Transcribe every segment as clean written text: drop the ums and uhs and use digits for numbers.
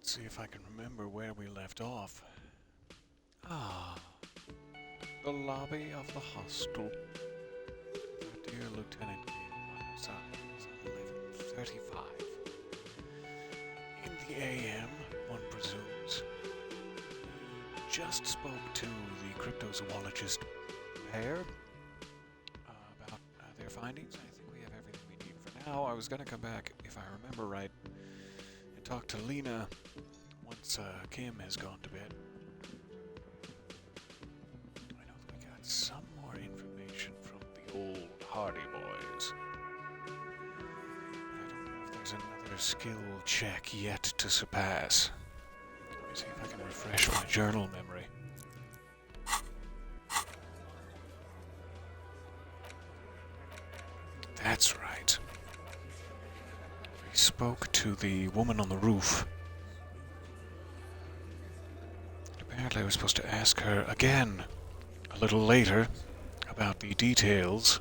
See if I can remember where we left off. Ah, the lobby of the hostel. Our dear Lieutenant was 11:35. In the AM, one presumes. He just spoke to the cryptozoologist pair about their findings. I think we have everything we need for now. I was going to come back, if I remember right, and talk to Lena once Kim has gone to bed. I know that we got some more information from the old Hardy Boys. But I don't know if there's another skill check yet to surpass. Let me see if I can refresh my journal memory. That's right. We spoke to the woman on the roof. Apparently I was supposed to ask her again a little later about the details.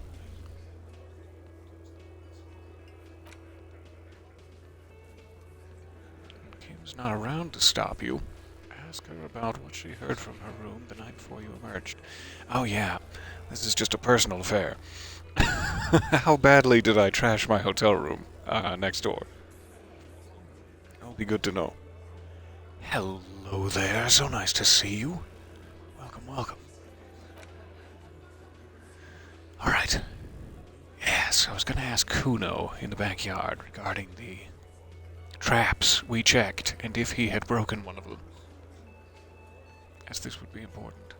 Kim's not around to stop you. Ask her about what she heard from her room the night before you emerged. Oh yeah, this is just a personal affair. How badly did I trash my hotel room next door? That'll be good to know. Hello there, so nice to see you. Welcome, welcome. Alright. Yes, I was going to ask Kuno in the backyard regarding the traps we checked and if he had broken one of them. As this would be important.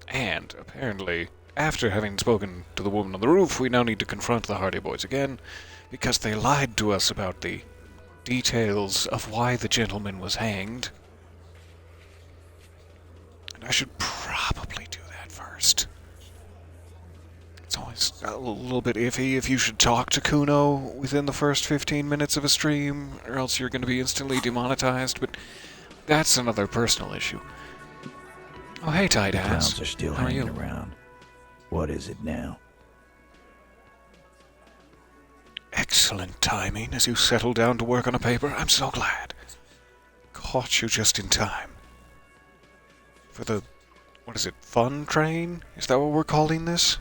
And, apparently, after having spoken to the woman on the roof, we now need to confront the Hardy Boys again, because they lied to us about the details of why the gentleman was hanged. And I should probably do that first. It's always a little bit iffy if you should talk to Kuno within the first 15 minutes of a stream, or else you're going to be instantly demonetized, but that's another personal issue. Oh, hey, Tight Ass. Clowns are still How are hanging you? around. What is it now? Excellent timing as you settle down to work on a paper. I'm so glad. Caught you just in time. For the, what is it, fun train? Is that what we're calling this?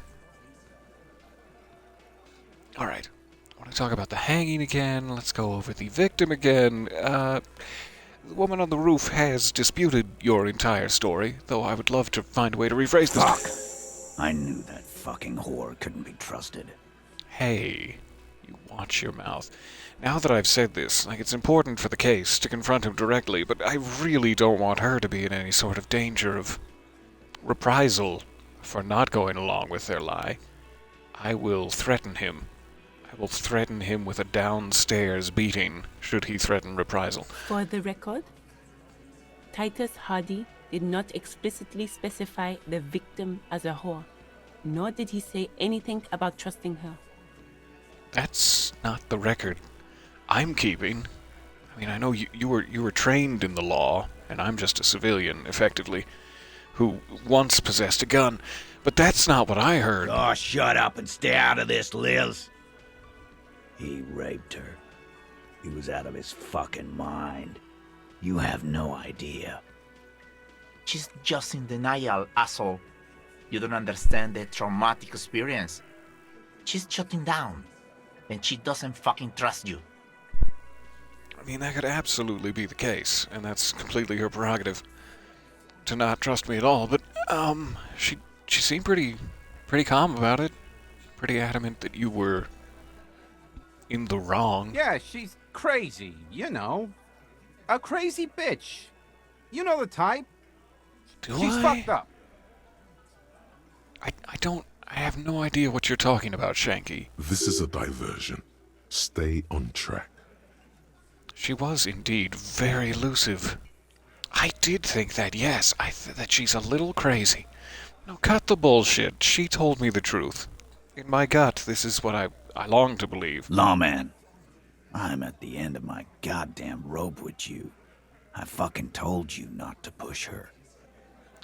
Alright. I want to talk about the hanging again. Let's go over the victim again. The woman on the roof has disputed your entire story, though I would love to find a way to rephrase this. Fuck! I knew that fucking whore couldn't be trusted. Hey, you watch your mouth. Now that I've said this, it's important for the case to confront him directly, but I really don't want her to be in any sort of danger of reprisal for not going along with their lie. I will threaten him. I will threaten him with a downstairs beating, should he threaten reprisal. For the record, Titus Hardy did not explicitly specify the victim as a whore, nor did he say anything about trusting her. That's not the record I'm keeping. I know you were trained in the law, and I'm just a civilian, effectively, who once possessed a gun, but that's not what I heard. Oh, shut up and stay out of this, Liz. He raped her. He was out of his fucking mind. You have no idea. She's just in denial, asshole. You don't understand the traumatic experience. She's shutting down, and she doesn't fucking trust you. That could absolutely be the case, and that's completely her prerogative to not trust me at all, but, she seemed pretty calm about it. Pretty adamant that you were in the wrong. Yeah, she's crazy, you know. A crazy bitch. You know the type. She's fucked up. I have no idea what you're talking about, Shanky. This is a diversion. Stay on track. She was indeed very elusive. I did think that, yes. That she's a little crazy. No, cut the bullshit. She told me the truth. In my gut, this is what I long to believe. Lawman, I'm at the end of my goddamn rope with you. I fucking told you not to push her.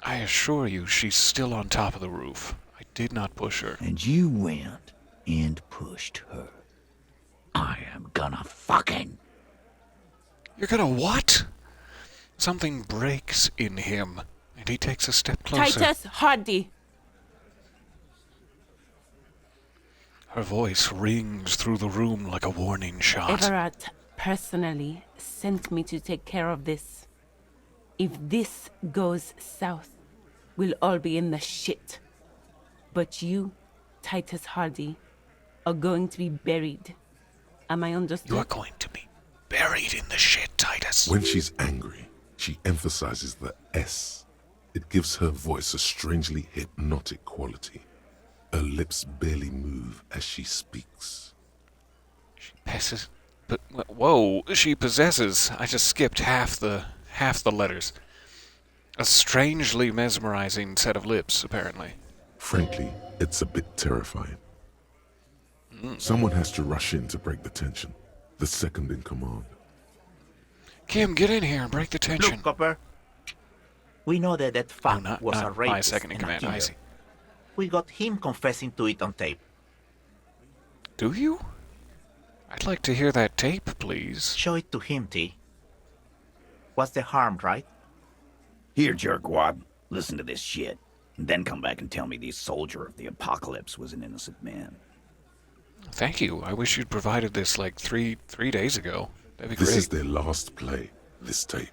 I assure you, she's still on top of the roof. I did not push her. And you went and pushed her. I am gonna fucking... You're gonna what? Something breaks in him, and he takes a step closer. Titus Hardy. Her voice rings through the room like a warning shot. Everett personally sent me to take care of this. If this goes south, we'll all be in the shit. But you, Titus Hardy, are going to be buried. Am I understood? You are going to be buried in the shit, Titus. When she's angry, she emphasizes the S. It gives her voice a strangely hypnotic quality. Her lips barely move as she speaks. She passes, but whoa, she possesses. I just skipped half the letters. A strangely mesmerizing set of lips, apparently. Frankly, it's a bit terrifying. Someone has to rush in to break the tension. The second in command. Kim, get in here and break the tension. Look, Copper. We know that that fuck not was a rapist my second in and a command. killer. I see. We got him confessing to it on tape. Do you? I'd like to hear that tape, please. Show it to him, T. What's the harm, right? Here, jerkwad, listen to this shit. And then come back and tell me the soldier of the apocalypse was an innocent man. Thank you. I wish you'd provided this like three days ago. That'd be This great. is their last play, this tape.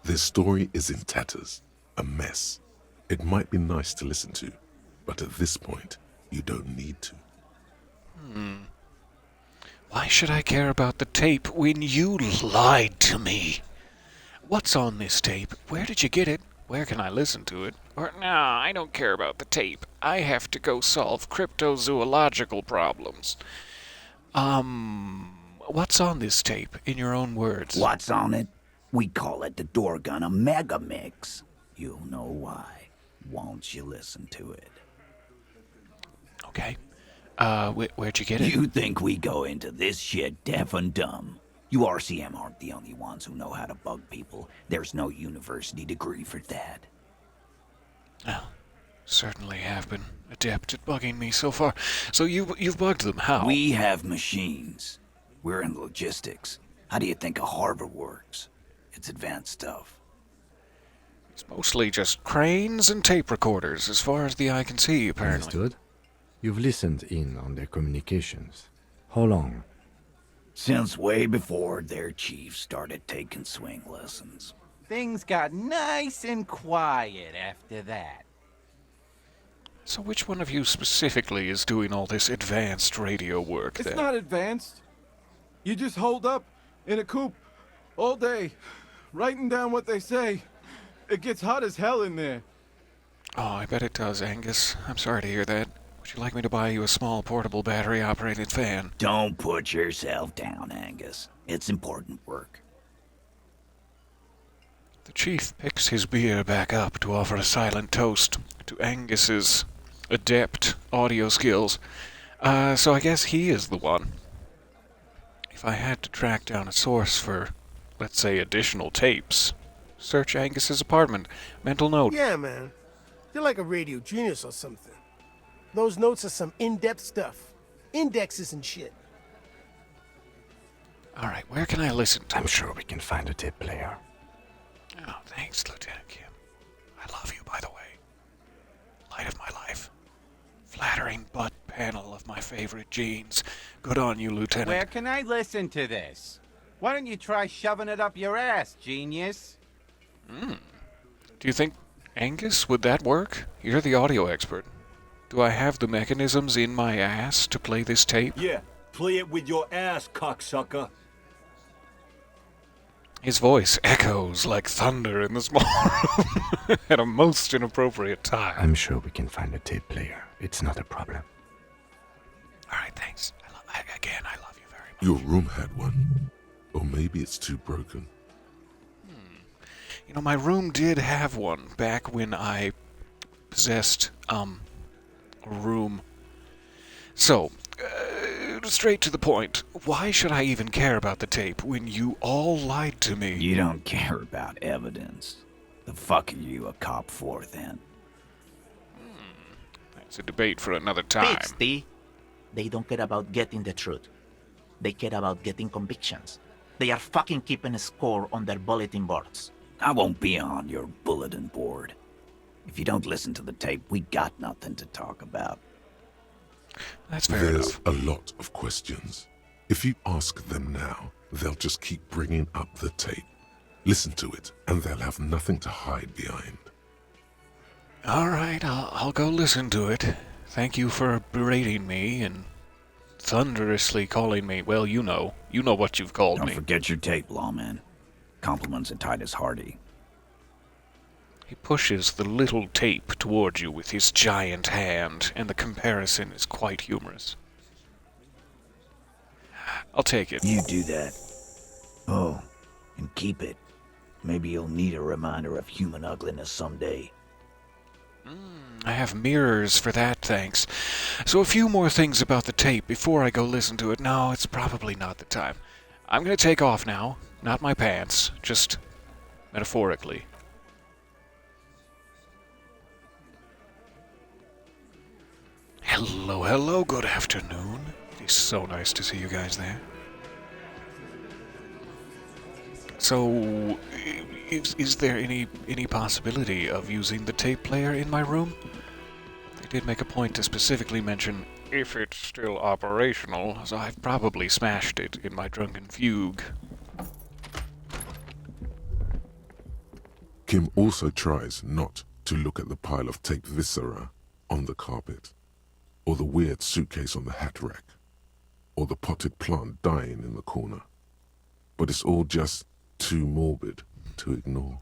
Their story is in tatters, a mess. It might be nice to listen to, but at this point, you don't need to. Why should I care about the tape when you lied to me? What's on this tape? Where did you get it? Where can I listen to it? Or, nah, I don't care about the tape. I have to go solve cryptozoological problems. What's on this tape, in your own words? What's on it? We call it the Dorgun a mega mix. You'll know why. Won't you listen to it? Okay. Where'd you get it? You think we go into this shit deaf and dumb? You RCM aren't the only ones who know how to bug people. There's no university degree for that. Oh, certainly have been adept at bugging me so far. So you've bugged them. How? We have machines. We're in logistics. How do you think a harbor works? It's advanced stuff. It's mostly just cranes and tape recorders, as far as the eye can see, apparently. Understood. You've listened in on their communications. How long? Since way before their chief started taking swing lessons. Things got nice and quiet after that. So which one of you specifically is doing all this advanced radio work It's then? not advanced. You just hold up in a coop all day, writing down what they say. It gets hot as hell in there. Oh, I bet it does, Angus. I'm sorry to hear that. Would you like me to buy you a small portable battery-operated fan? Don't put yourself down, Angus. It's important work. The chief picks his beer back up to offer a silent toast to Angus's adept audio skills. So I guess he is the one. If I had to track down a source for, let's say, additional tapes, search Angus's apartment. Mental note. Yeah, man. You're like a radio genius or something. Those notes are some in-depth stuff. Indexes and shit. All right, where can I listen to I'm it? sure we can find a tape player. Oh, thanks, Lieutenant Kim. I love you, by the way. Light of my life. Flattering butt panel of my favorite jeans. Good on you, Lieutenant. Where can I listen to this? Why don't you try shoving it up your ass, genius? Do you think, Angus, would that work? You're the audio expert. Do I have the mechanisms in my ass to play this tape? Yeah, play it with your ass, cocksucker. His voice echoes like thunder in the small room at a most inappropriate time. I'm sure we can find a tape player. It's not a problem. All right, thanks. Again, I love you very much. Your room had one. Or maybe it's too broken. You know, my room did have one back when I possessed, a room. So, straight to the point. Why should I even care about the tape when you all lied to me? You don't care about evidence. The fuck are you a cop for, then? That's a debate for another time. Bitch, T. They don't care about getting the truth. They care about getting convictions. They are fucking keeping a score on their bulletin boards. I won't be on your bulletin board. If you don't listen to the tape, we got nothing to talk about. That's fair There's enough. a lot of questions. If you ask them now, they'll just keep bringing up the tape. Listen to it, and they'll have nothing to hide behind. All right, I'll go listen to it. Thank you for berating me and thunderously calling me. Well, you know what you've called Don't me. forget your tape, lawman. Compliments of Titus Hardy. He pushes the little tape towards you with his giant hand, and the comparison is quite humorous. I'll take it. You do that. Oh, and keep it. Maybe you'll need a reminder of human ugliness someday. I have mirrors for that, thanks. So a few more things about the tape before I go listen to it. No, it's probably not the time. I'm gonna take off now. Not my pants, just metaphorically. Hello, good afternoon. It's so nice to see you guys there. So, is there any possibility of using the tape player in my room? They did make a point to specifically mention if it's still operational, so I've probably smashed it in my drunken fugue. Kim also tries not to look at the pile of tape viscera on the carpet, or the weird suitcase on the hat rack, or the potted plant dying in the corner. But it's all just too morbid to ignore.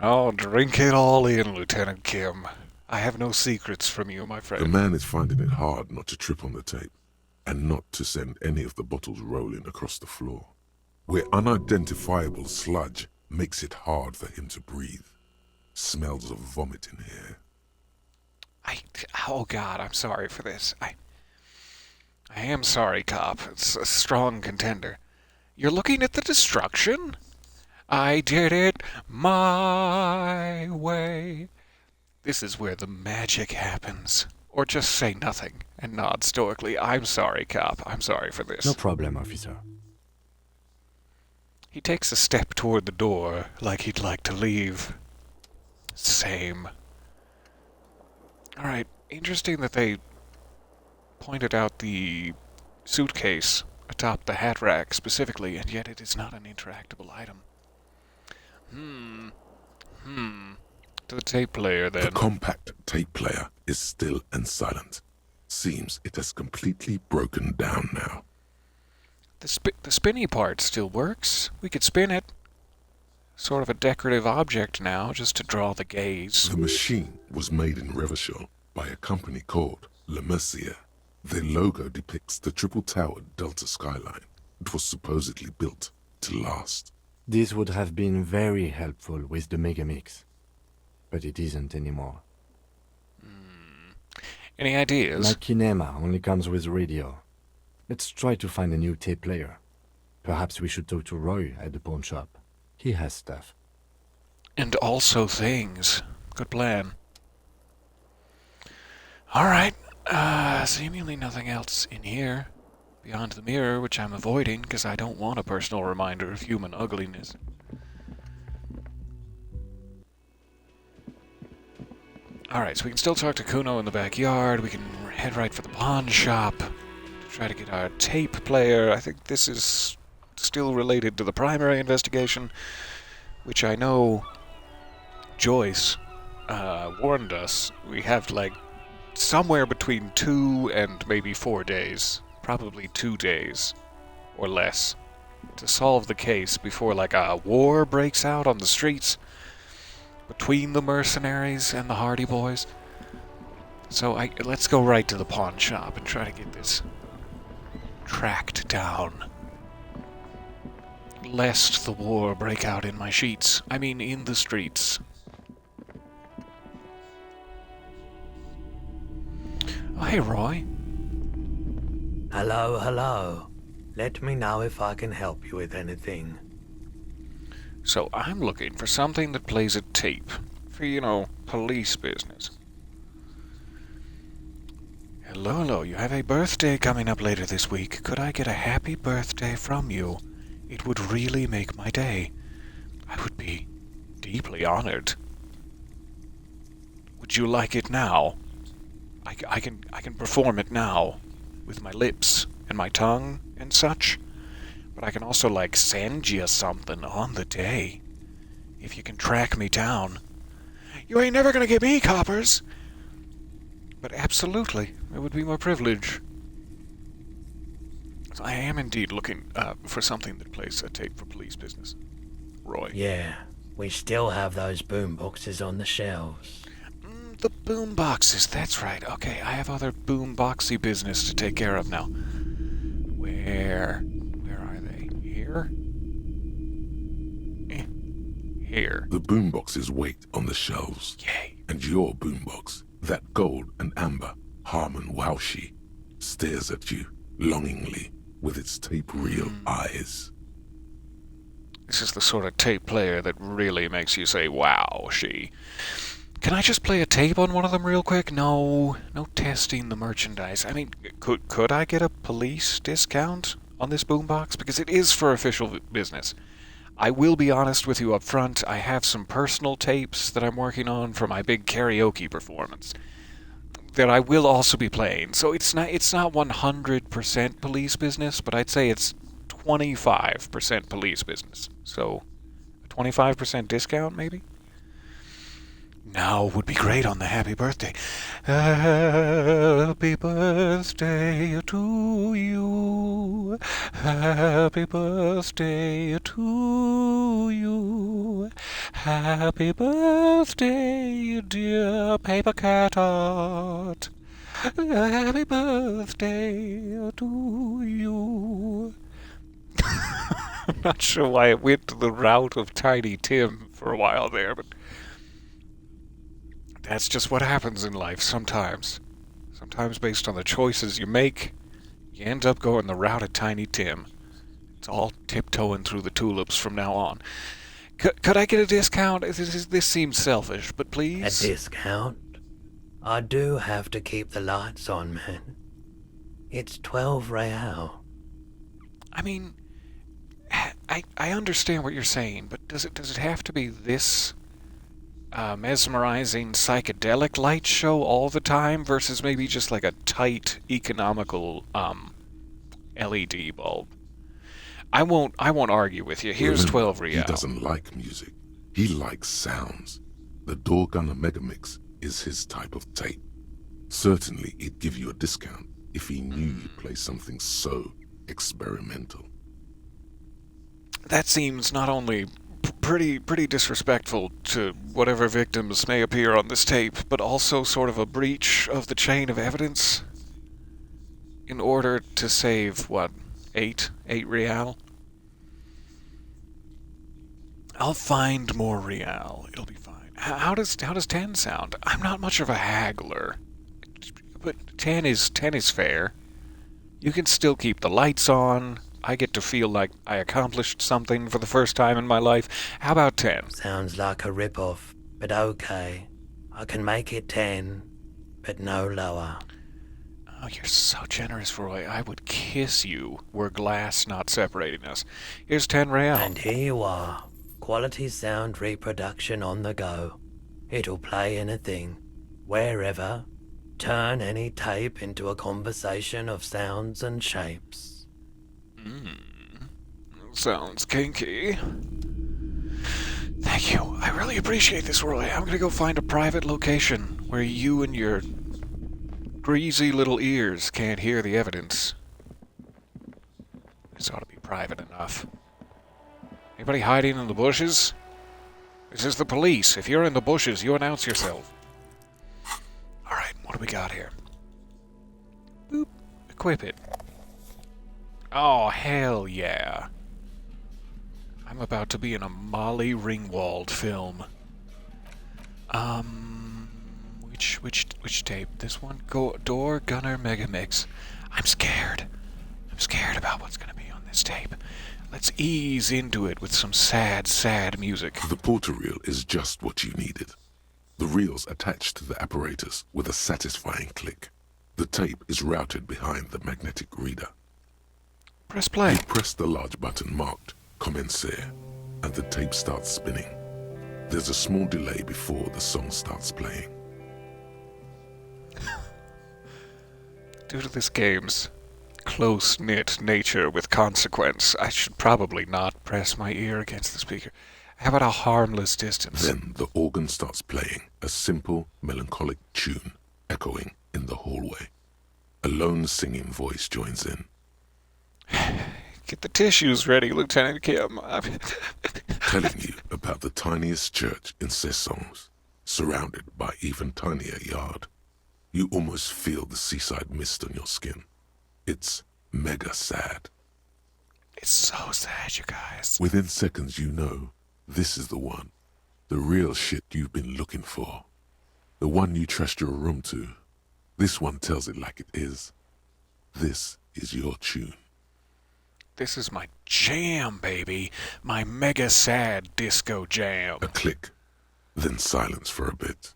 Oh, drink it all in, Lieutenant Kim. I have no secrets from you, my The friend. man is finding it hard not to trip on the tape, and not to send any of the bottles rolling across the floor, where unidentifiable sludge makes it hard for him to breathe. Smells of vomit in here. Oh God, I'm sorry for this. I am sorry, cop. It's a strong contender. You're looking at the destruction? I did it my way. This is where the magic happens. Or just say nothing and nod stoically. I'm sorry, cop. I'm sorry for this. No problem, officer. He takes a step toward the door, like he'd like to leave. Same. Alright, interesting that they pointed out the suitcase atop the hat rack specifically, and yet it is not an interactable item. To the tape player, then. The compact tape player is still and silent. Seems it has completely broken down now. The spinny part still works. We could spin it. Sort of a decorative object now, just to draw the gaze. The machine was made in Revachol by a company called Le Mercier. Their logo depicts the triple-towered Delta skyline. It was supposedly built to last. This would have been very helpful with the Megamix, but it isn't anymore. Any ideas? My Kinema only comes with radio. Let's try to find a new tape player. Perhaps we should talk to Roy at the pawn shop. He has stuff. And also things. Good plan. Alright, seemingly nothing else in here. Beyond the mirror, which I'm avoiding because I don't want a personal reminder of human ugliness. Alright, so we can still talk to Kuno in the backyard. We can head right for the pawn shop to try to get our tape player. I think this is still related to the primary investigation, which I know Joyce warned us. We have like somewhere between 2 and maybe 4 days, probably 2 days or less, to solve the case before like a war breaks out on the streets between the mercenaries and the Hardy Boys. So let's go right to the pawn shop and try to get this tracked down, lest the war break out in my sheets. I mean, in the streets. Oh, hey, Roy. Hello, hello. Let me know if I can help you with anything. So I'm looking for something that plays a tape for, you know, police business. Hello, you have a birthday coming up later this week. Could I get a happy birthday from you? It would really make my day. I would be deeply honored. Would you like it now? I can perform it now with my lips and my tongue and such. But I can also, like, send you something on the day. If you can track me down. You ain't never gonna get me, coppers! But absolutely, it would be my privilege. So I am indeed looking for something that plays a tape for police business. Roy. Yeah, we still have those boom boxes on the shelves. The boom boxes, that's right. Okay, I have other boom boxy business to take care of now. Where are they? Here? Here. The boomboxes wait on the shelves. Yay. And your boombox, that gold and amber Harmon Waushi, stares at you longingly with its tape reel eyes. This is the sort of tape player that really makes you say, wow, she. Can I just play a tape on one of them real quick? No testing the merchandise. I mean, could I get a police discount on this boombox? Because it is for official business. I will be honest with you up front, I have some personal tapes that I'm working on for my big karaoke performance that I will also be playing. So it's not 100% police business, but I'd say it's 25% police business. So a 25% discount maybe? Now would be great on the happy birthday. Happy birthday to you. Happy birthday to you. Happy birthday, dear paper cat art. Happy birthday to you. I'm not sure why it went to the route of Tiny Tim for a while there, but that's just what happens in life sometimes. Sometimes based on the choices you make, you end up going the route of Tiny Tim. It's all tiptoeing through the tulips from now on. Could I get a discount? This seems selfish, but please? A discount? I do have to keep the lights on, man. It's 12 real. I mean, I understand what you're saying, but does it have to be this mesmerizing psychedelic light show all the time versus maybe just like a tight economical LED bulb? I won't argue with you. Here's 12 real. He doesn't like music. He likes sounds. The Door Gunner Megamix is his type of tape. Certainly he'd give you a discount if he knew you'd play something so experimental. That seems not only pretty disrespectful to whatever victims may appear on this tape, but also sort of a breach of the chain of evidence in order to save, what, 8 real? I'll find more real. It'll be fine. How does 10 sound? I'm not much of a haggler, but 10 is fair. You can still keep the lights on. I get to feel like I accomplished something for the first time in my life. How about 10? Sounds like a rip-off, but okay. I can make it 10, but no lower. Oh, you're so generous, Roy. I would kiss you were glass not separating us. Here's 10 real. And here you are. Quality sound reproduction on the go. It'll play anything, wherever. Turn any tape into a conversation of sounds and shapes. Sounds kinky. Thank you. I really appreciate this, Roy. I'm gonna go find a private location where you and your greasy little ears can't hear the evidence. This ought to be private enough. Anybody hiding in the bushes? This is the police. If you're in the bushes, you announce yourself. Alright, what do we got here? Boop. Equip it. Oh, hell yeah. I'm about to be in a Molly Ringwald film. Which tape? This one? Door Gunner Megamix. I'm scared. I'm scared about what's gonna be on this tape. Let's ease into it with some sad music. The porter reel is just what you needed. The reel's attached to the apparatus with a satisfying click. The tape is routed behind the magnetic reader. Press play. You press the large button marked Commencer. and the tape starts spinning. There's a small delay before the song starts playing. Due to this game's close-knit nature with consequence, I should probably not press my ear against the speaker. How about a harmless distance? Then the organ starts playing a simple, melancholic tune echoing in the hallway. A lone singing voice joins in. Get the tissues ready, Lieutenant Kim. Telling you about the tiniest church in Sessons, surrounded by even tinier yard. You almost feel the seaside mist on your skin. It's mega sad. It's so sad, you guys. Within seconds you know this is the one. The real shit you've been looking for. The one you trust your room to. This one tells it like it is. This is your tune. This is my jam, baby. My mega sad disco jam. A click, then silence for a bit.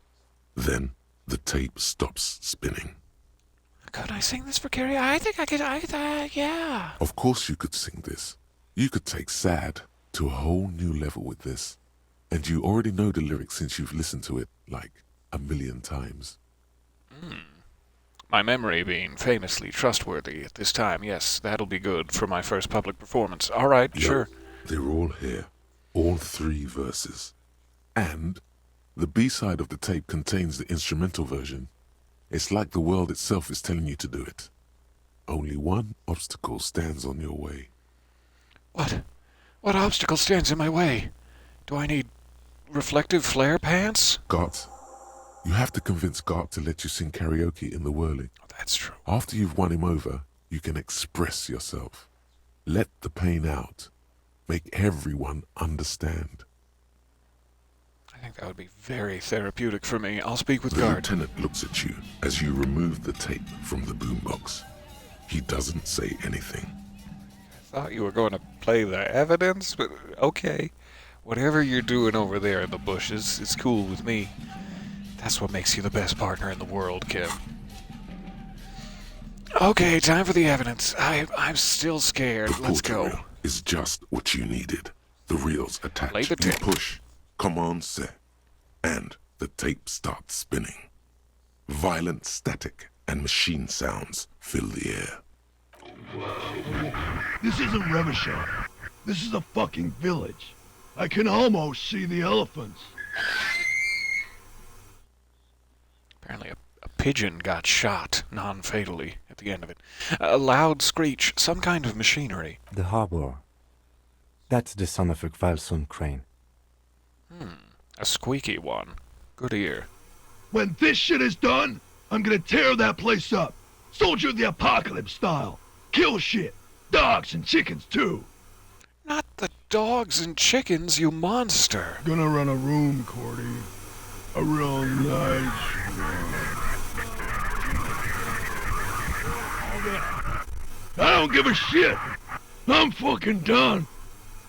Then the tape stops spinning. Could I sing this for Carrie? I think I could, yeah. Of course you could sing this. You could take sad to a whole new level with this. And you already know the lyrics since you've listened to it like 1,000,000 times. My memory being famously trustworthy at this time, yes, that'll be good for my first public performance. All right, sure. They're all here. All 3 verses. And the B-side of the tape contains the instrumental version. It's like the world itself is telling you to do it. Only one obstacle stands on your way. What? What obstacle stands in my way? Do I need reflective flare pants? Gart. You have to convince Gart to let you sing karaoke in the whirling. Oh, that's true. After you've won him over, you can express yourself. Let the pain out. Make everyone understand. I think that would be very therapeutic for me. I'll speak with The Gart. lieutenant looks at you as you remove the tape from the boombox. He doesn't say anything. I thought you were going to play the evidence, but okay. Whatever you're doing over there in the bushes, it's cool with me. That's what makes you the best partner in the world, Kim. Okay, time for the evidence. I'm still scared. The Let's portal go. reel is just what you needed. The reels attach. Play the You tape. push. Command set. And the tape starts spinning. Violent static and machine sounds fill the air. This isn't Revachol. This is a fucking village. I can almost see the elephants. Apparently a pigeon got shot non-fatally at the end of it. A loud screech, some kind of machinery. The harbor. That's the son of a Kvalson crane. A squeaky one. Good ear. When this shit is done, I'm gonna tear that place up. Soldier of the Apocalypse style. Kill shit. Dogs and chickens too. Not the dogs and chickens, you monster. Gonna run a room, Cordy. A real nice room. I don't give a shit. I'm fucking done.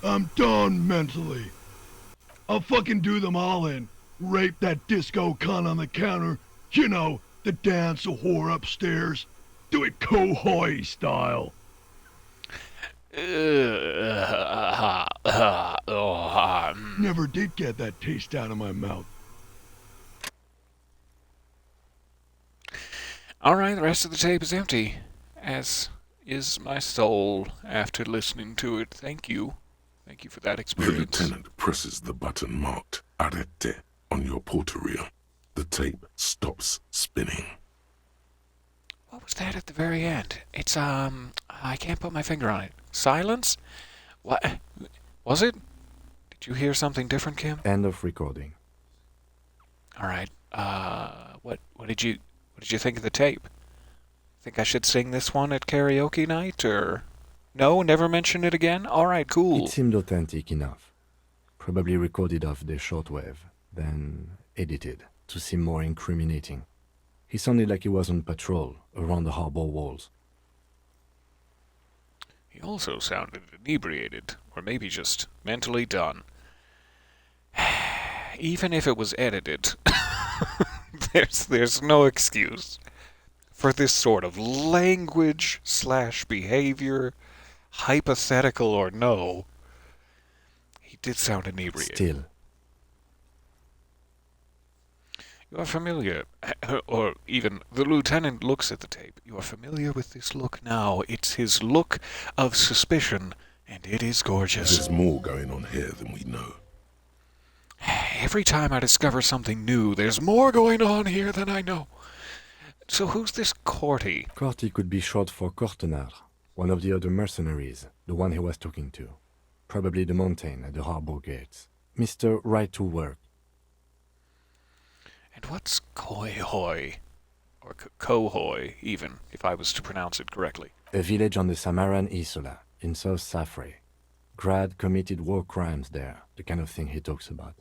I'm done mentally. I'll fucking do them all in. Rape that disco cunt on the counter. You know, the dance a whore upstairs. Do it Kohoi style. Never did get that taste out of my mouth. Alright, the rest of the tape is empty. As is my soul after listening to it. Thank you. Thank you for that The experience. lieutenant presses the button marked Arrête on your portal reel. The tape stops spinning. What was that at the very end? It's, I can't put my finger on it. Silence? What? Was it? Did you hear something different, Kim? End of recording. Alright, what did you think of the tape? Think I should sing this one at karaoke night, or... No, never mention it again? Alright, cool. It seemed authentic enough. Probably recorded off the shortwave, then edited to seem more incriminating. He sounded like he was on patrol around the harbor walls. He also sounded inebriated, or maybe just mentally done. Even if it was edited, there's no excuse for this sort of language/behavior, hypothetical or no. He did sound inebriated. Still, You are familiar, or even the lieutenant looks at the tape. You are familiar with this look now. It's his look of suspicion, and it is gorgeous. There's more going on here than we know. Every time I discover something new, there's more going on here than I know. So who's this Corty? Corty could be short for Cortenard, one of the other mercenaries, the one he was talking to. Probably the mountain at the harbor gates. Mr. Right to Work. And what's Cohoy? Or Cohoy, even, if I was to pronounce it correctly. A village on the Samaran Isola, in South Safre. Grad committed war crimes there, the kind of thing he talks about.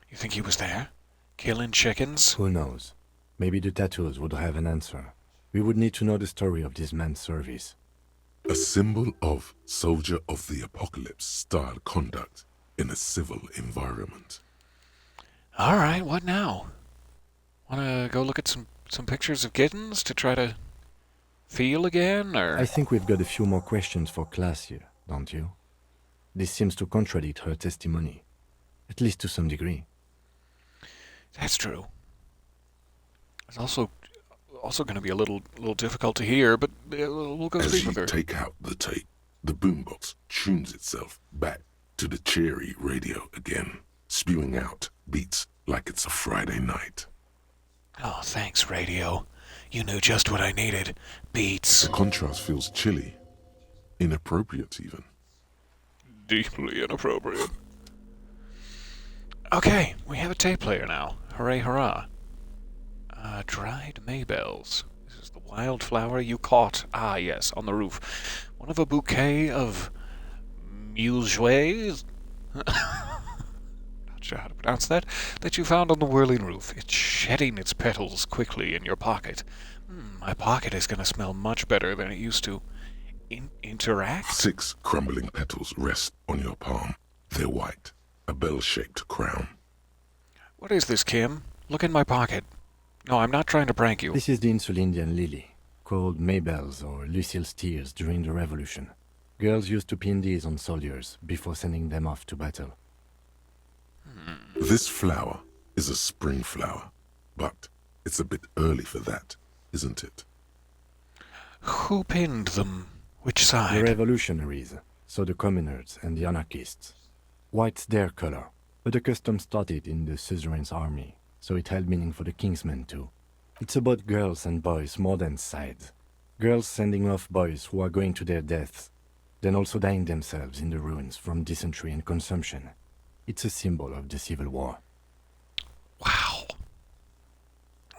You think he was there? Killing chickens? Who knows? Maybe the tattoos would have an answer. We would need to know the story of this man's service. A symbol of soldier of the apocalypse style conduct in a civil environment. All right, what now? Want to go look at some pictures of kittens to try to feel again, or...? I think we've got a few more questions for class here, don't you? This seems to contradict her testimony, at least to some degree. That's true. It's also going to be a little difficult to hear, but we'll go speak with her. As you take out the tape, the boombox tunes itself back to the cheery radio again, spewing out beats like it's a Friday night. Oh, thanks, radio. You knew just what I needed. Beats. The contrast feels chilly. Inappropriate, even. Deeply inappropriate. Okay, we have a tape player now. Hooray, hurrah. Dried maybells. This is the wildflower you caught. Ah, yes, on the roof. One of a bouquet of mulejuets. Not sure how to pronounce that. That you found on the whirling roof. It's shedding its petals quickly in your pocket. My pocket is going to smell much better than it used to. Interact? 6 crumbling petals rest on your palm. They're white. A bell-shaped crown. What is this, Kim? Look in my pocket. No, I'm not trying to prank you. This is the Insulindian lily, called Maybelle's or Lucille's tears during the Revolution. Girls used to pin these on soldiers before sending them off to battle. This flower is a spring flower, but it's a bit early for that, isn't it? Who pinned them? Which side? The revolutionaries, so the communards and the anarchists. White's their color, but the custom started in the suzerain's army, so it held meaning for the kingsmen too. It's about girls and boys more than sides. Girls sending off boys who are going to their deaths, then also dying themselves in the ruins from dysentery and consumption. It's a symbol of the Civil War. Wow.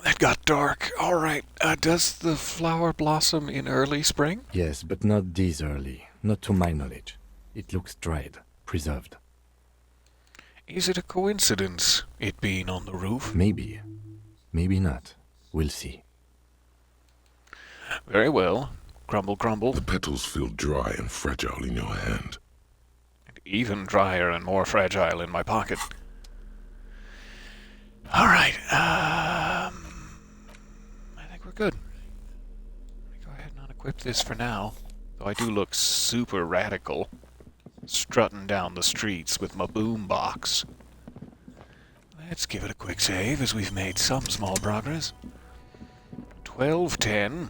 That got dark. All right. Does the flower blossom in early spring? Yes, but not this early. Not to my knowledge. It looks dried, preserved. Is it a coincidence, it being on the roof? Maybe. Maybe not. We'll see. Very well. Crumble, crumble. The petals feel dry and fragile in your hand. And even drier and more fragile in my pocket. All right. I think we're good. Let me go ahead and unequip this for now. Though I do look super radical. Strutting down the streets with my boombox. Let's give it a quick save as we've made some small progress. 12:10.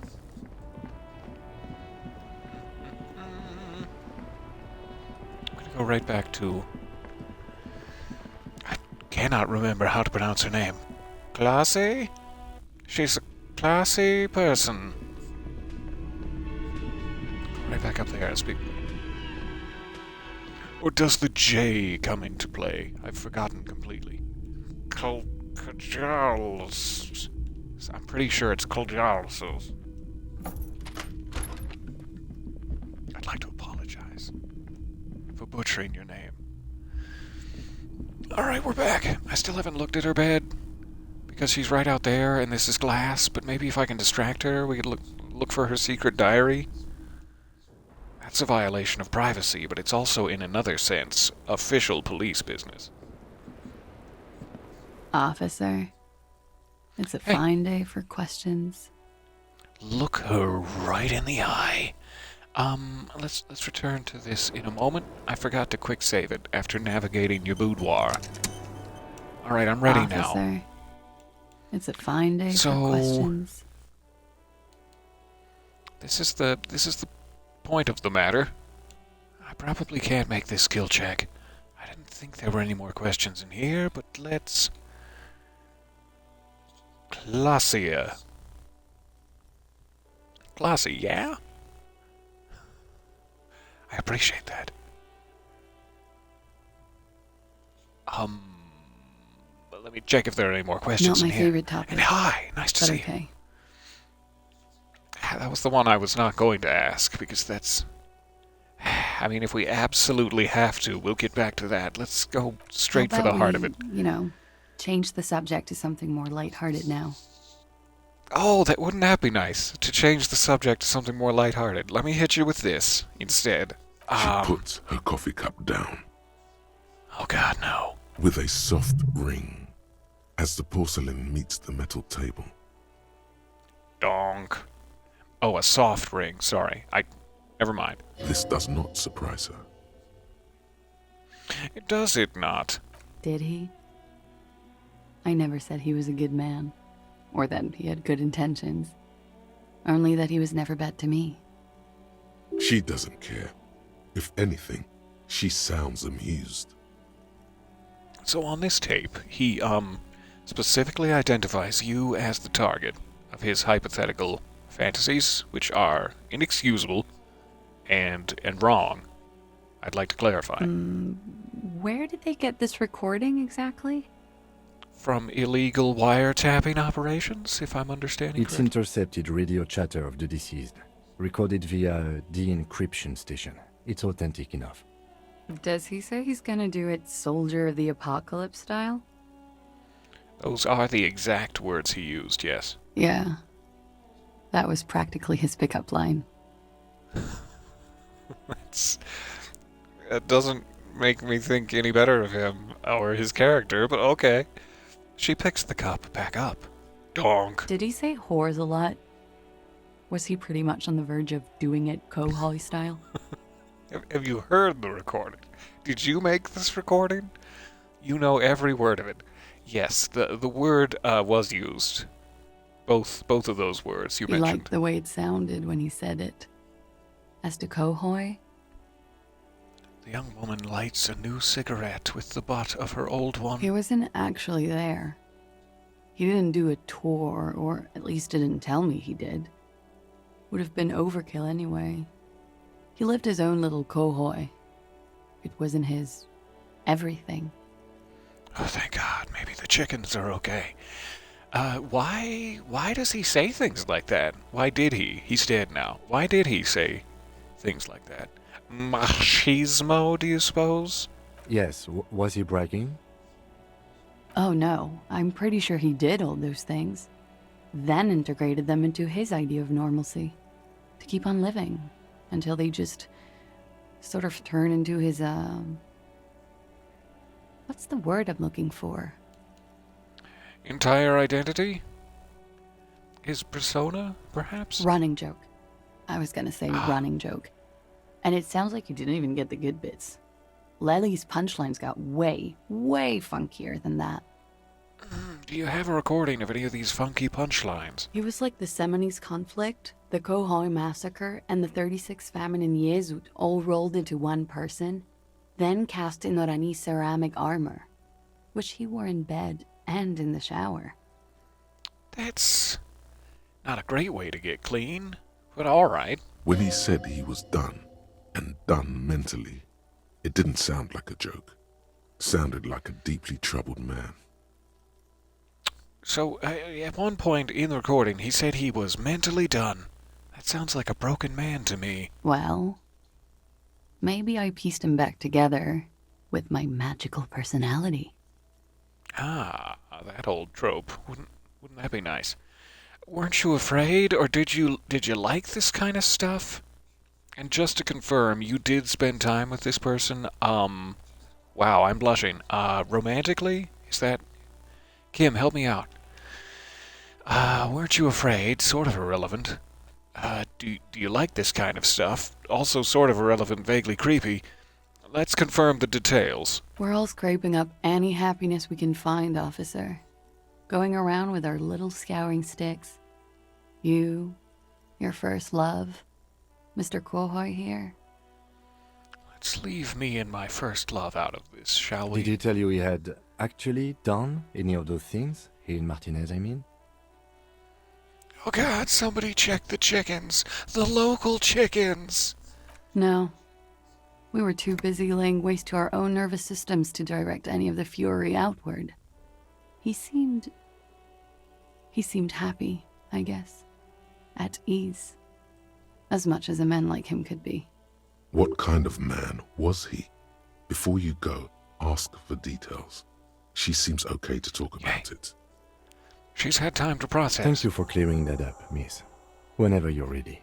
I'm gonna go right back to... I cannot remember how to pronounce her name. Classy? She's a classy person. Right back up there and speak. Or does the J come into play? I've forgotten completely. Kajals. I'm pretty sure it's Kajals. I'd like to apologize for butchering your name. Alright, we're back. I still haven't looked at her bed because she's right out there and this is glass, but maybe if I can distract her, we could look for her secret diary. That's a violation of privacy, but it's also, in another sense, official police business. Officer, it's a fine day for questions. Look her right in the eye. Let's return to this in a moment. I forgot to quick save it after navigating your boudoir. Alright, I'm ready now. Officer, it's a fine day So, for questions. This is the point of the matter. I probably can't make this skill check. I didn't think there were any more questions in here, but let's... Clausia. Classy, yeah? I appreciate that. But let me check if there are any more questions Not in my here. favorite topic. And hi, nice to But see you. okay. That was the one I was not going to ask, because that's... I mean, if we absolutely have to, we'll get back to that. Let's go straight How for the about heart of we, it. You know, change the subject to something more lighthearted now. Oh, wouldn't that be nice? To change the subject to something more lighthearted. Let me hit you with this instead. She puts her coffee cup down. Oh God, no. With a soft ring, as the porcelain meets the metal table. Donk. Oh, a soft ring. Sorry. Never mind. This does not surprise her. Does it not? Did he? I never said he was a good man, or that he had good intentions. Only that he was never bad to me. She doesn't care. If anything, she sounds amused. So on this tape, he, specifically identifies you as the target of his hypothetical fantasies, which are inexcusable and wrong. I'd like to clarify. Where did they get this recording exactly? From illegal wiretapping operations, if I'm understanding It's correctly. intercepted radio chatter of the deceased, recorded via de-encryption station. It's authentic enough. Does he say he's gonna do it Soldier of the Apocalypse style? Those are the exact words he used, yes. Yeah. That was practically his pickup line. That doesn't make me think any better of him or his character, but okay. She picks the cup back up. Donk. Did he say whores a lot? Was he pretty much on the verge of doing it Kohoi style? Have you heard the recording? Did you make this recording? You know every word of it. Yes, the word was used. Both of those words you He mentioned. liked the way it sounded when he said it. As to Kohoi, The young woman lights a new cigarette with the butt of her old one. he wasn't actually there. He didn't do a tour, or at least didn't tell me he did. Would have been overkill anyway. He lived his own little Kohoi. It wasn't his everything. Oh, thank God. Maybe the chickens are okay. Why does he say things like that? Why did he? He's dead now. Why did he say things like that? Machismo, do you suppose? Yes, was he bragging? Oh no, I'm pretty sure he did all those things. Then integrated them into his idea of normalcy. To keep on living. Until they just sort of turn into his, what's the word I'm looking for? Entire identity? His persona, perhaps? Running joke. I was gonna say running joke. And it sounds like you didn't even get the good bits. Lely's punchlines got way, way funkier than that. Do you have a recording of any of these funky punchlines? He was like the Seminese conflict, the Kohoi massacre, and the 36 famine in Yezud all rolled into one person, then cast in Orani ceramic armor, which he wore in bed and in the shower. That's not a great way to get clean, but alright. When he said he was done, and done mentally, it didn't sound like a joke. It sounded like a deeply troubled man. So, at one point in the recording, he said he was mentally done. That sounds like a broken man to me. Well, maybe I pieced him back together with my magical personality. Ah, that old trope. Wouldn't that be nice? Weren't you afraid, or did you like this kind of stuff? And just to confirm, you did spend time with this person, wow, I'm blushing. Romantically? Is that... Kim, help me out. Weren't you afraid? Sort of irrelevant. Do you like this kind of stuff? Also sort of irrelevant, vaguely creepy. Let's confirm the details. We're all scraping up any happiness we can find, officer. Going around with our little scouring sticks. You, your first love, Mr. Quohoy here. Let's leave me and my first love out of this, shall we? Did he tell you he had actually done any of those things? He and Martinez, I mean? Oh God, somebody check the chickens. The local chickens. No. We were too busy laying waste to our own nervous systems to direct any of the fury outward. He seemed happy, I guess. At ease. As much as a man like him could be. What kind of man was he? Before you go, ask for details. She seems okay to talk about it. She's had time to process. Thank you for clearing that up, miss. Whenever you're ready.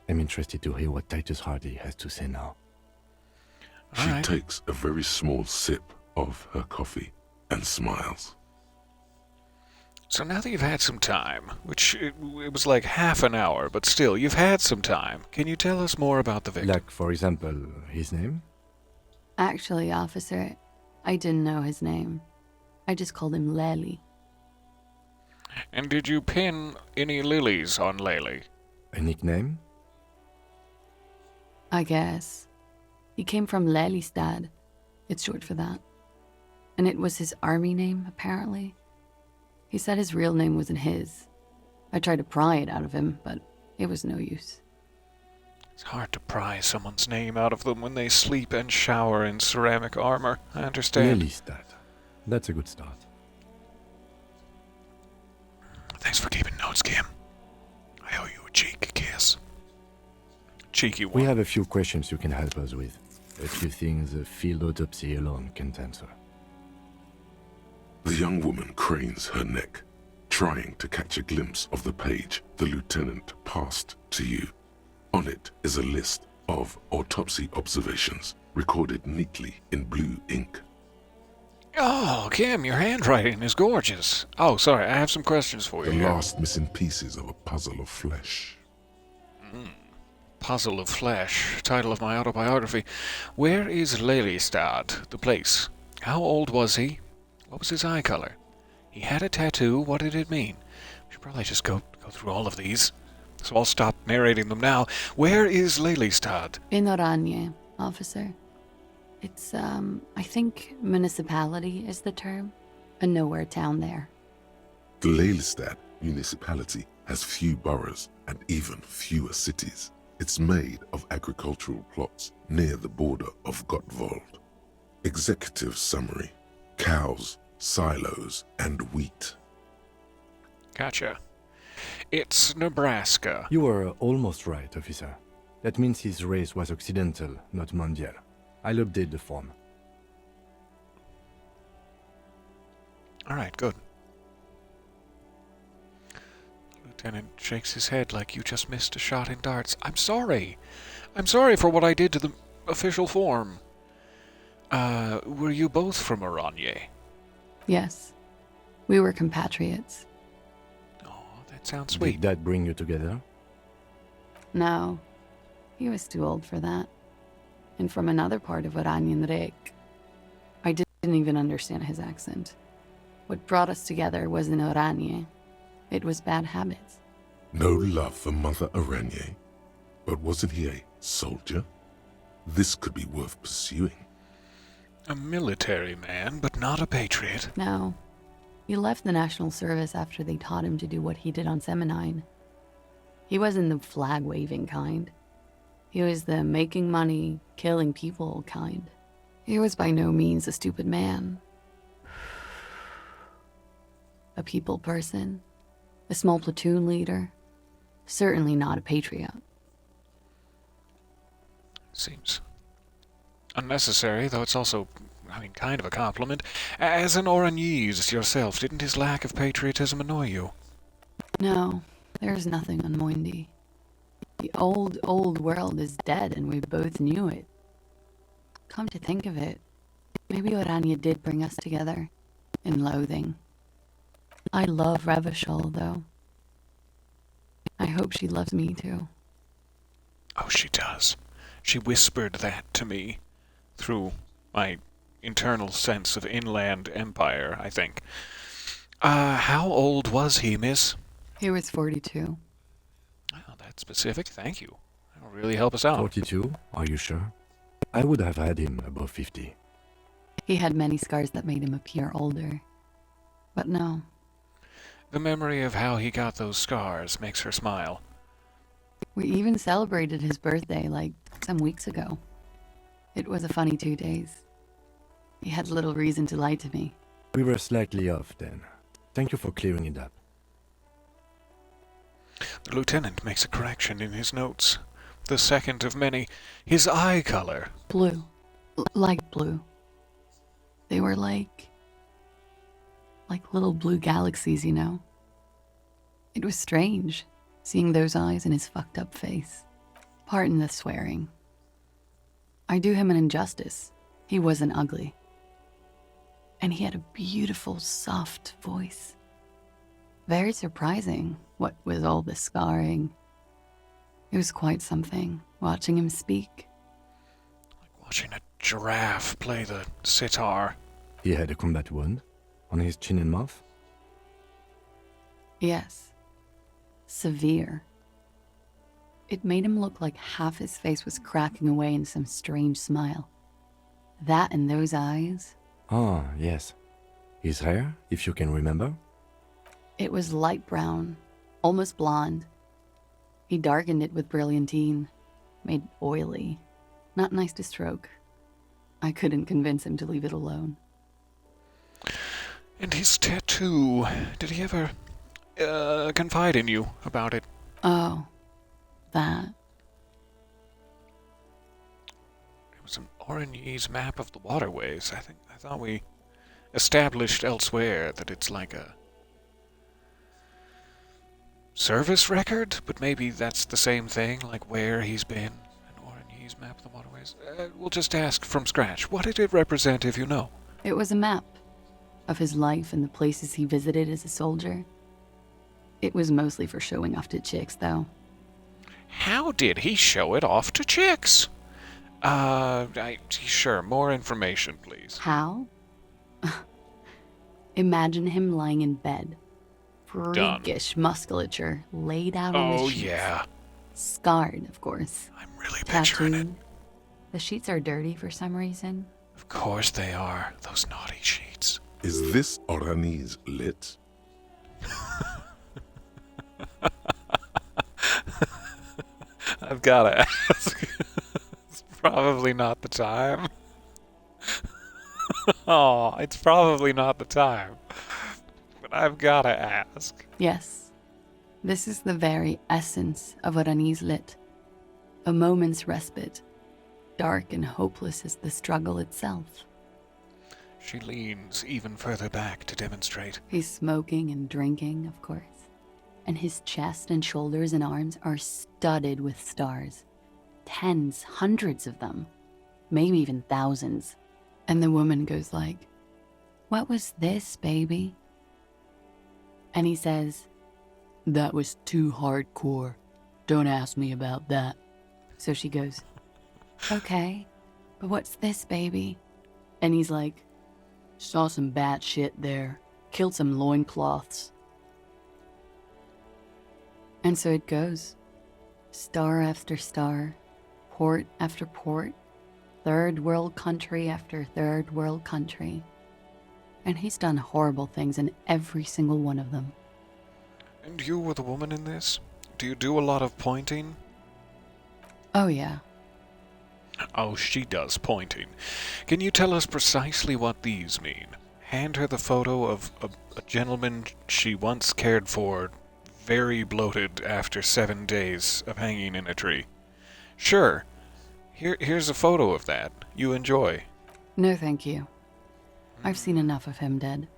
I'm interested to hear what Titus Hardy has to say now. She takes a very small sip of her coffee and smiles. So now that you've had some time, which it was like half an hour, but still, you've had some time. Can you tell us more about the victim? Like, for example, his name? Actually, officer, I didn't know his name. I just called him Lely. And did you pin any lilies on Lely? A nickname? I guess. He came from Lelystad. It's short for that. And it was his army name, apparently. He said his real name wasn't his. I tried to pry it out of him, but it was no use. It's hard to pry someone's name out of them when they sleep and shower in ceramic armor. I understand. Lelystad. That's a good start. Thanks for keeping notes, Kim. I owe you a cheeky kiss. Cheeky one. We have a few questions you can help us with. A few things a field autopsy alone can't answer. The young woman cranes her neck, trying to catch a glimpse of the page the lieutenant passed to you. On it is a list of autopsy observations, recorded neatly in blue ink. Oh, Kim, your handwriting is gorgeous. Oh, sorry, I have some questions for you. The last missing pieces of a puzzle of flesh. Puzzle of Flesh, title of my autobiography. Where is Lelystad, the place? How old was he? What was his eye color? He had a tattoo. What did it mean? We should probably just go through all of these. So I'll stop narrating them now. Where is Lelystad? In Oranje, officer. It's, I think municipality is the term. A nowhere town there. The Lelystad municipality has few boroughs and even fewer cities. It's made of agricultural plots near the border of Gottwald. Executive summary: cows, silos, and wheat. Gotcha. It's Nebraska. You were almost right, officer. That means his race was occidental, not mondial. I'll update the form. Alright, good. Lieutenant shakes his head like you just missed a shot in darts. I'm sorry. I'm sorry for what I did to the official form. Were you both from Oranje? Yes. We were compatriots. Oh, that sounds sweet. Did that bring you together? No. He was too old for that. And from another part of Oranjenrijk. I didn't even understand his accent. What brought us together wasn't Oranje. It was bad habits. No love for Mother Oranje. But wasn't he a soldier? This could be worth pursuing. A military man, but not a patriot. No. He left the National Service after they taught him to do what he did on Seminine. He wasn't the flag-waving kind. He was the making money, killing people kind. He was by no means a stupid man. A people person. A small platoon leader. Certainly not a patriot. Seems unnecessary, though it's also, kind of a compliment. As an Orangese yourself, didn't his lack of patriotism annoy you? No, there's nothing on Moindi. The old world is dead, and we both knew it. Come to think of it, maybe Oranje did bring us together. In loathing. I love Revachol, though. I hope she loves me, too. Oh, she does. She whispered that to me through my internal sense of inland empire, I think. How old was he, miss? He was 42. Oh, that's specific. Thank you. That'll really help us out. 42? Are you sure? I would have had him above 50. He had many scars that made him appear older. But no. The memory of how he got those scars makes her smile. We even celebrated his birthday, like, some weeks ago. It was a funny 2 days. He had little reason to lie to me. We were slightly off then. Thank you for clearing it up. The lieutenant makes a correction in his notes. The second of many. His eye color. Blue. Light blue. They were like little blue galaxies, you know? It was strange, seeing those eyes in his fucked up face. Pardon the swearing. I do him an injustice. He wasn't ugly. And he had a beautiful, soft voice. Very surprising, what with all the scarring. It was quite something, watching him speak. Like watching a giraffe play the sitar. He had a combat wound on his chin and mouth? Yes. Severe. It made him look like half his face was cracking away in some strange smile. That and those eyes. Ah, yes. His hair, if you can remember? It was light brown, almost blonde. He darkened it with brilliantine, made oily. Not nice to stroke. I couldn't convince him to leave it alone. And his tattoo. Did he ever confide in you about it? Oh, that. It was an Orangese map of the waterways. I thought we established elsewhere that it's like a service record, but maybe that's the same thing, like where he's been. An Orangese map of the waterways. We'll just ask from scratch. What did it represent, if you know? It was a map of his life and the places he visited as a soldier. It was mostly for showing off to chicks, though. How did he show it off to chicks? Sure, more information, please. How? Imagine him lying in bed. Freakish musculature laid out on the sheets. Oh, yeah. Scarred, of course. I'm really picturing it. The sheets are dirty for some reason. Of course they are. Those naughty sheets. Is this Oranese lit? I've gotta ask. It's probably not the time. Oh, it's probably not the time. But I've gotta ask. Yes. This is the very essence of Oranese lit. A moment's respite. Dark and hopeless as the struggle itself. She leans even further back to demonstrate. He's smoking and drinking, of course. And his chest and shoulders and arms are studded with stars. Tens, hundreds of them. Maybe even thousands. And the woman goes like, "What was this, baby?" And he says, "That was too hardcore. Don't ask me about that." So she goes, "Okay, but what's this, baby?" And he's like, "Saw some bat shit there. Killed some loincloths." And so it goes. Star after star, port after port, third world country after third world country. And he's done horrible things in every single one of them. And you were the woman in this? Do you do a lot of pointing? Oh, yeah. Oh, she does pointing. Can you tell us precisely what these mean? Hand her the photo of a gentleman she once cared for, very bloated after 7 days of hanging in a tree. Sure. Here's a photo of that. You enjoy. No, thank you. I've seen enough of him dead.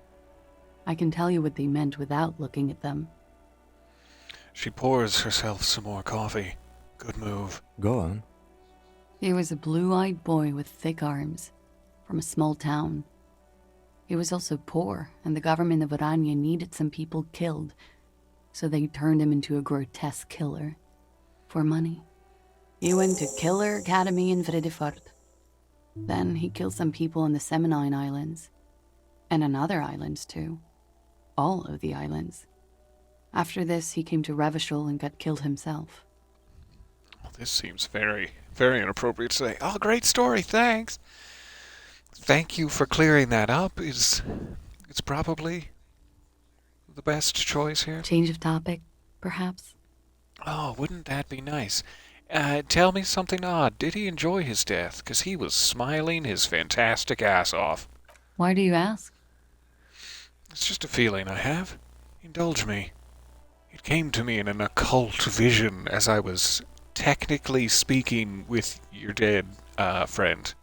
I can tell you what they meant without looking at them. She pours herself some more coffee. Good move. Go on. He was a blue-eyed boy with thick arms, from a small town. He was also poor, and the government of Orania needed some people killed, so they turned him into a grotesque killer. For money. He went to Killer Academy in Vredefort. Then he killed some people in the Seminine Islands. And on other islands, too. All of the islands. After this, he came to Revachol and got killed himself. Well, this seems very, very inappropriate to say. Oh, great story, thanks. Thank you for clearing that up. It's probably the best choice here. Change of topic, perhaps? Oh, wouldn't that be nice? Tell me something odd. Did he enjoy his death? 'Cause he was smiling his fantastic ass off. Why do you ask? It's just a feeling I have. Indulge me. It came to me in an occult vision as I was technically speaking with your dead friend.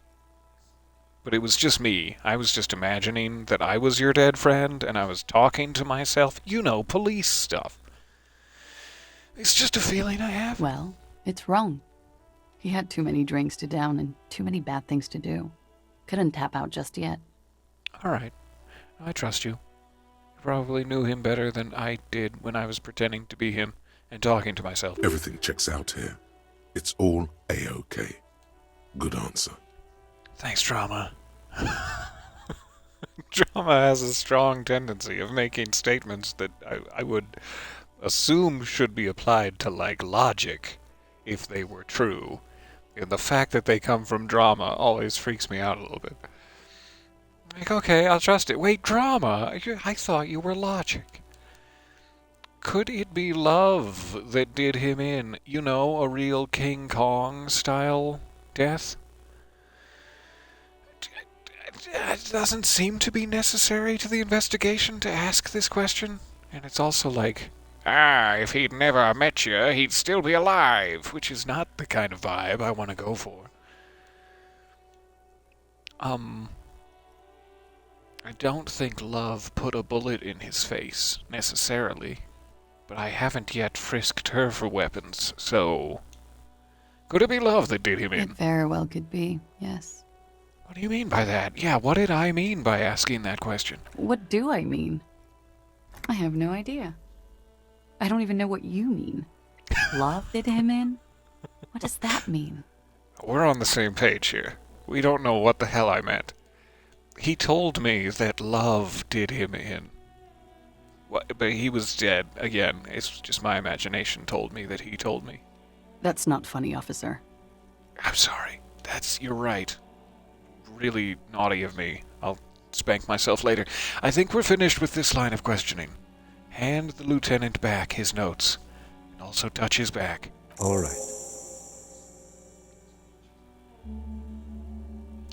But it was just me. I was just imagining that I was your dead friend, and I was talking to myself. You know, police stuff. It's just a feeling I have. Well, it's wrong. He had too many drinks to down and too many bad things to do. Couldn't tap out just yet. All right. I trust you. You probably knew him better than I did when I was pretending to be him and talking to myself. Everything checks out here. It's all A-OK. Good answer. Thanks, Drama. Drama has a strong tendency of making statements that I would assume should be applied to, like, logic, if they were true. And the fact that they come from Drama always freaks me out a little bit. Like, okay, I'll trust it. Wait, Drama! I thought you were logic. Could it be love that did him in? You know, a real King Kong-style death? It doesn't seem to be necessary to the investigation to ask this question. And it's also like, if he'd never met you, he'd still be alive, which is not the kind of vibe I want to go for. I don't think love put a bullet in his face, necessarily. But I haven't yet frisked her for weapons, so... Could it be love that did him in? It very well could be, yes. What do you mean by that? Yeah, what did I mean by asking that question? What do I mean? I have no idea. I don't even know what you mean. Love did him in? What does that mean? We're on the same page here. We don't know what the hell I meant. He told me that love did him in. But he was dead. Again, it's just my imagination told me that he told me. That's not funny, officer. I'm sorry. You're right. Really naughty of me. I'll spank myself later. I think we're finished with this line of questioning. Hand the lieutenant back his notes. And also touch his back. All right.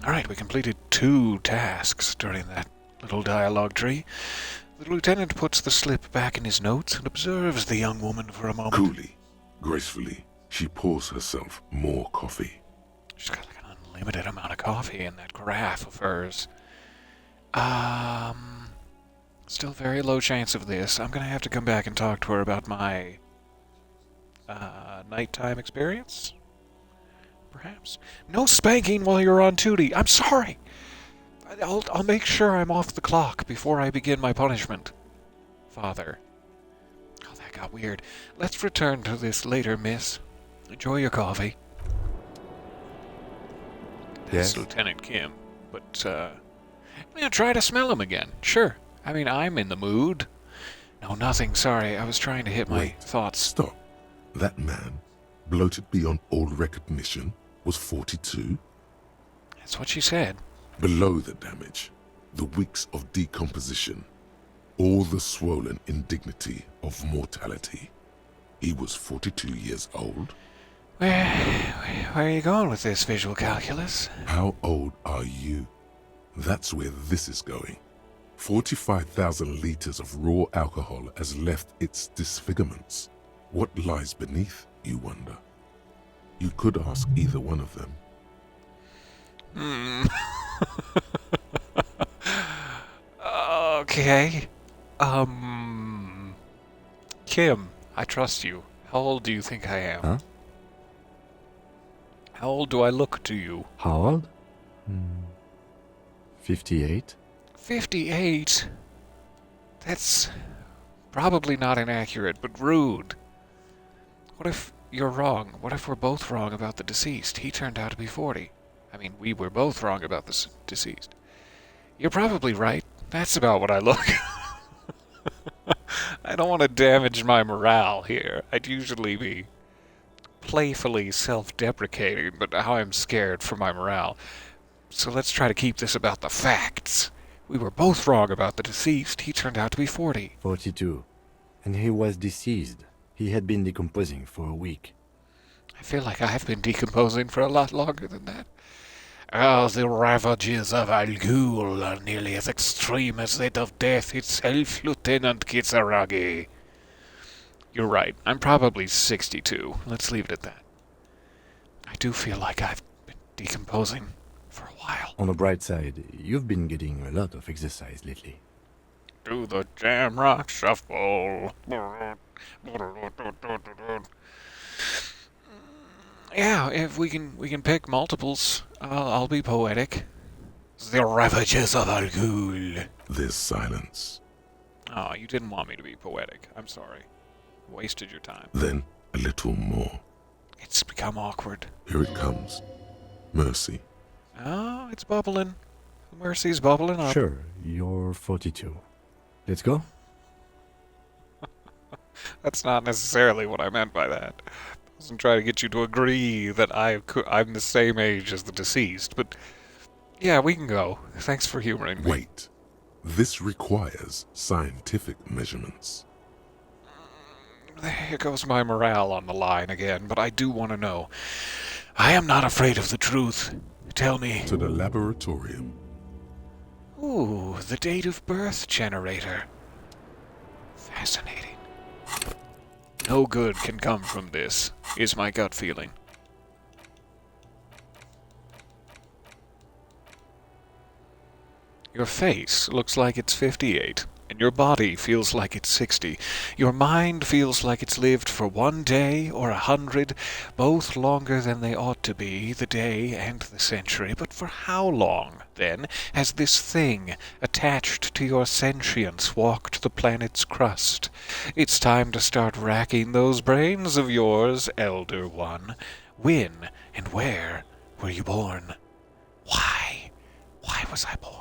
Alright, we completed 2 tasks during that little dialogue tree. The lieutenant puts the slip back in his notes and observes the young woman for a moment. Coolly, gracefully, she pours herself more coffee. She's got like an unlimited amount of coffee in that carafe of hers. Still very low chance of this. I'm gonna have to come back and talk to her about my nighttime experience? Perhaps. No spanking while you're on duty. I'm sorry. I'll make sure I'm off the clock before I begin my punishment. Father. Oh, that got weird. Let's return to this later, miss. Enjoy your coffee. That's Yes? Lieutenant Kim. But, try to smell him again. Sure. I mean, I'm in the mood. No, nothing. Sorry. I was trying to hit my thoughts. Stop. That man, bloated beyond all recognition, was 42? That's what she said. Below the damage, the weeks of decomposition, all the swollen indignity of mortality. He was 42 years old. Where are you going with this visual calculus? How old are you? That's where this is going. 45,000 liters of raw alcohol has left its disfigurements. What lies beneath, you wonder? You could ask either one of them. Okay. Kim, I trust you. How old do you think I am? Huh? How old do I look to you? How old? 58? 58? That's probably not inaccurate, but rude. What if you're wrong? What if we're both wrong about the deceased? He turned out to be 40. I mean, we were both wrong about the deceased. You're probably right. That's about what I look. I don't want to damage my morale here. I'd usually be playfully self-deprecating, but now I'm scared for my morale. So let's try to keep this about the facts. We were both wrong about the deceased. He turned out to be 40. 42. And he was deceased. He had been decomposing for a week. I feel like I've been decomposing for a lot longer than that. Oh, the ravages of Al Ghul are nearly as extreme as that of death itself, Lieutenant Kisaragi. You're right. I'm probably 62. Let's leave it at that. I do feel like I've been decomposing for a while. On the bright side, you've been getting a lot of exercise lately. Do the jam rock shuffle. Yeah, if we can pick multiples, I'll be poetic. The ravages of Al Ghul. There's silence. Oh, you didn't want me to be poetic. I'm sorry. Wasted your time. Then a little more. It's become awkward. Here it comes. Mercy. Oh, it's bubbling. Mercy's bubbling up. Sure, you're 42. Let's go? That's not necessarily what I meant by that. I wasn't trying to get you to agree that I'm the same age as the deceased, but yeah, we can go. Thanks for humoring me. Wait. This requires scientific measurements. Here goes my morale on the line again, but I do want to know. I am not afraid of the truth. Tell me. To the laboratorium. Ooh, the date of birth generator. Fascinating. No good can come from this, is my gut feeling. Your face looks like it's 58, and your body feels like it's 60. Your mind feels like it's lived for 1 day or 100, both longer than they ought to be, the day and the century. But for how long, then, has this thing attached to your sentience walked the planet's crust? It's time to start racking those brains of yours, Elder One. When and where were you born? Why? Why was I born?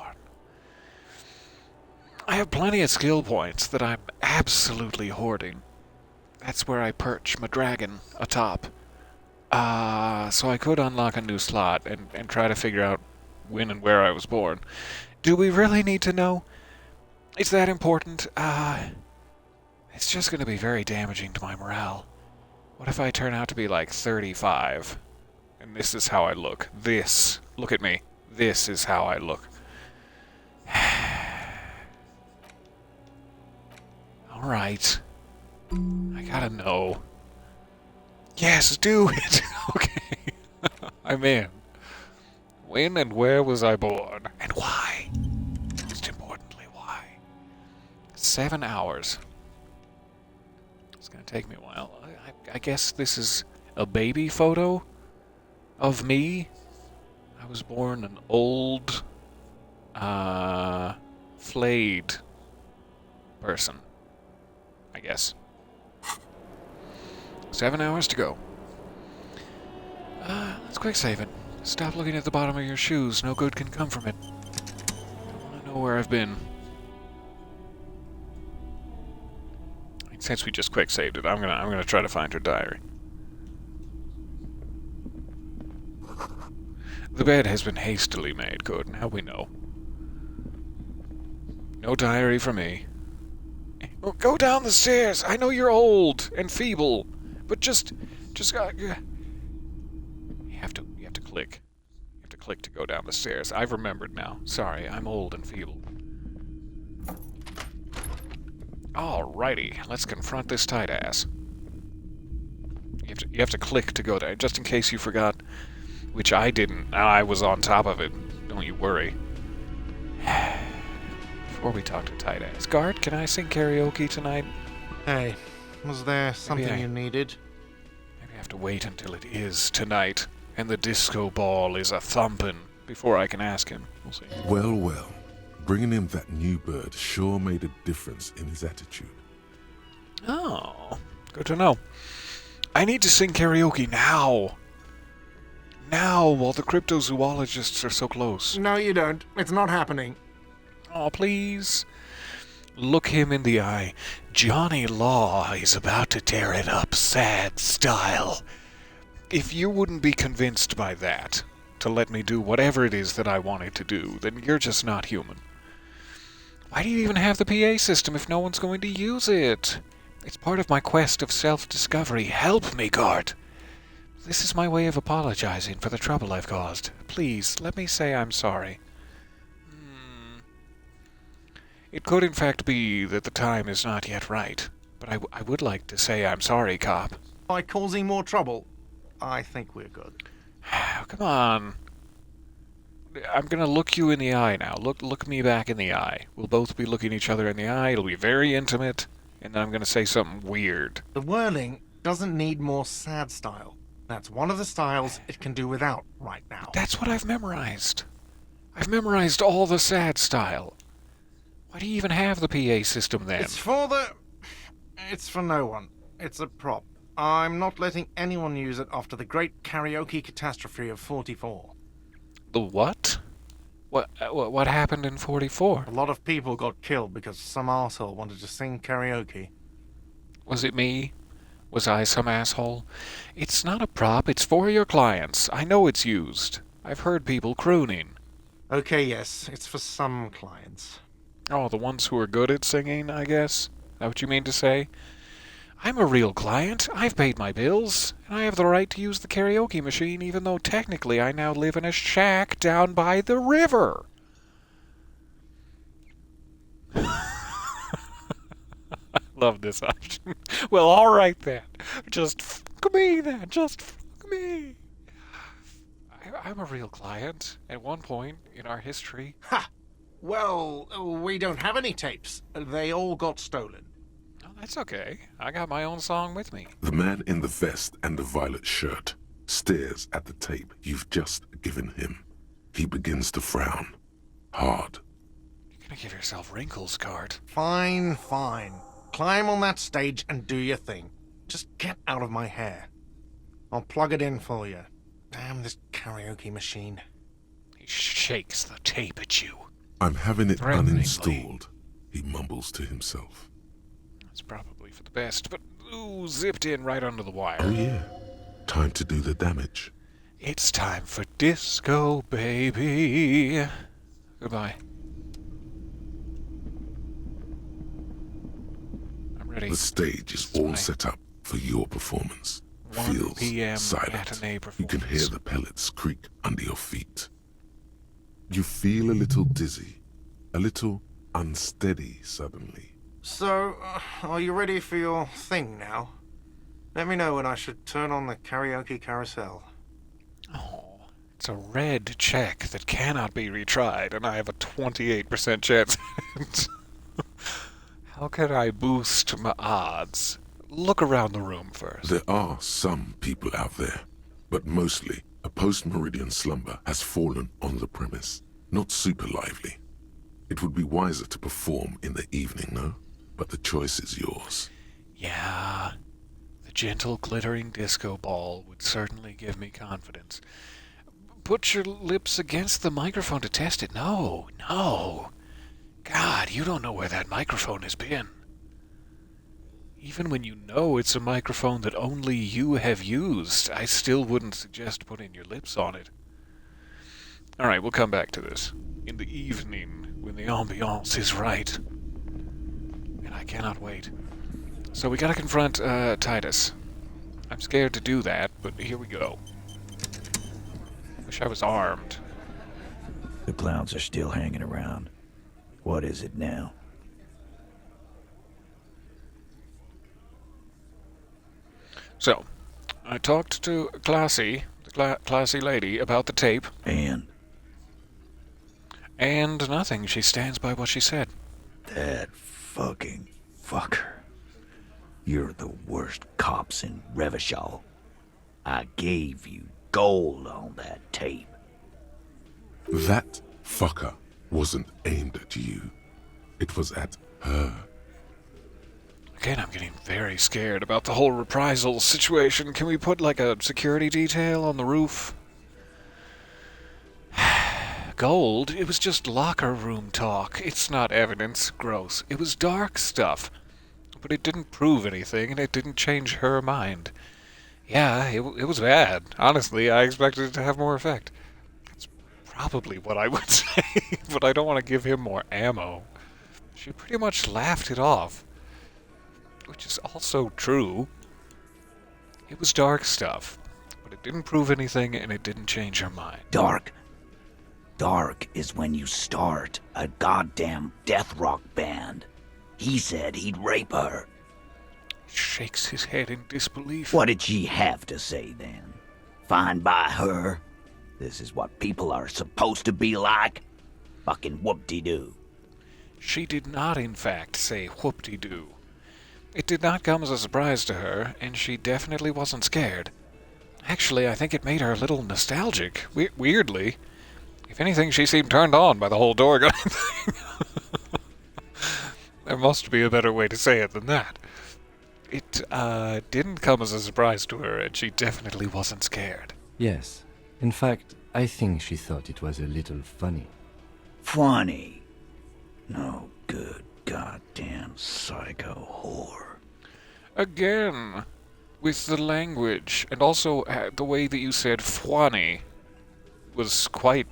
I have plenty of skill points that I'm absolutely hoarding. That's where I perch my dragon atop. So I could unlock a new slot and try to figure out when and where I was born. Do we really need to know? Is that important? It's just going to be very damaging to my morale. What if I turn out to be like 35? And this is how I look. Look at me. This is how I look. Alright. I gotta know. Yes, do it! Okay. I'm in. When and where was I born? And why? Most importantly, why? 7 hours. It's gonna take me a while. I guess this is a baby photo of me. I was born an old, flayed person. I guess. 7 hours to go. Let's quick save it. Stop looking at the bottom of your shoes. No good can come from it. I want to know where I've been. Since we just quick saved it, I'm gonna try to find her diary. The bed has been hastily made. Good. Now we know. No diary for me. Oh, go down the stairs. I know you're old and feeble, but just you have to click. You have to click to go down the stairs. I've remembered now. Sorry, I'm old and feeble. Alrighty, let's confront this tight ass. You have to click to go there, just in case you forgot, which I didn't. I was on top of it. Don't you worry. Before we talk to tight ass. Guard, can I sing karaoke tonight? Hey, was there something you needed? Maybe I have to wait until it is tonight, and the disco ball is a thumping before I can ask him. We'll see. Well, well. Bringing him that new bird sure made a difference in his attitude. Oh, good to know. I need to sing karaoke now. Now, while the cryptozoologists are so close. No, you don't. It's not happening. Oh, please. Look him in the eye. Johnny Law is about to tear it up sad style. If you wouldn't be convinced by that, to let me do whatever it is that I wanted to do, then you're just not human. Why do you even have the PA system if no one's going to use it? It's part of my quest of self-discovery. Help me, Gart. This is my way of apologizing for the trouble I've caused. Please, let me say I'm sorry. It could in fact be that the time is not yet right, but I would like to say I'm sorry, cop. By causing more trouble, I think we're good. Come on. I'm gonna look you in the eye now. Look me back in the eye. We'll both be looking each other in the eye. It'll be very intimate, and then I'm gonna say something weird. The whirling doesn't need more sad style. That's one of the styles it can do without right now. That's what I've memorized. I've memorized all the sad style. Why do you even have the PA system then? It's for no one. It's a prop. I'm not letting anyone use it after the great karaoke catastrophe of 44. The what? What happened in 44? A lot of people got killed because some arsehole wanted to sing karaoke. Was it me? Was I some asshole? It's not a prop, it's for your clients. I know it's used. I've heard people crooning. Okay, yes, it's for some clients. Oh, the ones who are good at singing, I guess? Is that what you mean to say? I'm a real client. I've paid my bills, and I have the right to use the karaoke machine even though technically I now live in a shack down by the river. Love this option. Well, alright then. Just fuck me then. Just fuck me. I'm a real client. At one point in our history. Ha! Well, we don't have any tapes. They all got stolen. Oh, that's okay. I got my own song with me. The man in the vest and the violet shirt stares at the tape you've just given him. He begins to frown. Hard. You're gonna give yourself wrinkles, Gart. Fine, fine. Climb on that stage and do your thing. Just get out of my hair. I'll plug it in for you. Damn this karaoke machine. He shakes the tape at you. I'm having it Threateningly. uninstalled, he mumbles to himself. That's probably for the best, but ooh, zipped in right under the wire. Oh yeah, time to do the damage. It's time for disco, baby. Goodbye. I'm ready. The stage is all set up for your performance. 1 Feels p.m. silent. matinee You can hear performance. the pellets creak under your feet. You feel a little dizzy, a little unsteady suddenly. So, are you ready for your thing now? Let me know when I should turn on the karaoke carousel. Oh, it's a red check that cannot be retried, and I have a 28% chance. How can I boost my odds? Look around the room first. There are some people out there, but mostly a post-meridian slumber has fallen on the premise. Not super lively. It would be wiser to perform in the evening, no? But the choice is yours. Yeah, the gentle glittering disco ball would certainly give me confidence. Put your lips against the microphone to test it. No. God, you don't know where that microphone has been. Even when you know it's a microphone that only you have used, I still wouldn't suggest putting your lips on it. Alright, we'll come back to this. In the evening, when the ambiance is right. And I cannot wait. So we gotta confront, Titus. I'm scared to do that, but here we go. Wish I was armed. The clowns are still hanging around. What is it now? So, I talked to Classy, the classy lady, about the tape. And nothing. She stands by what she said. That fucking fucker. You're the worst cops in Revachol. I gave you gold on that tape. That fucker wasn't aimed at you. It was at her. Again, I'm getting very scared about the whole reprisal situation. Can we put, like, a security detail on the roof? Gold? It was just locker room talk. It's not evidence. Gross. It was dark stuff. But it didn't prove anything, and it didn't change her mind. Yeah, it was bad. Honestly, I expected it to have more effect. That's probably what I would say, but I don't want to give him more ammo. She pretty much laughed it off. Which is also true. It was dark stuff, but it didn't prove anything and it didn't change her mind. Dark? Dark is when you start a goddamn death rock band. He said he'd rape her. He shakes his head in disbelief. What did she have to say then? Fine by her? This is what people are supposed to be like? Fucking whoop-de-doo. She did not, in fact, say whoop-de-doo. It did not come as a surprise to her, and she definitely wasn't scared. Actually, I think it made her a little nostalgic, weirdly. If anything, she seemed turned on by the whole Dorgan thing. There must be a better way to say it than that. It didn't come as a surprise to her, and she definitely wasn't scared. Yes. In fact, I think she thought it was a little funny. Funny? No good goddamn psycho whore. Again, with the language, and also the way that you said "fwanny" was quite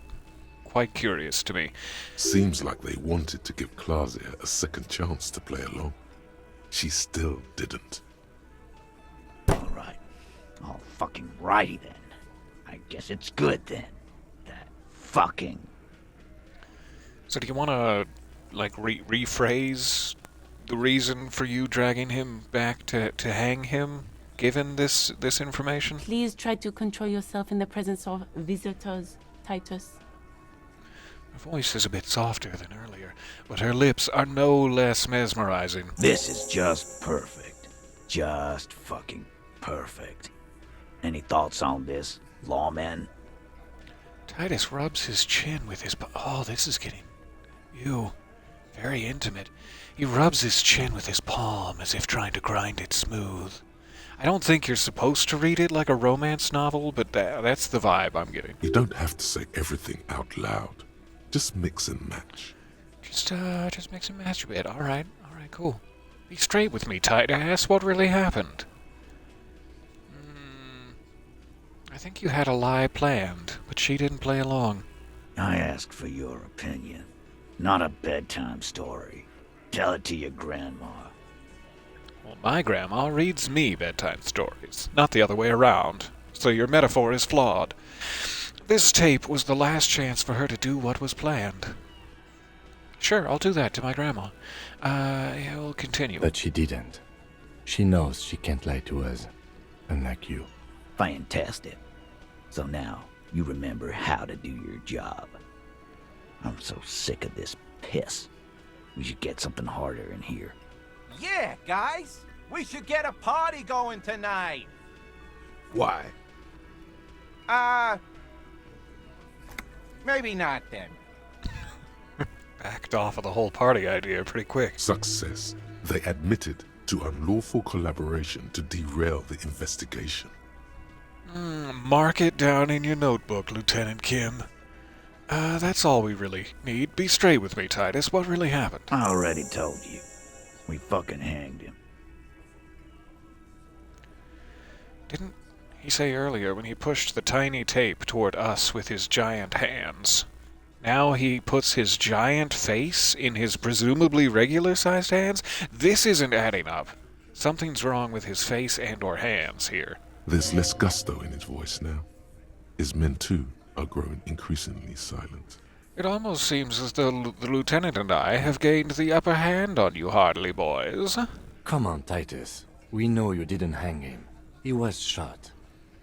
curious to me. Seems like they wanted to give Claudia a second chance to play along. She still didn't. Alright. All fucking righty then. I guess it's good then. That fucking... So do you want to, like, rephrase the reason for you dragging him back to hang him, given this information? Please try to control yourself in the presence of visitors, Titus. Her voice is a bit softer than earlier, but her lips are no less mesmerizing. This is just perfect. Just fucking perfect. Any thoughts on this, lawmen? Titus rubs his chin with his... Oh, this is getting... Ew. Very intimate. He rubs his chin with his palm as if trying to grind it smooth. I don't think you're supposed to read it like a romance novel, but that's the vibe I'm getting. You don't have to say everything out loud. Just mix and match. Just mix and match a bit. All right, cool. Be straight with me, Titus. What really happened? I think you had a lie planned, but she didn't play along. I asked for your opinion, not a bedtime story. Tell it to your grandma. Well, my grandma reads me bedtime stories, not the other way around, so your metaphor is flawed. This tape was the last chance for her to do what was planned. Sure, I'll do that to my grandma. We'll continue. But she didn't. She knows she can't lie to us, unlike you. Fantastic. So now, you remember how to do your job. I'm so sick of this piss. We should get something harder in here. Yeah, guys! We should get a party going tonight! Why? Maybe not then. Backed off of the whole party idea pretty quick. Success. They admitted to unlawful collaboration to derail the investigation. Mark it down in your notebook, Lieutenant Kim. That's all we really need. Be straight with me, Titus. What really happened? I already told you. We fucking hanged him. Didn't he say earlier when he pushed the tiny tape toward us with his giant hands? Now he puts his giant face in his presumably regular-sized hands? This isn't adding up. Something's wrong with his face and/or hands here. There's less gusto in his voice now. His men, too, are growing increasingly silent. It almost seems as though the lieutenant and I have gained the upper hand on you Hardley boys. Come on, Titus. We know you didn't hang him. He was shot.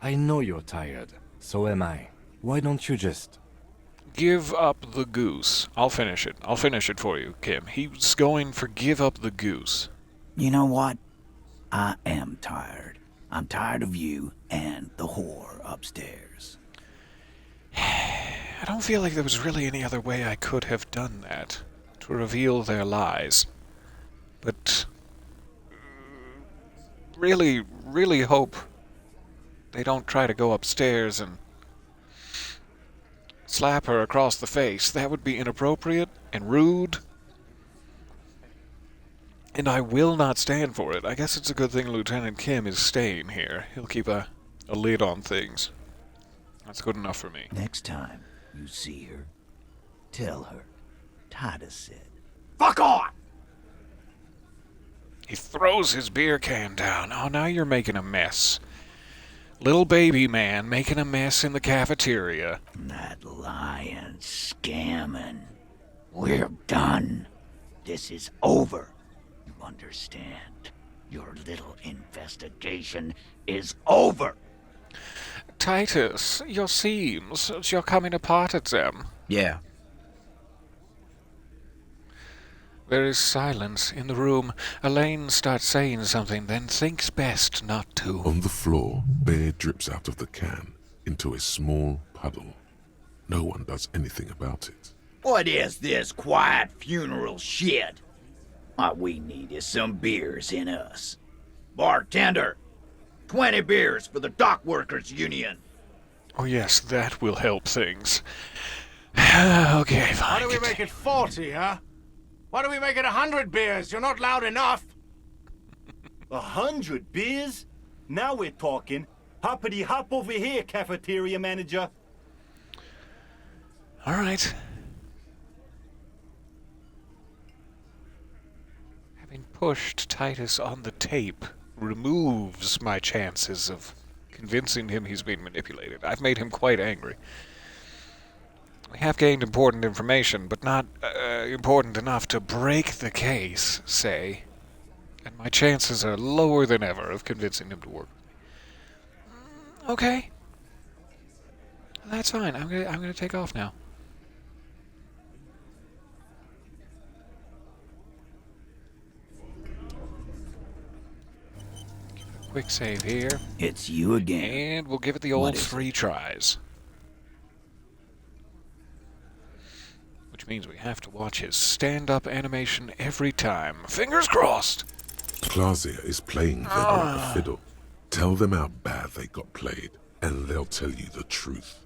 I know you're tired. So am I. Why don't you just... Give up the goose. I'll finish it. I'll finish it for you, Kim. He's going for give up the goose. You know what? I am tired. I'm tired of you and the whore upstairs. I don't feel like there was really any other way I could have done that, to reveal their lies. But really, really hope they don't try to go upstairs and slap her across the face. That would be inappropriate and rude. And I will not stand for it. I guess it's a good thing Lieutenant Kim is staying here. He'll keep a lid on things. That's good enough for me. Next time you see her, tell her Titus said, "Fuck on!" He throws his beer can down. Oh, now you're making a mess. Little baby man making a mess in the cafeteria. That lying, scamming. We're done. This is over. You understand? Your little investigation is over. Titus, your seams, you're coming apart at them. Yeah. There is silence in the room. Elaine starts saying something, then thinks best not to. On the floor, beer drips out of the can into a small puddle. No one does anything about it. What is this quiet funeral shit? What we need is some beers in us. Bartender, 20 beers for the Dock Workers Union. Oh yes, that will help things. Okay, fine. Why do we make it 40, huh? Why do we make it 100 beers? You're not loud enough. 100 beers? Now we're talking. Hoppity hop over here, cafeteria manager. All right. Having pushed Titus on the tape removes my chances of convincing him he's being manipulated. I've made him quite angry. We have gained important information, but not important enough to break the case, say. And my chances are lower than ever of convincing him to work with me. Okay. That's fine. I'm gonna take off now. Give it a quick save here. It's you again. And we'll give it the old 3 tries. Which means we have to watch his stand-up animation every time. Fingers crossed! Clausia is playing them like a fiddle. Tell them how bad they got played, and they'll tell you the truth.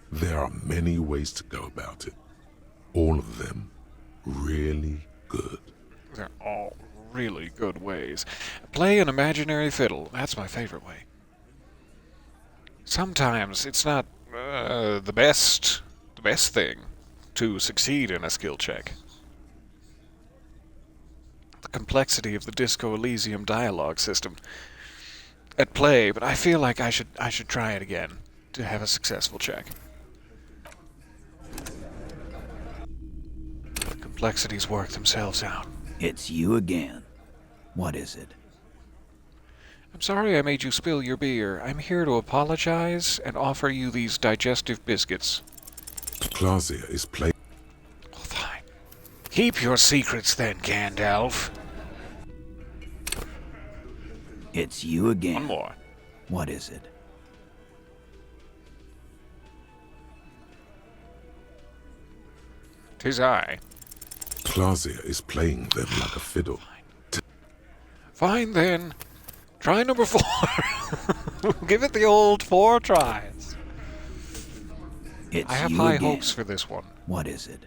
There are many ways to go about it. All of them really good. They're all really good ways. Play an imaginary fiddle. That's my favorite way. Sometimes it's not the best thing to succeed in a skill check. The complexity of the Disco Elysium dialogue system at play, but I feel like I should try it again to have a successful check. The complexities work themselves out. It's you again. What is it? I'm sorry I made you spill your beer. I'm here to apologize and offer you these digestive biscuits. Clausia is playing. Oh, fine. Keep your secrets then, Gandalf. It's you again. One more. What is it? Tis I. Clausia is playing them like a fiddle. Fine then. Try number 4. Give it the old 4 tries. It's I have you high again. hopes for this one. What is it?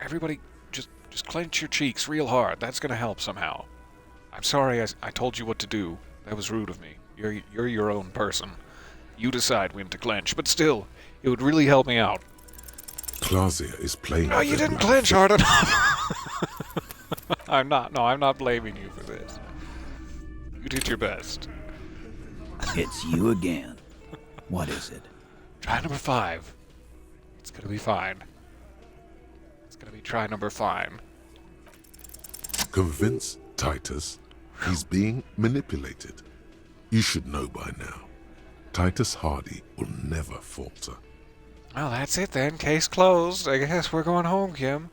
Everybody, just clench your cheeks real hard. That's gonna help somehow. I'm sorry I told you what to do. That was rude of me. You're your own person. You decide when to clench, but still, it would really help me out. Clausia is playing. No, you didn't clench hard enough. I'm not blaming you for this. You did your best. It's you again. What is it? Try number 5. It's gonna be fine. It's gonna be try number 5. Convince Titus he's being manipulated. You should know by now. Titus Hardy will never falter. Well, that's it then. Case closed. I guess we're going home, Kim.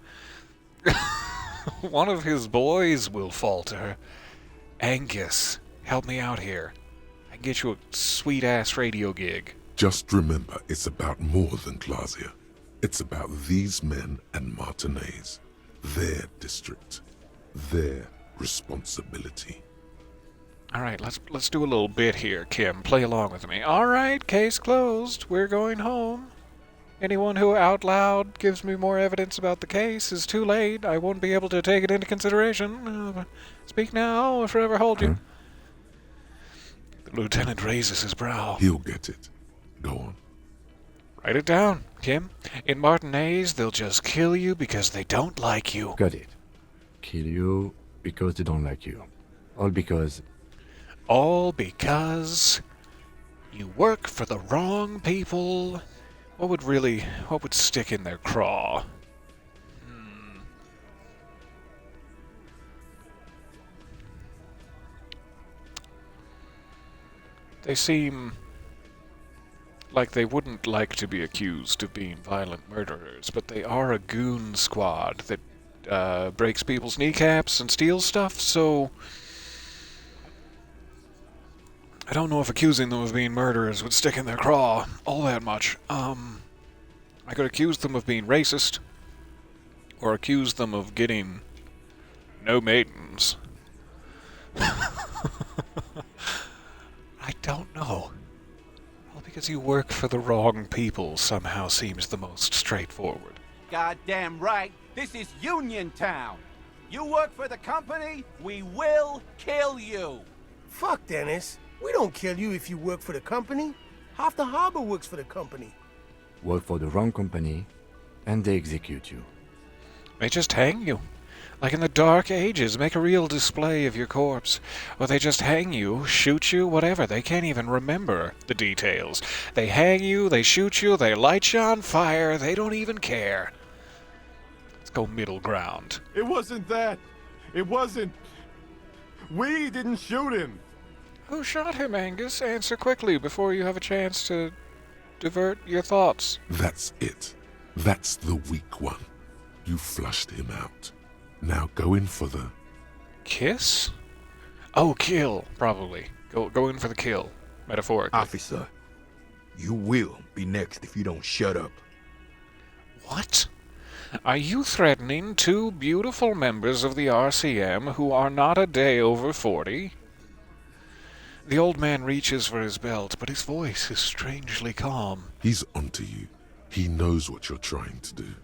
One of his boys will falter. Angus, help me out here. I can get you a sweet-ass radio gig. Just remember, it's about more than Clausia. It's about these men and Martinez, their district. their responsibility. All right, let's do a little bit here, Kim. Play along with me. All right, case closed. We're going home. Anyone who out loud gives me more evidence about the case is too late. I won't be able to take it into consideration. Speak now or forever hold you. The lieutenant raises his brow. He'll get it. Go on. Write it down, Kim. In Martinez, they'll just kill you because they don't like you. Got it. Kill you because they don't like you. All because you work for the wrong people. What would stick in their craw? They seem like they wouldn't like to be accused of being violent murderers, but they are a goon squad that breaks people's kneecaps and steals stuff, so I don't know if accusing them of being murderers would stick in their craw all that much. I could accuse them of being racist, or accuse them of getting no maidens. I don't know. Well, because you work for the wrong people somehow seems the most straightforward. Goddamn right. This is Union Town. You work for the company, we will kill you. Fuck, Dennis. We don't kill you if you work for the company. Half the harbor works for the company. work for the wrong company, and they execute you. They just hang you. Like in the Dark Ages, make a real display of your corpse. Or they just hang you, shoot you, whatever. They can't even remember the details. They hang you, they shoot you, they light you on fire, they don't even care. Let's go middle ground. It wasn't that. It wasn't. We didn't shoot him. Who shot him, Angus? Answer quickly before you have a chance to divert your thoughts. That's it. That's the weak one. You flushed him out. Now go in for the... Kiss? Oh, kill, probably. Go in for the kill, metaphorically. Officer, you will be next if you don't shut up. What? Are you threatening two beautiful members of the RCM who are not a day over 40? The old man reaches for his belt, but his voice is strangely calm. He's onto you. He knows what you're trying to do.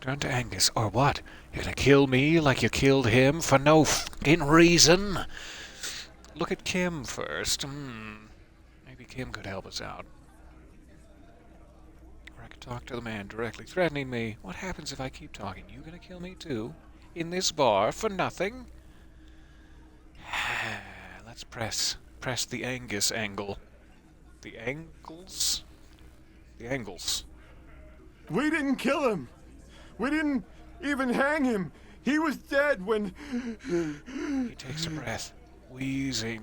Turn to Angus, or what? You're gonna kill me like you killed him for no f***ing reason? Look at Kim first. Maybe Kim could help us out. Or I could talk to the man directly, threatening me. What happens if I keep talking? You gonna kill me too? In this bar for nothing? Let's press the Angus angle. The angles? The angles. We didn't kill him. We didn't even hang him. He was dead when... He takes a breath, wheezing.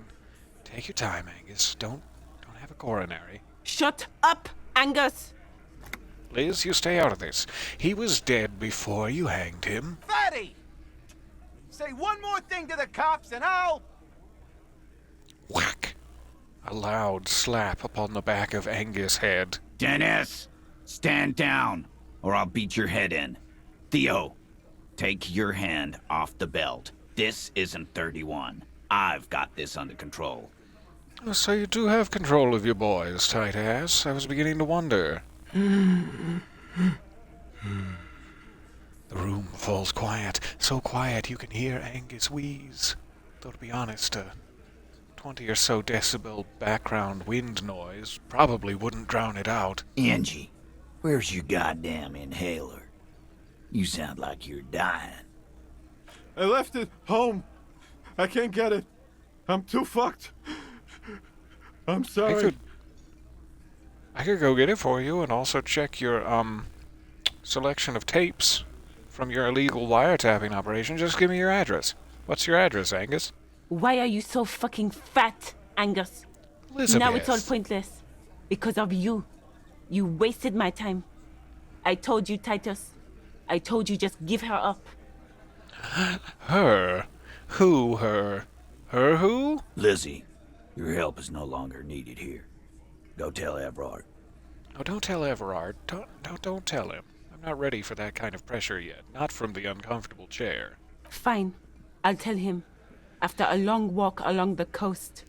Take your time, Angus. Don't have a coronary. Shut up, Angus! Liz, you stay out of this. He was dead before you hanged him. Fatty! Say one more thing to the cops and I'll... Whack! A loud slap upon the back of Angus' head. Dennis, stand down, or I'll beat your head in. Theo, take your hand off the belt. This isn't 31. I've got this under control. So you do have control of your boys, tight ass. I was beginning to wonder. The room falls quiet. So quiet you can hear Angus wheeze. Though to be honest, 20 or so decibel background wind noise probably wouldn't drown it out. Angie, where's your goddamn inhaler? You sound like you're dying. I left it home. I can't get it. I'm too fucked. I'm sorry. I could go get it for you and also check your, selection of tapes from your illegal wiretapping operation. Just give me your address. What's your address, Angus? Why are you so fucking fat, Angus? Elizabeth. Now it's all pointless. Because of you. You wasted my time. I told you, Titus. I told you just give her up. Her? Who her? Her who? Lizzie, your help is no longer needed here. Go tell Everard. Oh, don't tell Everard. Don't tell him. I'm not ready for that kind of pressure yet. Not from the uncomfortable chair. Fine. I'll tell him. After a long walk along the coast.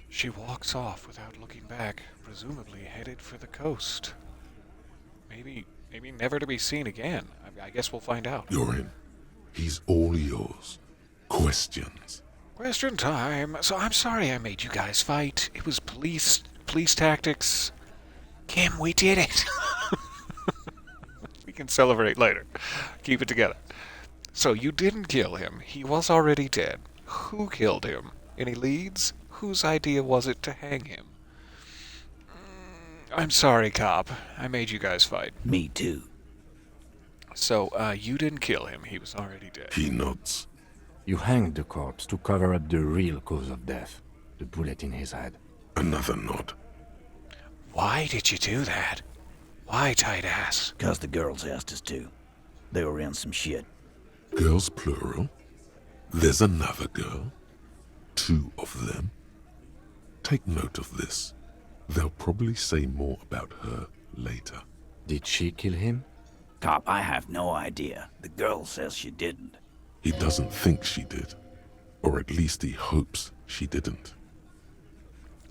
She walks off without looking back, presumably headed for the coast. Maybe never to be seen again. I guess we'll find out. You're in. He's all yours. Questions. Question time. So I'm sorry I made you guys fight. It was police tactics. Kim, we did it. We can celebrate later. Keep it together. So you didn't kill him. He was already dead. Who killed him? Any leads? Whose idea was it to hang him? I'm sorry, cop. I made you guys fight. Me too. So, you didn't kill him. He was already dead. He nods. You hanged the corpse to cover up the real cause of death, the bullet in his head. Another nod. Why did you do that? Why, tight ass? 'Cause the girls asked us to. They were in some shit. Girls plural? There's another girl? 2 of them? Take note of this. They'll probably say more about her later. Did she kill him? Cop, I have no idea. The girl says she didn't. He doesn't think she did. Or at least he hopes she didn't.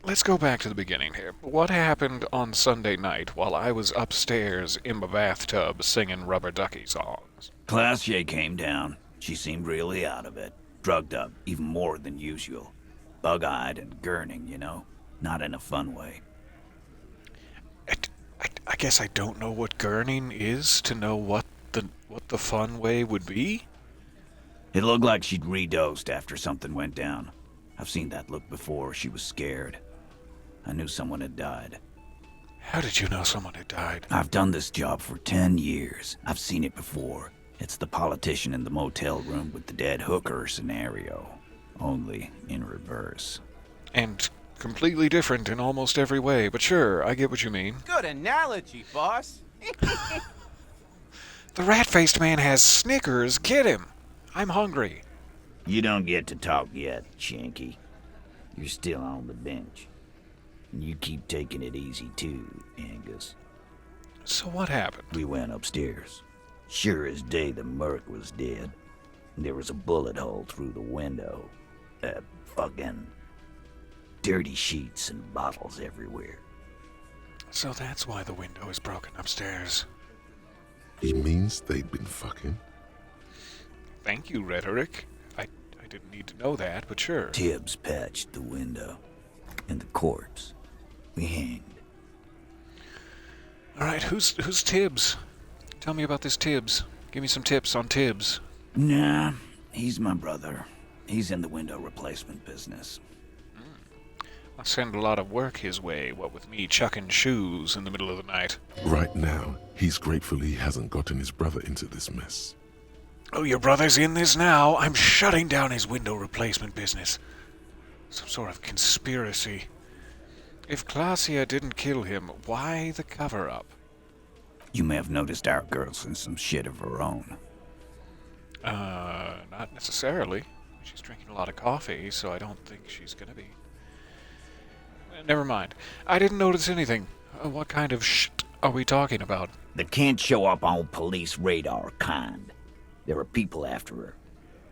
Let's go back to the beginning here. What happened on Sunday night while I was upstairs in my bathtub singing Rubber Ducky songs? Classier came down. She seemed really out of it. Drugged up, even more than usual. Bug-eyed and gurning, you know? Not in a fun way. I guess I don't know what gurning is to know what the fun way would be. It looked like she'd redosed after something went down. I've seen that look before. She was scared. I knew someone had died. How did you know someone had died? I've done this job for 10 years. I've seen it before. It's the politician in the motel room with the dead hooker scenario. Only in reverse. And completely different in almost every way, but sure, I get what you mean. Good analogy, boss. The rat-faced man has Snickers. Get him. I'm hungry. You don't get to talk yet, Shanky. You're still on the bench. And you keep taking it easy too, Angus. So what happened? We went upstairs. Sure as day the merc was dead. There was a bullet hole through the window. Fucking dirty sheets and bottles everywhere. So that's why the window is broken upstairs. He means they'd been fucking? Thank you, Rhetoric. I didn't need to know that, but sure. Tibbs patched the window. And the corpse. We hanged. Alright, who's Tibbs? Tell me about this Tibbs. Give me some tips on Tibbs. Nah, he's my brother. He's in the window replacement business. I send a lot of work his way, what with me chucking shoes in the middle of the night. Right now, he's grateful he hasn't gotten his brother into this mess. Oh, your brother's in this now. I'm shutting down his window replacement business. Some sort of conspiracy. If Claudia didn't kill him, why the cover-up? You may have noticed our girl's in some shit of her own. Not necessarily. She's drinking a lot of coffee, so I don't think she's gonna be. Never mind. I didn't notice anything. What kind of shit are we talking about? That can't show up on police radar kind. There are people after her.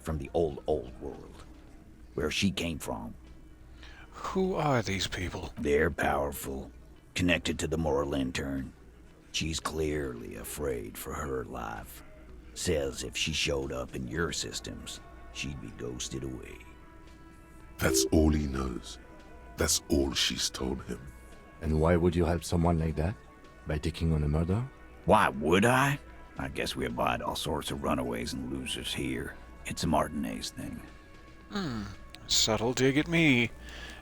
From the old world. Where she came from. Who are these people? They're powerful. Connected to the moral intern. She's clearly afraid for her life. Says if she showed up in your systems, she'd be ghosted away. That's all he knows. That's all she's told him. And why would you help someone like that? By taking on a murder? Why would I? I guess we abide all sorts of runaways and losers here. It's a Martinez thing. Subtle dig at me.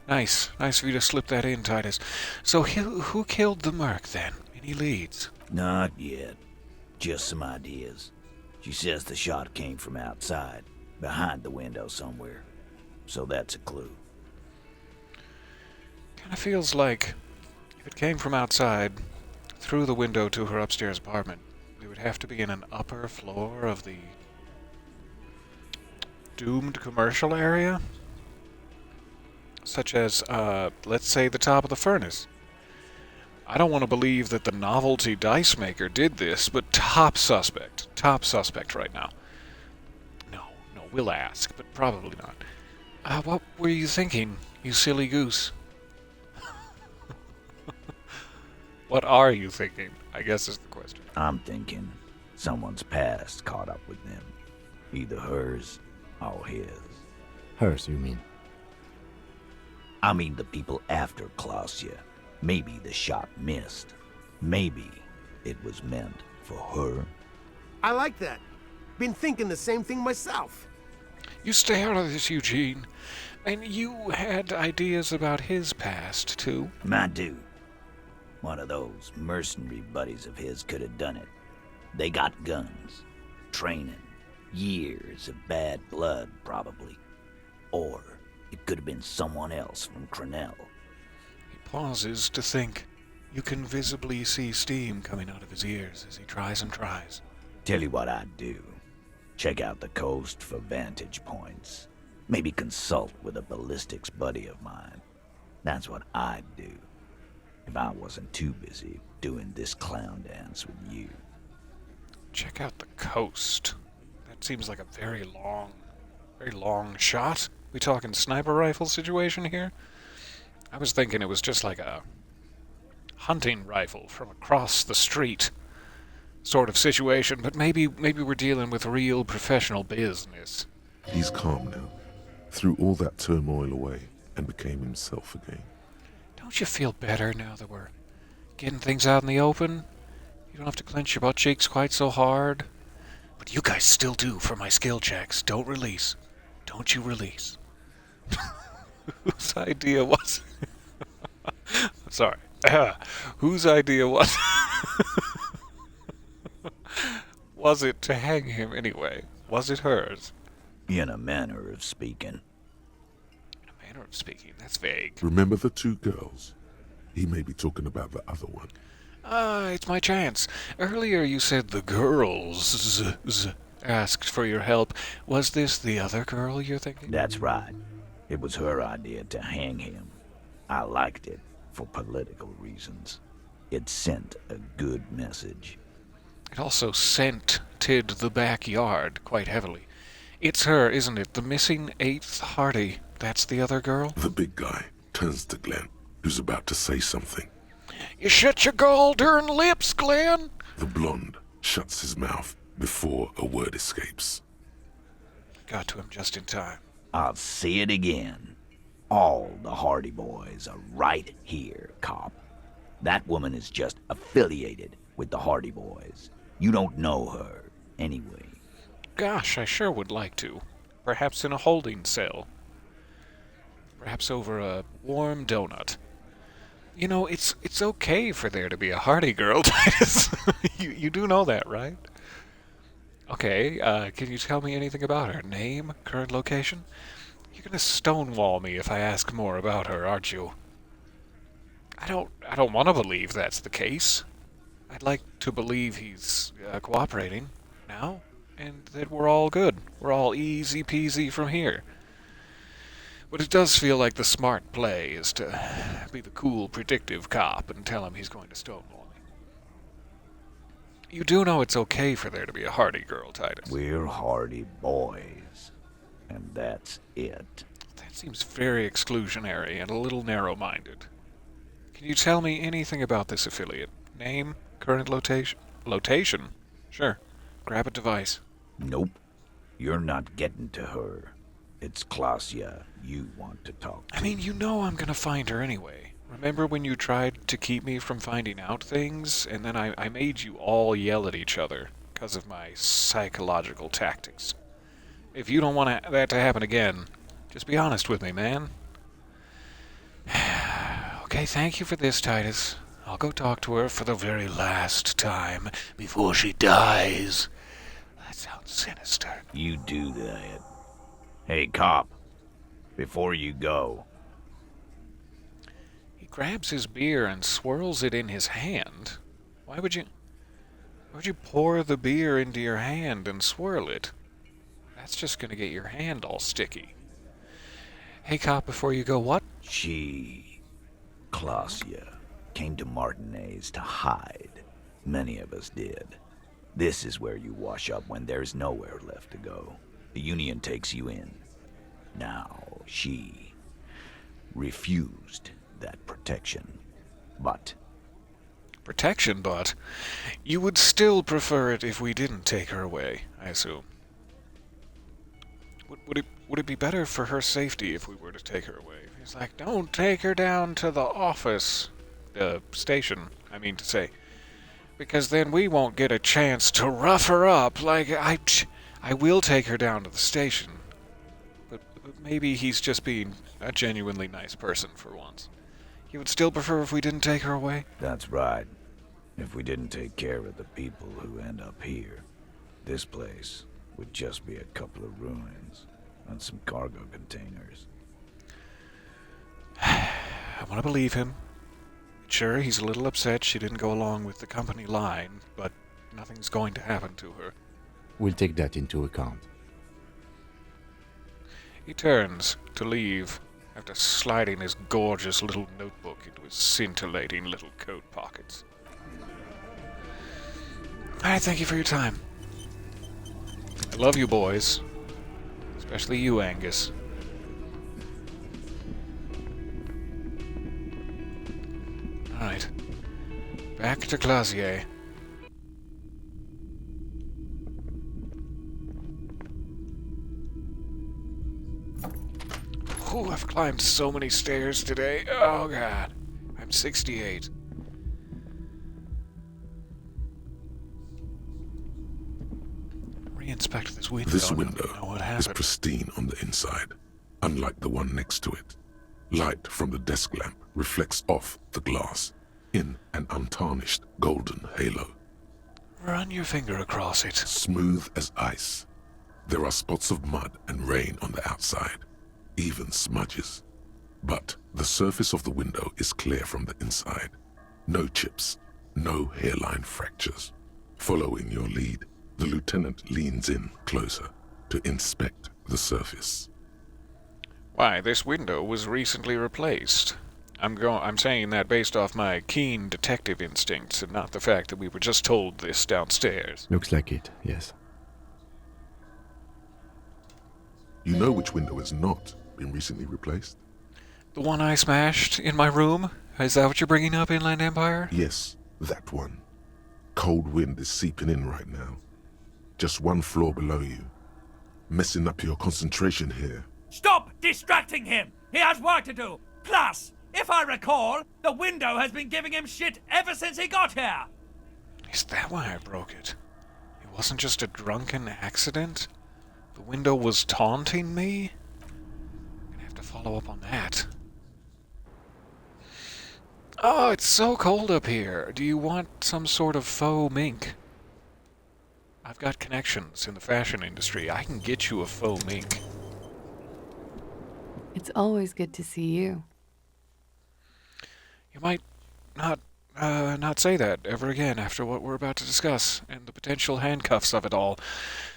Nice of you to slip that in, Titus. So who killed the merc, then? Any leads? Not yet. Just some ideas. She says the shot came from outside, behind the window somewhere. So that's a clue. Kinda feels like if it came from outside, through the window to her upstairs apartment, we would have to be in an upper floor of the doomed commercial area? Such as, let's say the top of the furnace. I don't want to believe that the novelty dice maker did this, but top suspect right now. No, we'll ask, but probably not. What were you thinking, you silly goose? What are you thinking, I guess is the question. I'm thinking someone's past caught up with them. Either hers or his. Hers, you mean? I mean the people after Klausya. Maybe the shot missed. Maybe it was meant for her. I like that. Been thinking the same thing myself. You stay out of this, Eugene. And you had ideas about his past, too. My dude. One of those mercenary buddies of his could have done it. They got guns, training, years of bad blood, probably. Or it could have been someone else from Crenell. He pauses to think. You can visibly see steam coming out of his ears as he tries and tries. Tell you what I'd do. Check out the coast for vantage points. Maybe consult with a ballistics buddy of mine. That's what I'd do. If I wasn't too busy doing this clown dance with you. Check out the coast. That seems like a very long shot. We talking sniper rifle situation here? I was thinking it was just like a hunting rifle from across the street sort of situation, but maybe we're dealing with real professional business. He's calm now, threw all that turmoil away, and became himself again. Don't you feel better now that we're getting things out in the open? You don't have to clench your butt cheeks quite so hard. But you guys still do for my skill checks. Don't release. Don't you release. Whose idea was it? Sorry. Whose idea was was it to hang him anyway? Was it hers? In a manner of speaking. That's vague. Remember the two girls? He may be talking about the other one. It's my chance. Earlier you said the girls asked for your help. Was this the other girl you're thinking? That's right. It was her idea to hang him. I liked it for political reasons. It sent a good message. It also scented the backyard quite heavily. It's her, isn't it? The missing 8th Hardy. That's the other girl? The big guy turns to Glenn, who's about to say something. You shut your gold-darn lips, Glenn! The blonde shuts his mouth before a word escapes. Got to him just in time. I'll say it again. All the Hardy Boys are right here, cop. That woman is just affiliated with the Hardy Boys. You don't know her, anyway. Gosh, I sure would like to. Perhaps in a holding cell. Perhaps over a warm donut. You know, it's okay for there to be a Hardy girl, Titus. you do know that, right? Okay, can you tell me anything about her? Name? Current location? You're gonna stonewall me if I ask more about her, aren't you? I don't want to believe that's the case. I'd like to believe he's cooperating now, and that we're all good. We're all easy peasy from here. But it does feel like the smart play is to be the cool, predictive cop and tell him he's going to stonewall me. You do know it's okay for there to be a Hardy girl, Titus. We're Hardy Boys, and that's it. That seems very exclusionary and a little narrow-minded. Can you tell me anything about this affiliate? Name? Current location? Location? Sure. Grab a device. Nope. You're not getting to her. It's Klausya you want to talk to. I mean, you know I'm gonna find her anyway. Remember when you tried to keep me from finding out things, and then I made you all yell at each other because of my psychological tactics? If you don't want that to happen again, just be honest with me, man. Okay, thank you for this, Titus. I'll go talk to her for the very last time before she dies. That sounds sinister. You do that. Hey, cop. Before you go. He grabs his beer and swirls it in his hand. Why would you pour the beer into your hand and swirl it? That's just gonna get your hand all sticky. Hey, cop, before you go, what? Klausya, came to Martinez to hide. Many of us did. This is where you wash up when there's nowhere left to go. The Union takes you in. Now, she refused that protection. But... Protection, but... You would still prefer it if we didn't take her away, I assume. Would it be better for her safety if we were to take her away? He's like, don't take her down to the office. Station, I mean to say. Because then we won't get a chance to rough her up. Like, I will take her down to the station. But maybe he's just being a genuinely nice person for once. You would still prefer if we didn't take her away? That's right. If we didn't take care of the people who end up here, this place would just be a couple of ruins and some cargo containers. I want to believe him. Sure, he's a little upset she didn't go along with the company line, but nothing's going to happen to her. We'll take that into account. He turns to leave after sliding his gorgeous little notebook into his scintillating little coat pockets. Alright, thank you for your time. I love you boys. Especially you, Angus. Alright. Back to Clausier. Ooh, I've climbed so many stairs today. Oh god. I'm 68. Re-inspect this window. This window what is happened. pristine on the inside, unlike the one next to it. Light from the desk lamp reflects off the glass in an untarnished golden halo. Run your finger across it. Smooth as ice. There are spots of mud and rain on the outside, even smudges. But the surface of the window is clear from the inside. No chips, no hairline fractures. Following your lead, the lieutenant leans in closer to inspect the surface. Why, this window was recently replaced. I'm saying that based off my keen detective instincts and not the fact that we were just told this downstairs. Looks like it, yes. You know which window has not been recently replaced? The one I smashed in my room? Is that what you're bringing up, Inland Empire? Yes, that one. Cold wind is seeping in right now. Just one floor below you. Messing up your concentration here. Stop distracting him! He has work to do! Plus, if I recall, the window has been giving him shit ever since he got here! Is that why I broke it? It wasn't just a drunken accident? The window was taunting me? I'm gonna have to follow up on that. Oh, it's so cold up here. Do you want some sort of faux mink? I've got connections in the fashion industry. I can get you a faux mink. It's always good to see you. You might not say that ever again after what we're about to discuss, and the potential handcuffs of it all.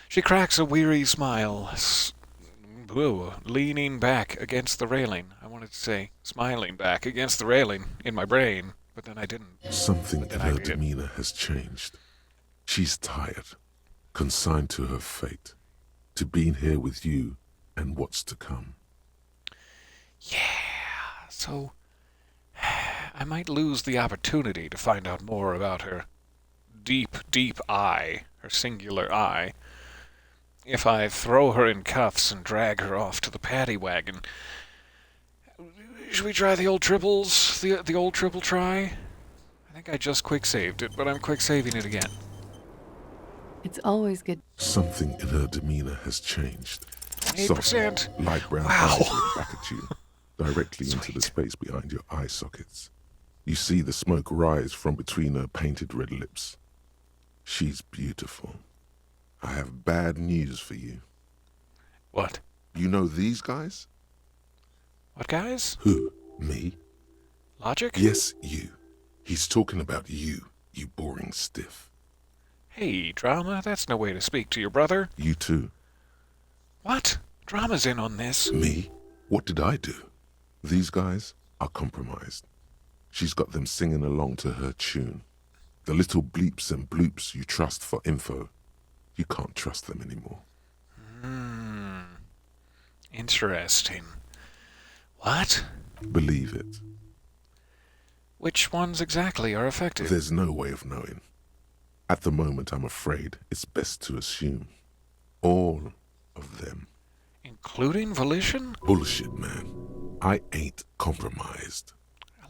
She cracks a weary smile, leaning back against the railing. I wanted to say smiling back against the railing in my brain, but then I didn't. Something in her demeanor has changed. She's tired, consigned to her fate, to being here with you and what's to come. Yeah, so I might lose the opportunity to find out more about her deep, deep eye, her singular eye, if I throw her in cuffs and drag her off to the paddy wagon. Should we try the old triples? The old triple try? I think I just quick-saved it, but I'm quick-saving it again. It's always good. Something in her demeanor has changed. 8%. Soft, light brown eyes look back at you, directly into the space behind your eye sockets. You see the smoke rise from between her painted red lips. She's beautiful. I have bad news for you. What? You know these guys? What guys? Who? Me? Logic? Yes, you. He's talking about you, you boring stiff. Hey, Drama, that's no way to speak to your brother. You too. What? Drama's in on this. Me? What did I do? These guys are compromised. She's got them singing along to her tune. The little bleeps and bloops you trust for info, you can't trust them anymore. Interesting. What? Believe it. Which ones exactly are affected? There's no way of knowing. At the moment, I'm afraid it's best to assume. All of them. Including volition? Bullshit, man. I ain't compromised.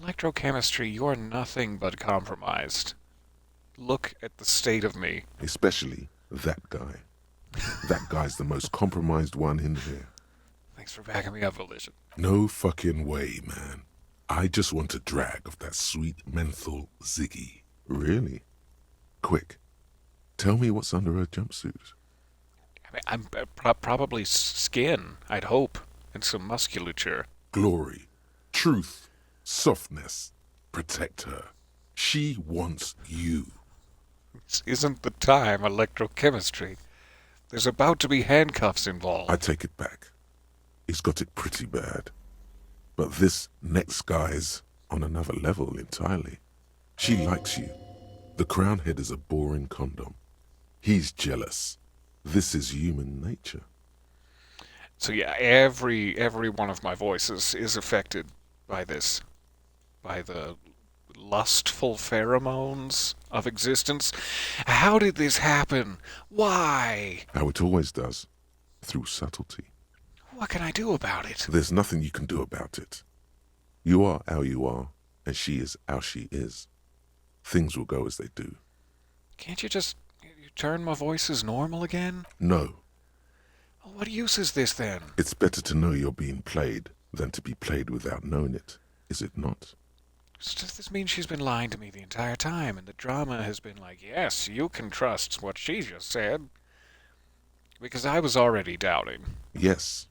Electrochemistry, you're nothing but compromised. Look at the state of me. Especially that guy. That guy's the most compromised one in here. Thanks for backing me up, Volition. No fucking way, man. I just want a drag of that sweet menthol Ziggy. Really? Quick. Tell me what's under her jumpsuit. I mean, probably skin, I'd hope, and some musculature. Glory, truth, softness. Protect her. She wants you. This isn't the time, electrochemistry. There's about to be handcuffs involved. I take it back. He's got it pretty bad. But this next guy's on another level entirely. She likes you. The crown head is a boring condom. He's jealous. This is human nature. So yeah, every one of my voices is affected by this. By the lustful pheromones of existence. How did this happen? Why? How it always does. Through subtlety. What can I do about it? There's nothing you can do about it. You are how you are, and she is how she is. Things will go as they do. Can't you just turn my voices normal again? No. Well, what use is this then? It's better to know you're being played than to be played without knowing it, is it not? Does this mean she's been lying to me the entire time, and the drama has been like, yes, you can trust what she just said? Because I was already doubting. Yes.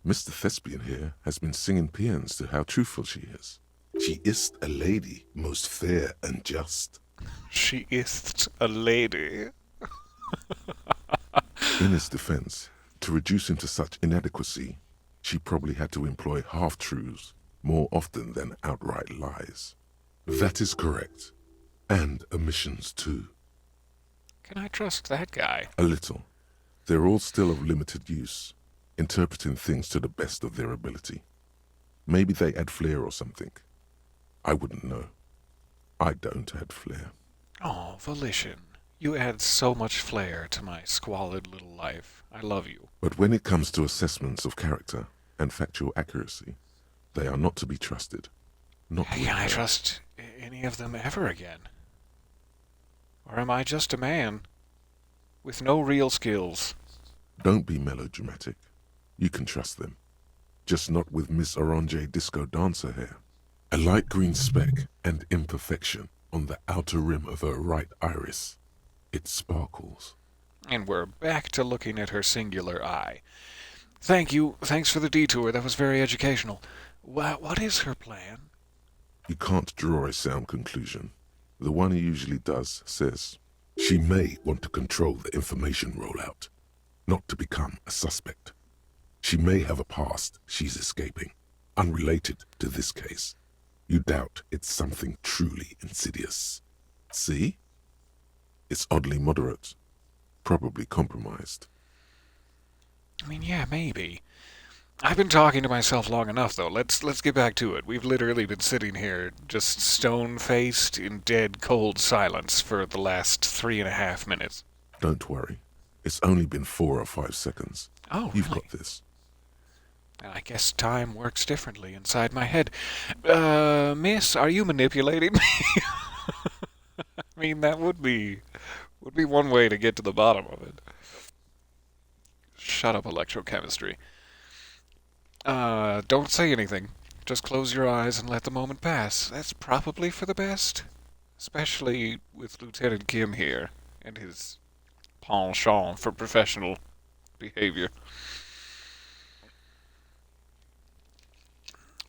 Mr. Thespian here has been singing paeans to how truthful she is. She is a lady, most fair and just. She is a lady. In his defense, to reduce him to such inadequacy, she probably had to employ half-truths more often than outright lies. That is correct. And omissions too. Can I trust that guy? A little. They're all still of limited use, interpreting things to the best of their ability. Maybe they add flair or something. I wouldn't know. I don't add flair. Oh, Volition. You add so much flair to my squalid little life. I love you. But when it comes to assessments of character and factual accuracy, they are not to be trusted. Not Can I trust any of them ever again? Or am I just a man with no real skills? Don't be melodramatic. You can trust them. Just not with Miss Orange Disco Dancer hair. A light green speck and imperfection on the outer rim of her right iris. It sparkles. And we're back to looking at her singular eye. Thank you. Thanks for the detour. That was very educational. What is her plan? You can't draw a sound conclusion. The one he usually does says, she may want to control the information rollout, not to become a suspect. She may have a past she's escaping, unrelated to this case. You doubt it's something truly insidious. See? It's oddly moderate, probably compromised. I mean, yeah, maybe. I've been talking to myself long enough, though. Let's get back to it. We've literally been sitting here, just stone-faced in dead, cold silence for the last 3.5 minutes. Don't worry. It's only been 4 or 5 seconds. Oh, You've really? got this. And I guess time works differently inside my head. Miss, are you manipulating me? I mean, that would be one way to get to the bottom of it. Shut up, electrochemistry. Don't say anything. Just close your eyes and let the moment pass. That's probably for the best. Especially with Lieutenant Kim here and his penchant for professional behavior.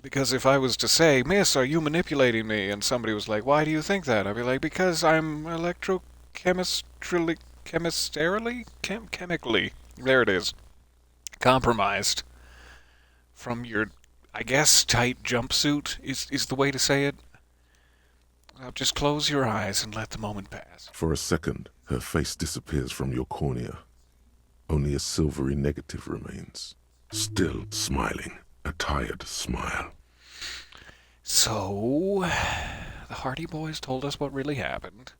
Because if I was to say, Miss, are you manipulating me? And somebody was like, why do you think that? I'd be like, because I'm chemically, there it is, compromised from your, I guess, tight jumpsuit is the way to say it. Now just close your eyes and let the moment pass. For a second, her face disappears from your cornea. Only a silvery negative remains. Still smiling, a tired smile. So, the Hardy Boys told us what really happened.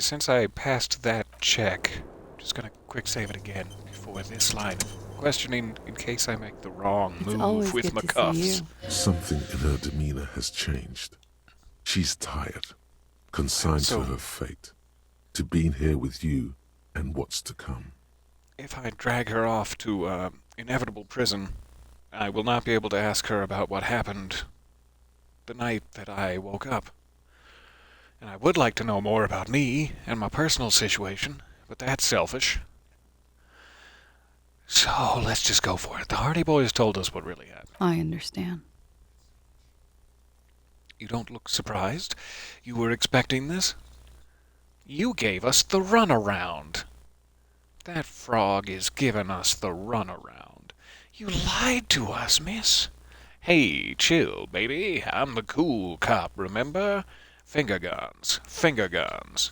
Since I passed that check, I'm just gonna quick save it again before this line of questioning in case I make the wrong move with my cuffs. Something in her demeanor has changed. She's tired, consigned to her fate, to being here with you and what's to come. If I drag her off to inevitable prison, I will not be able to ask her about what happened the night that I woke up. And I would like to know more about me and my personal situation, but that's selfish. So let's just go for it. The Hardy Boys told us what really happened. I understand. You don't look surprised. You were expecting this? You gave us the runaround. That frog is giving us the runaround. You lied to us, miss. Hey, chill, baby. I'm the cool cop, remember? Finger guns. Finger guns.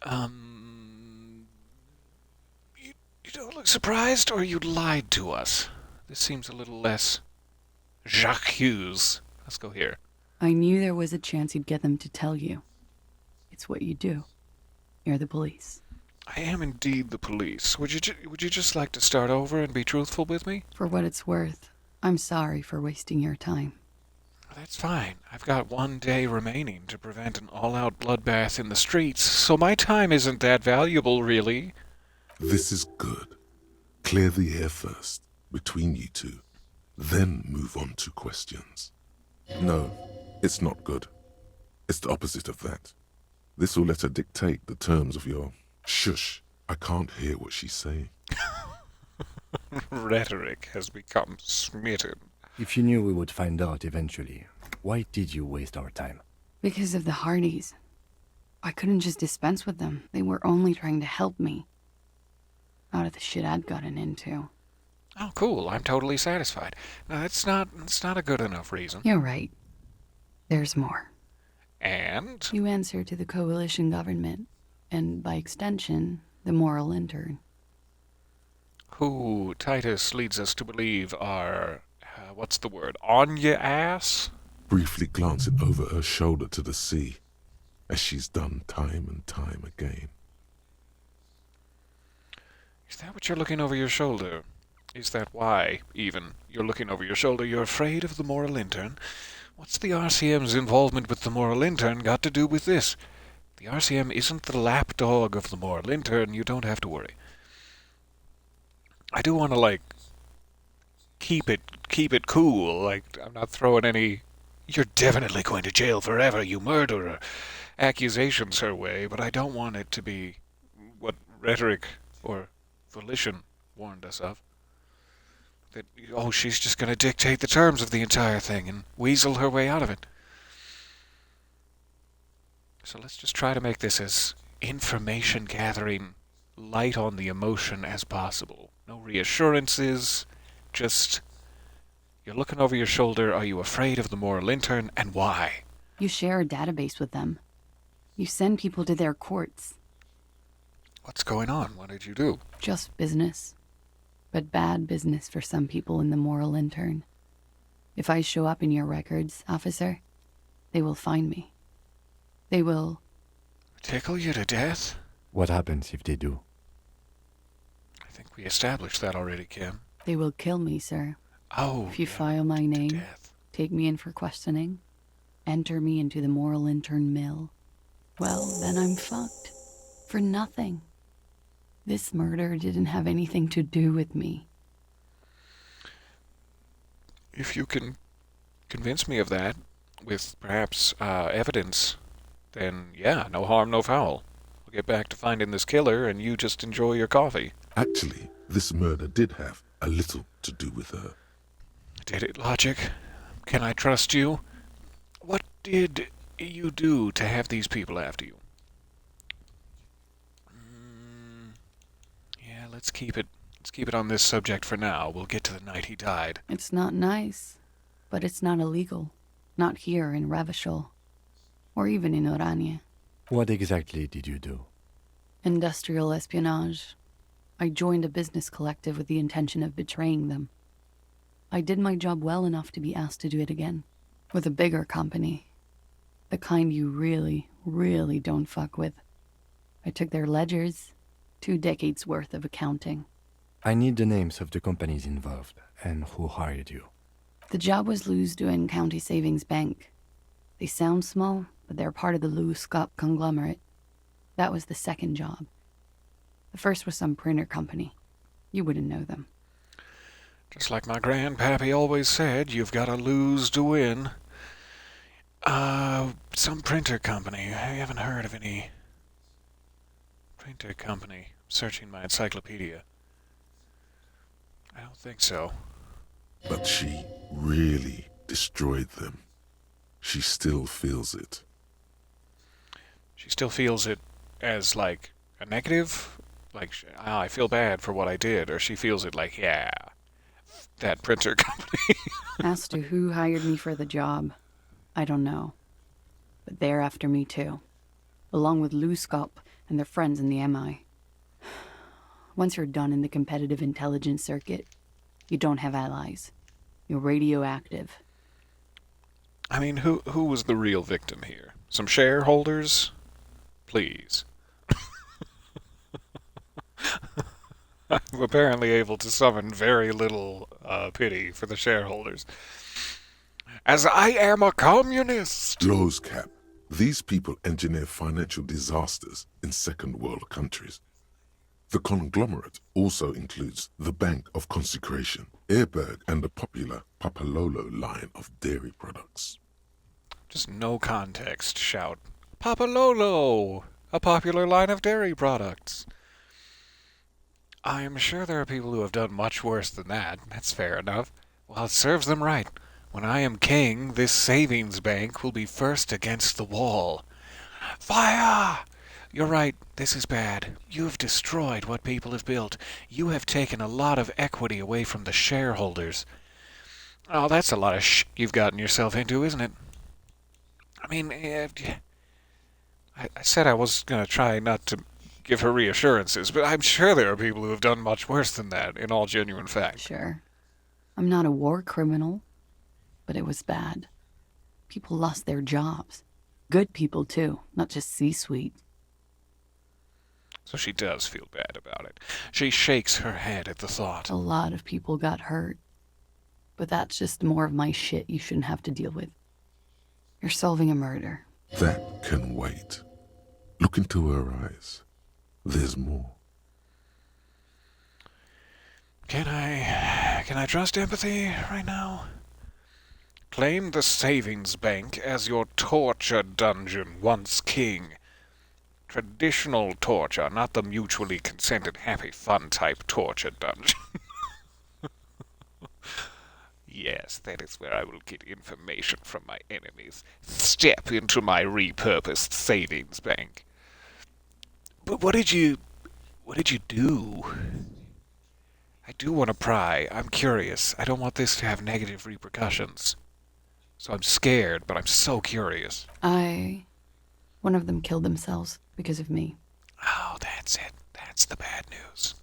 You don't look surprised, or you lied to us? This seems a little less Jacques Hughes. Let's go here. I knew there was a chance you'd get them to tell you. It's what you do. You're the police. I am indeed the police. Would you just like to start over and be truthful with me? For what it's worth, I'm sorry for wasting your time. That's fine. I've got 1 day remaining to prevent an all-out bloodbath in the streets, so my time isn't that valuable, really. This is good. Clear the air first, between you two. Then move on to questions. No, it's not good. It's the opposite of that. This will let her dictate the terms of your... Shush, I can't hear what she's saying. Rhetoric has become smitten. If you knew we would find out eventually, why did you waste our time? Because of the Hardys. I couldn't just dispense with them. They were only trying to help me. Out of the shit I'd gotten into. Oh, cool. I'm totally satisfied. No, it's not a good enough reason. You're right. There's more. And? You answer to the coalition government, and by extension, the moral intern. Who Titus leads us to believe are, what's the word, on your ass? Briefly glancing over her shoulder to the sea, as she's done time and time again. Is that what you're looking over your shoulder? Is that why, even, you're looking over your shoulder? You're afraid of the moral intern? What's the RCM's involvement with the moral intern got to do with this? The RCM isn't the lapdog of the moral intern. You don't have to worry. I do want to, keep it cool. I'm not throwing any, you're definitely going to jail forever, you murderer, accusations her way, but I don't want it to be what rhetoric or volition warned us of. That, she's just going to dictate the terms of the entire thing and weasel her way out of it. So let's just try to make this as information-gathering, light on the emotion as possible. No reassurances, just... You're looking over your shoulder. Are you afraid of the moral intern, and why? You share a database with them. You send people to their courts. What's going on? What did you do? Just business. But bad business for some people in the moral intern. If I show up in your records, officer, they will find me. They will... Tickle you to death? What happens if they do? I think we established that already, Kim. They will kill me, sir. Oh, if you file my name, take me in for questioning, enter me into the moral intern mill, well, then I'm fucked. For nothing. This murder didn't have anything to do with me. If you can convince me of that, with perhaps evidence, then yeah, no harm, no foul. We'll get back to finding this killer, and you just enjoy your coffee. Actually, this murder did have a little to do with her. Did it, Logic? Can I trust you? What did you do to have these people after you? Yeah, let's keep it on this subject for now. We'll get to the night he died. It's not nice, but it's not illegal. Not here in Revachol. Or even in Orania. What exactly did you do? Industrial espionage. I joined a business collective with the intention of betraying them. I did my job well enough to be asked to do it again. With a bigger company. The kind you really, really don't fuck with. I took their ledgers. 2 decades worth of accounting. I need the names of the companies involved and who hired you. The job was Lou's County Savings Bank. They sound small, but they're part of the Lou Scott conglomerate. That was the second job. The first was some printer company. You wouldn't know them. Just like my grandpappy always said, you've got to lose to win. Some printer company. I haven't heard of any printer company. Searching my encyclopedia. I don't think so. But she really destroyed them. She still feels it. She still feels it as, like, a negative? Like, I feel bad for what I did. Or she feels it like, yeah, that printer company. As to who hired me for the job, I don't know. But they're after me too. Along with Lou Scott and their friends in the MI. Once you're done in the competitive intelligence circuit, you don't have allies. You're radioactive. I mean, who was the real victim here? Some shareholders? Please. I'm apparently able to summon very little pity for the shareholders. As I am a communist! Lowe's cap. These people engineer financial disasters in second world countries. The conglomerate also includes the Bank of Consecration, Airberg, and the popular Papalolo line of dairy products. Just no context, shout, Papalolo! A popular line of dairy products. I am sure there are people who have done much worse than that. That's fair enough. Well, it serves them right. When I am king, this savings bank will be first against the wall. Fire! You're right, this is bad. You have destroyed what people have built. You have taken a lot of equity away from the shareholders. Oh, that's a lot of you've gotten yourself into, isn't it? I mean, I said I was going to try not to give her reassurances, but I'm sure there are people who have done much worse than that, in all genuine fact. Sure. I'm not a war criminal, but it was bad. People lost their jobs. Good people, too, not just C-suite. So she does feel bad about it. She shakes her head at the thought. A lot of people got hurt. But that's just more of my shit you shouldn't have to deal with. You're solving a murder. That can wait. Look into her eyes. There's more. Can I trust empathy right now? Claim the savings bank as your torture dungeon, once king. Traditional torture, not the mutually consented happy fun type torture dungeon. Yes, that is where I will get information from my enemies. Step into my repurposed savings bank. But what did you do? I do want to pry. I'm curious. I don't want this to have negative repercussions. So I'm scared, but I'm so curious. One of them killed themselves because of me. Oh, that's it. That's the bad news.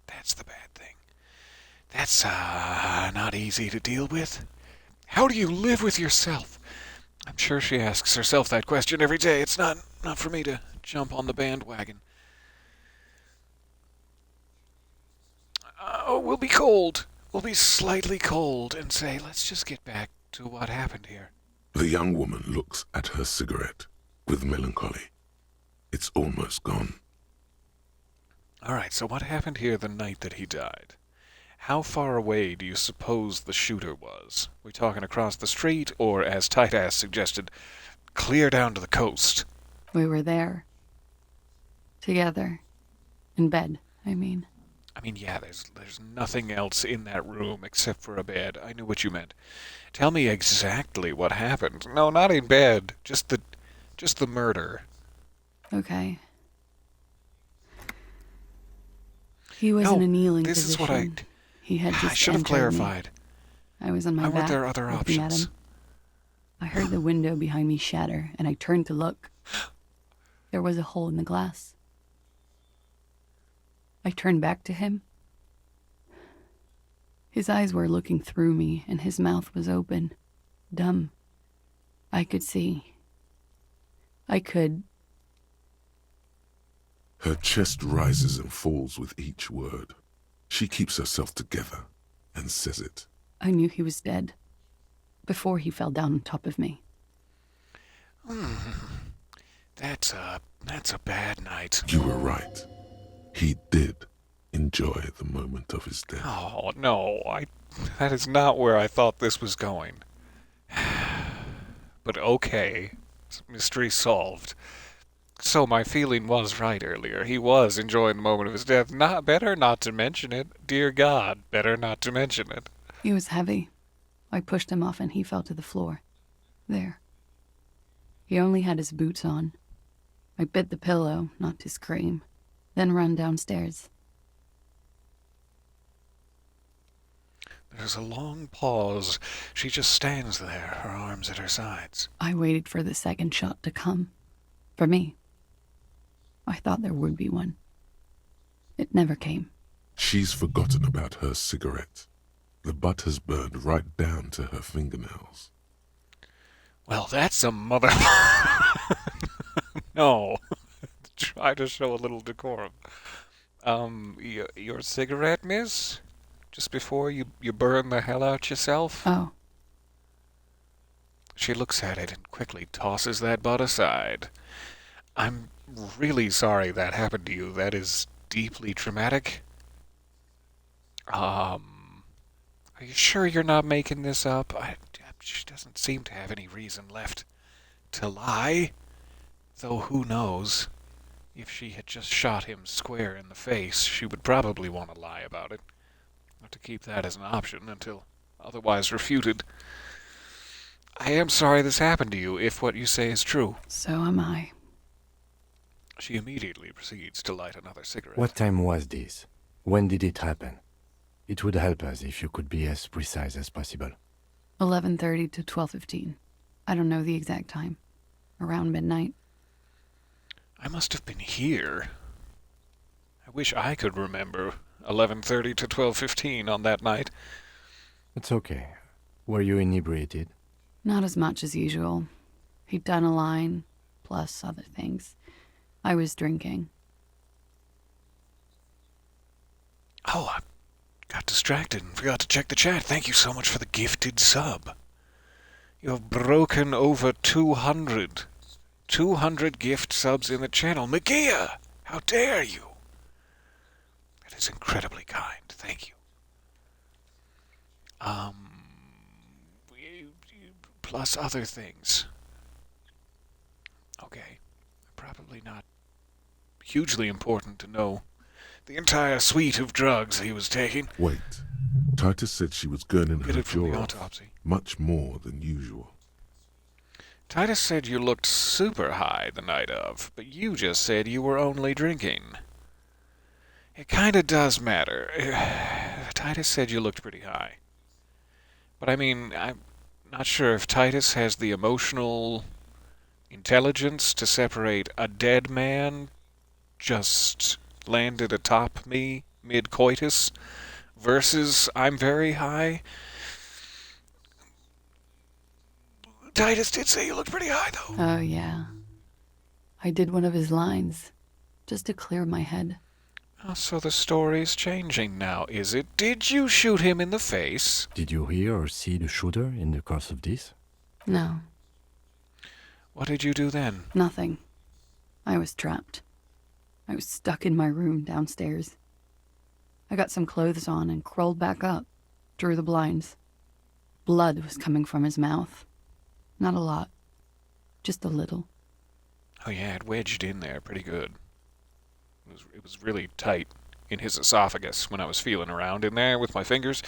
That's the bad thing. That's, not easy to deal with. How do you live with yourself? I'm sure she asks herself that question every day. It's not for me to jump on the bandwagon. Oh, we'll be cold. We'll be slightly cold and say, let's just get back to what happened here. The young woman looks at her cigarette with melancholy. It's almost gone. All right, so what happened here the night that he died? How far away do you suppose the shooter was? We talking across the street, or, as Tight Ass suggested, clear down to the coast? We were there. Together. In bed, I mean. Yeah, there's nothing else in that room except for a bed. I knew what you meant. Tell me exactly what happened. No, not in bed. Just the murder. Okay. He was in a kneeling this position. Is what He had just I should have clarified. Me. I was on my back. Weren't there other options? I heard the window behind me shatter, and I turned to look. There was a hole in the glass. I turned back to him. His eyes were looking through me, and his mouth was open, dumb. I could see. I could. Her chest rises and falls with each word. She keeps herself together and says it. I knew he was dead before he fell down on top of me. That's a bad night. You were right. He did enjoy the moment of his death. Oh, no, that is not where I thought this was going. But okay, mystery solved. So my feeling was right earlier. He was enjoying the moment of his death. Better not to mention it. Dear God, better not to mention it. He was heavy. I pushed him off and he fell to the floor. There. He only had his boots on. I bit the pillow, not to scream, then ran downstairs. There's a long pause. She just stands there, her arms at her sides. I waited for the second shot to come. For me. I thought there would be one. It never came. She's forgotten about her cigarette. The butt has burned right down to her fingernails. Well, that's a mother... No. Try to show a little decorum. Your cigarette, miss? Just before you burn the hell out yourself? Oh. She looks at it and quickly tosses that butt aside. I'm really sorry that happened to you. That is deeply traumatic. Are you sure you're not making this up? She doesn't seem to have any reason left to lie. Though who knows? If she had just shot him square in the face, she would probably want to lie about it. Not to keep that as an option until otherwise refuted. I am sorry this happened to you, if what you say is true. So am I. She immediately proceeds to light another cigarette. What time was this? When did it happen? It would help us if you could be as precise as possible. 11:30 to 12:15. I don't know the exact time. Around midnight. I must have been here. I wish I could remember 11:30 to 12:15 on that night. It's okay. Were you inebriated? Not as much as usual. He'd done a line, plus other things. I was drinking. Oh, I got distracted and forgot to check the chat. Thank you so much for the gifted sub. You have broken over 200. 200 gift subs in the channel. Magia! How dare you? That is incredibly kind. Thank you. Plus other things. Okay. Probably not hugely important to know the entire suite of drugs he was taking. Wait. Titus said she was gurning her jaw off autopsy. much more than usual. Titus said you looked super high the night of, but you just said you were only drinking. It kinda does matter. Titus said you looked pretty high. But I mean, I'm not sure if Titus has the emotional intelligence to separate a dead man just landed atop me mid-coitus versus I'm very high. Titus did say you looked pretty high, though. Oh, yeah. I did one of his lines, just to clear my head. Oh, so the story's changing now, is it? Did you shoot him in the face? Did you hear or see the shooter in the course of this? No. What did you do then? Nothing. I was trapped. I was stuck in my room downstairs. I got some clothes on and crawled back up, drew the blinds. Blood was coming from his mouth. Not a lot. Just a little. Oh yeah, it wedged in there pretty good. It was really tight in his esophagus when I was feeling around in there with my fingers.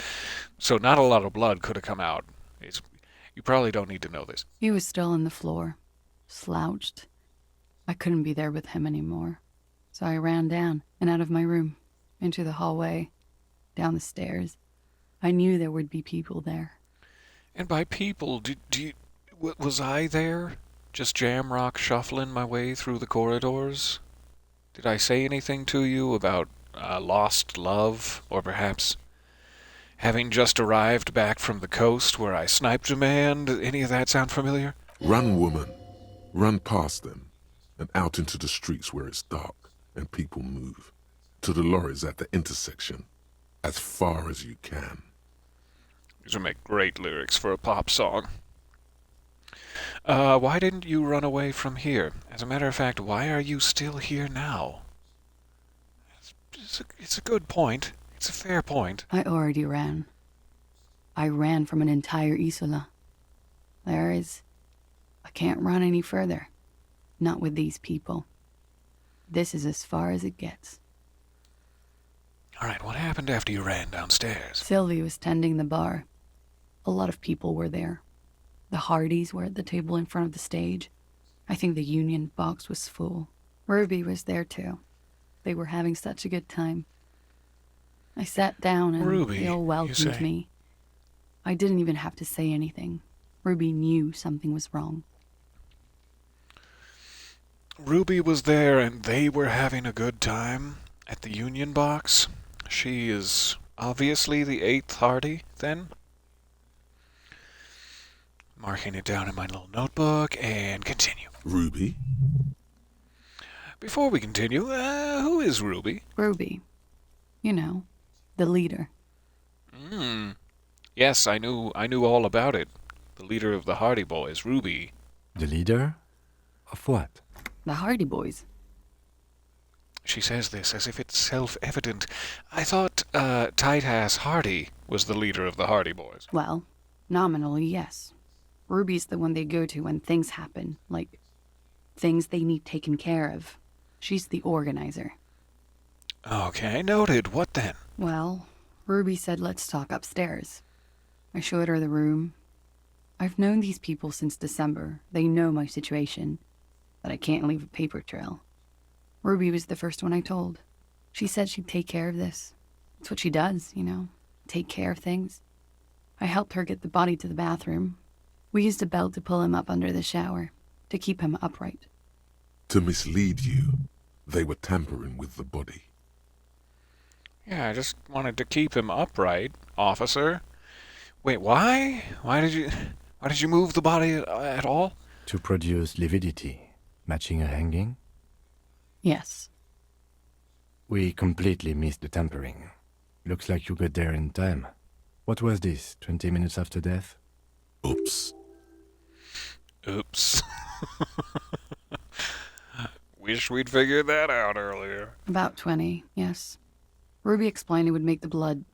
So not a lot of blood could have come out. You probably don't need to know this. He was still on the floor, slouched. I couldn't be there with him anymore. So I ran down and out of my room, into the hallway, down the stairs. I knew there would be people there. And by people, Was I there? Just jamrock shuffling my way through the corridors? Did I say anything to you about lost love, or perhaps having just arrived back from the coast where I sniped a man? Does any of that sound familiar? Run, woman. Run past them and out into the streets where it's dark and people move. To the lorries at the intersection. As far as you can. These would make great lyrics for a pop song. Why didn't you run away from here? As a matter of fact, why are you still here now? It's a good point. It's a fair point. I already ran. I ran from an entire Isola. I can't run any further. Not with these people. This is as far as it gets. All right, what happened after you ran downstairs? Sylvie was tending the bar. A lot of people were there. The Hardys were at the table in front of the stage. I think the Union box was full. Ruby was there too. They were having such a good time. I sat down and Ruby, they all welcomed me. I didn't even have to say anything. Ruby knew something was wrong. Ruby was there and they were having a good time at the Union box? She is obviously the 8th Hardy, then? Marking it down in my little notebook, and continue. Ruby? Before we continue, who is Ruby? Ruby. You know, the leader. Yes, I knew all about it. The leader of the Hardy Boys, Ruby. The leader? Of what? The Hardy Boys. She says this as if it's self-evident. I thought Tight-Ass Hardy was the leader of the Hardy Boys. Well, nominally, yes. Ruby's the one they go to when things happen, like things they need taken care of. She's the organizer. Okay, noted. What then? Well, Ruby said let's talk upstairs. I showed her the room. I've known these people since December. They know my situation, but I can't leave a paper trail. Ruby was the first one I told. She said she'd take care of this. It's what she does, you know, take care of things. I helped her get the body to the bathroom. We used a belt to pull him up under the shower, to keep him upright. To mislead you, they were tampering with the body. Yeah, I just wanted to keep him upright, officer. Wait, why? Why did you move the body at all? To produce lividity, matching a hanging? Yes. We completely missed the tampering. Looks like you got there in time. What was this, 20 minutes after death? Oops. Oops. Wish we'd figured that out earlier. About 20, yes. Ruby explained it would make the blood...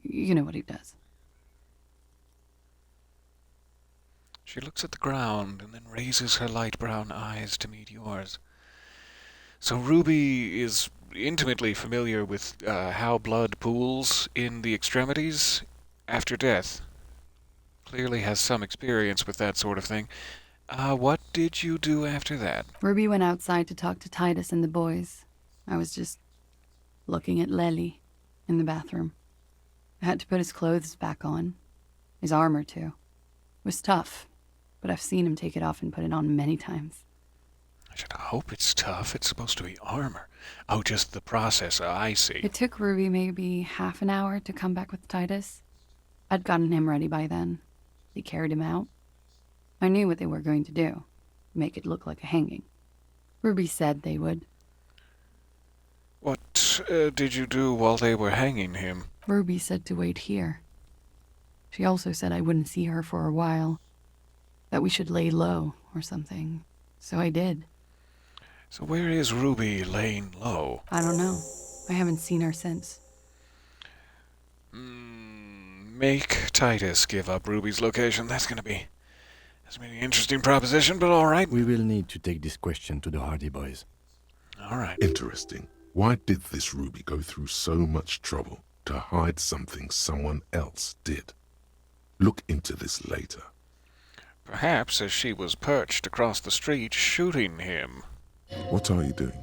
You know what he does. She looks at the ground and then raises her light brown eyes to meet yours. So Ruby is intimately familiar with how blood pools in the extremities after death. Clearly has some experience with that sort of thing. What did you do after that? Ruby went outside to talk to Titus and the boys. I was just looking at Lely in the bathroom. I had to put his clothes back on. His armor, too. It was tough, but I've seen him take it off and put it on many times. I should hope it's tough. It's supposed to be armor. Oh, just the process. I see. It took Ruby maybe half an hour to come back with Titus. I'd gotten him ready by then. They carried him out. I knew what they were going to do. Make it look like a hanging. Ruby said they would. What did you do while they were hanging him? Ruby said to wait here. She also said I wouldn't see her for a while. That we should lay low or something. So I did. So where is Ruby laying low? I don't know. I haven't seen her since. Make Titus give up Ruby's location. That's gonna be an interesting proposition, but all right. We will need to take this question to the Hardy Boys. All right. Interesting. Why did this Ruby go through so much trouble to hide something someone else did? Look into this later. Perhaps as she was perched across the street shooting him. What are you doing?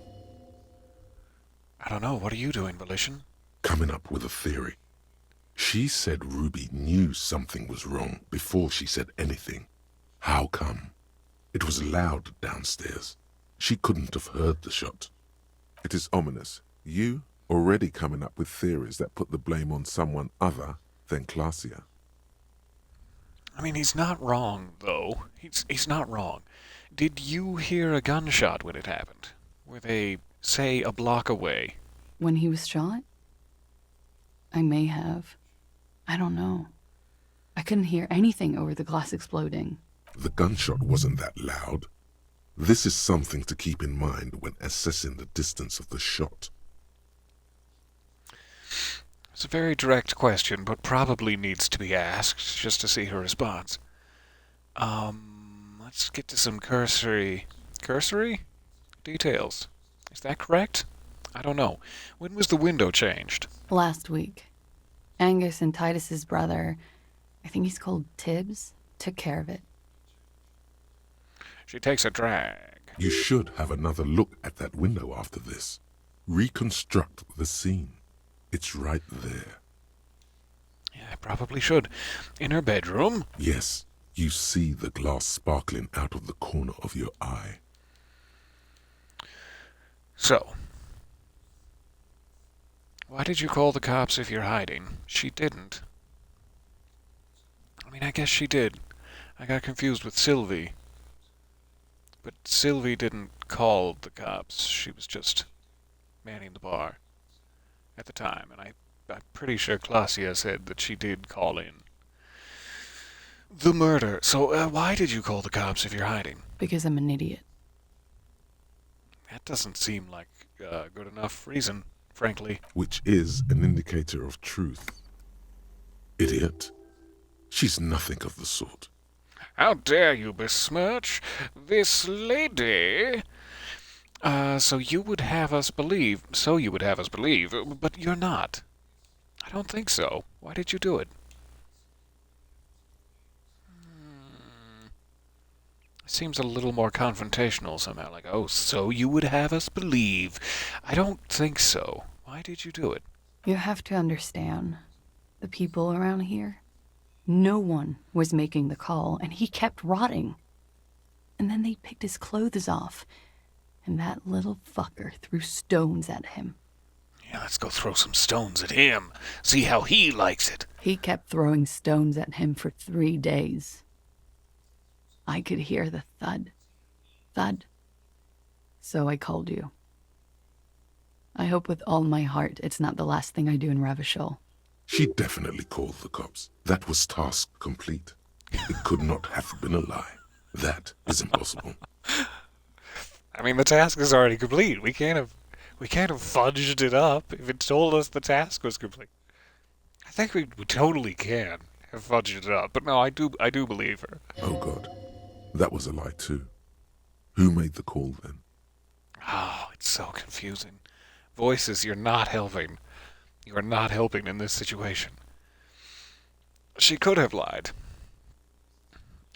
I don't know. What are you doing, Volition? Coming up with a theory. She said Ruby knew something was wrong before she said anything. How come? It was loud downstairs. She couldn't have heard the shot. It is ominous. You already coming up with theories that put the blame on someone other than Clausia. I mean, he's not wrong, though. He's not wrong. Did you hear a gunshot when it happened? Were they, say, a block away? When he was shot? I may have. I don't know. I couldn't hear anything over the glass exploding. The gunshot wasn't that loud. This is something to keep in mind when assessing the distance of the shot. It's a very direct question, but probably needs to be asked, just to see her response. Let's get to some cursory details. Is that correct? I don't know. When was the window changed? Last week. Angus and Titus's brother, I think he's called Tibbs, took care of it. She takes a drag. You should have another look at that window after this. Reconstruct the scene. It's right there. Yeah, I probably should. In her bedroom? Yes, you see the glass sparkling out of the corner of your eye. So, why did you call the cops if you're hiding? She didn't. I mean, I guess she did. I got confused with Sylvie. But Sylvie didn't call the cops. She was just manning the bar at the time, and I'm pretty sure Clausia said that she did call in the murder. So why did you call the cops if you're hiding? Because I'm an idiot. That doesn't seem like a good enough reason, frankly. Which is an indicator of truth. Idiot. She's nothing of the sort. How dare you besmirch this lady? So you would have us believe, but you're not. I don't think so. Why did you do it? Seems a little more confrontational somehow, like, oh, so you would have us believe. I don't think so. Why did you do it? You have to understand, the people around here, no one was making the call, and he kept rotting. And then they picked his clothes off, and that little fucker threw stones at him. Yeah, let's go throw some stones at him. See how he likes it. He kept throwing stones at him for 3 days. I could hear the thud. Thud. So I called you. I hope with all my heart it's not the last thing I do in Ravishol. She definitely called the cops. That was task complete. It could not have been a lie. That is impossible. I mean, the task is already complete. We can't have fudged it up if it told us the task was complete. I think we totally can have fudged it up, but no, I do believe her. Oh God, that was a lie too. Who made the call then? Oh, it's so confusing. Voices, you're not helping. You are not helping in this situation. She could have lied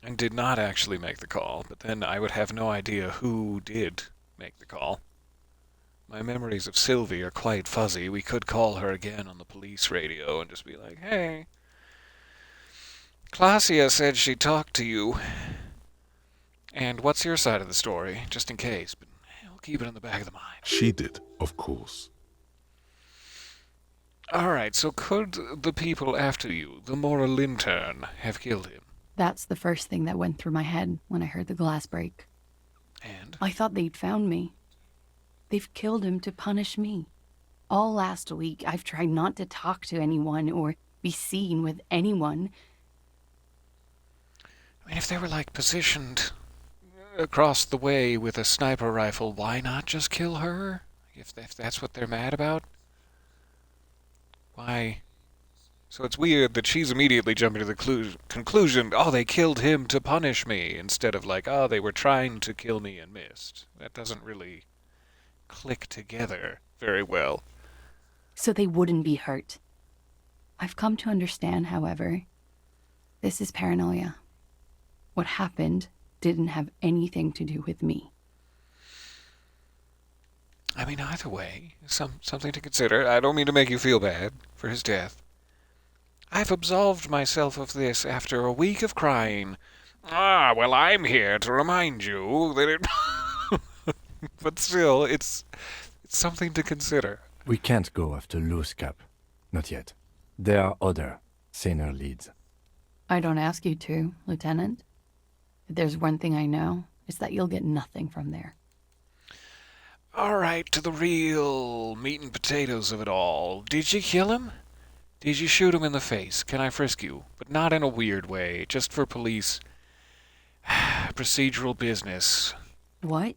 and did not actually make the call, but then I would have no idea who did make the call. My memories of Sylvie are quite fuzzy. We could call her again on the police radio and just be like, hey, Clausia said she talked to you. And what's your side of the story, just in case, but we'll keep it in the back of the mind. She did, of course. Alright, so could the people after you, the moral intern, have killed him? That's the first thing that went through my head when I heard the glass break. And? I thought they'd found me. They've killed him to punish me. All last week, I've tried not to talk to anyone or be seen with anyone. I mean, if they were, like, positioned across the way with a sniper rifle, why not just kill her? If that's what they're mad about? Why? So it's weird that she's immediately jumping to the conclusion, oh, they killed him to punish me, instead of like, oh, they were trying to kill me and missed. That doesn't really click together very well. So they wouldn't be hurt. I've come to understand, however, this is paranoia. What happened didn't have anything to do with me. I mean, either way, something to consider. I don't mean to make you feel bad for his death. I've absolved myself of this after a week of crying Ah, well, I'm here to remind you that it... But still, it's something to consider. We can't go after Loose Cap. Not yet. There are other, saner leads. I don't ask you to, Lieutenant. If there's one thing I know, it's that you'll get nothing from there. All right, to the real meat and potatoes of it all. Did you kill him? Did you shoot him in the face? Can I frisk you? But not in a weird way, just for police procedural business. What?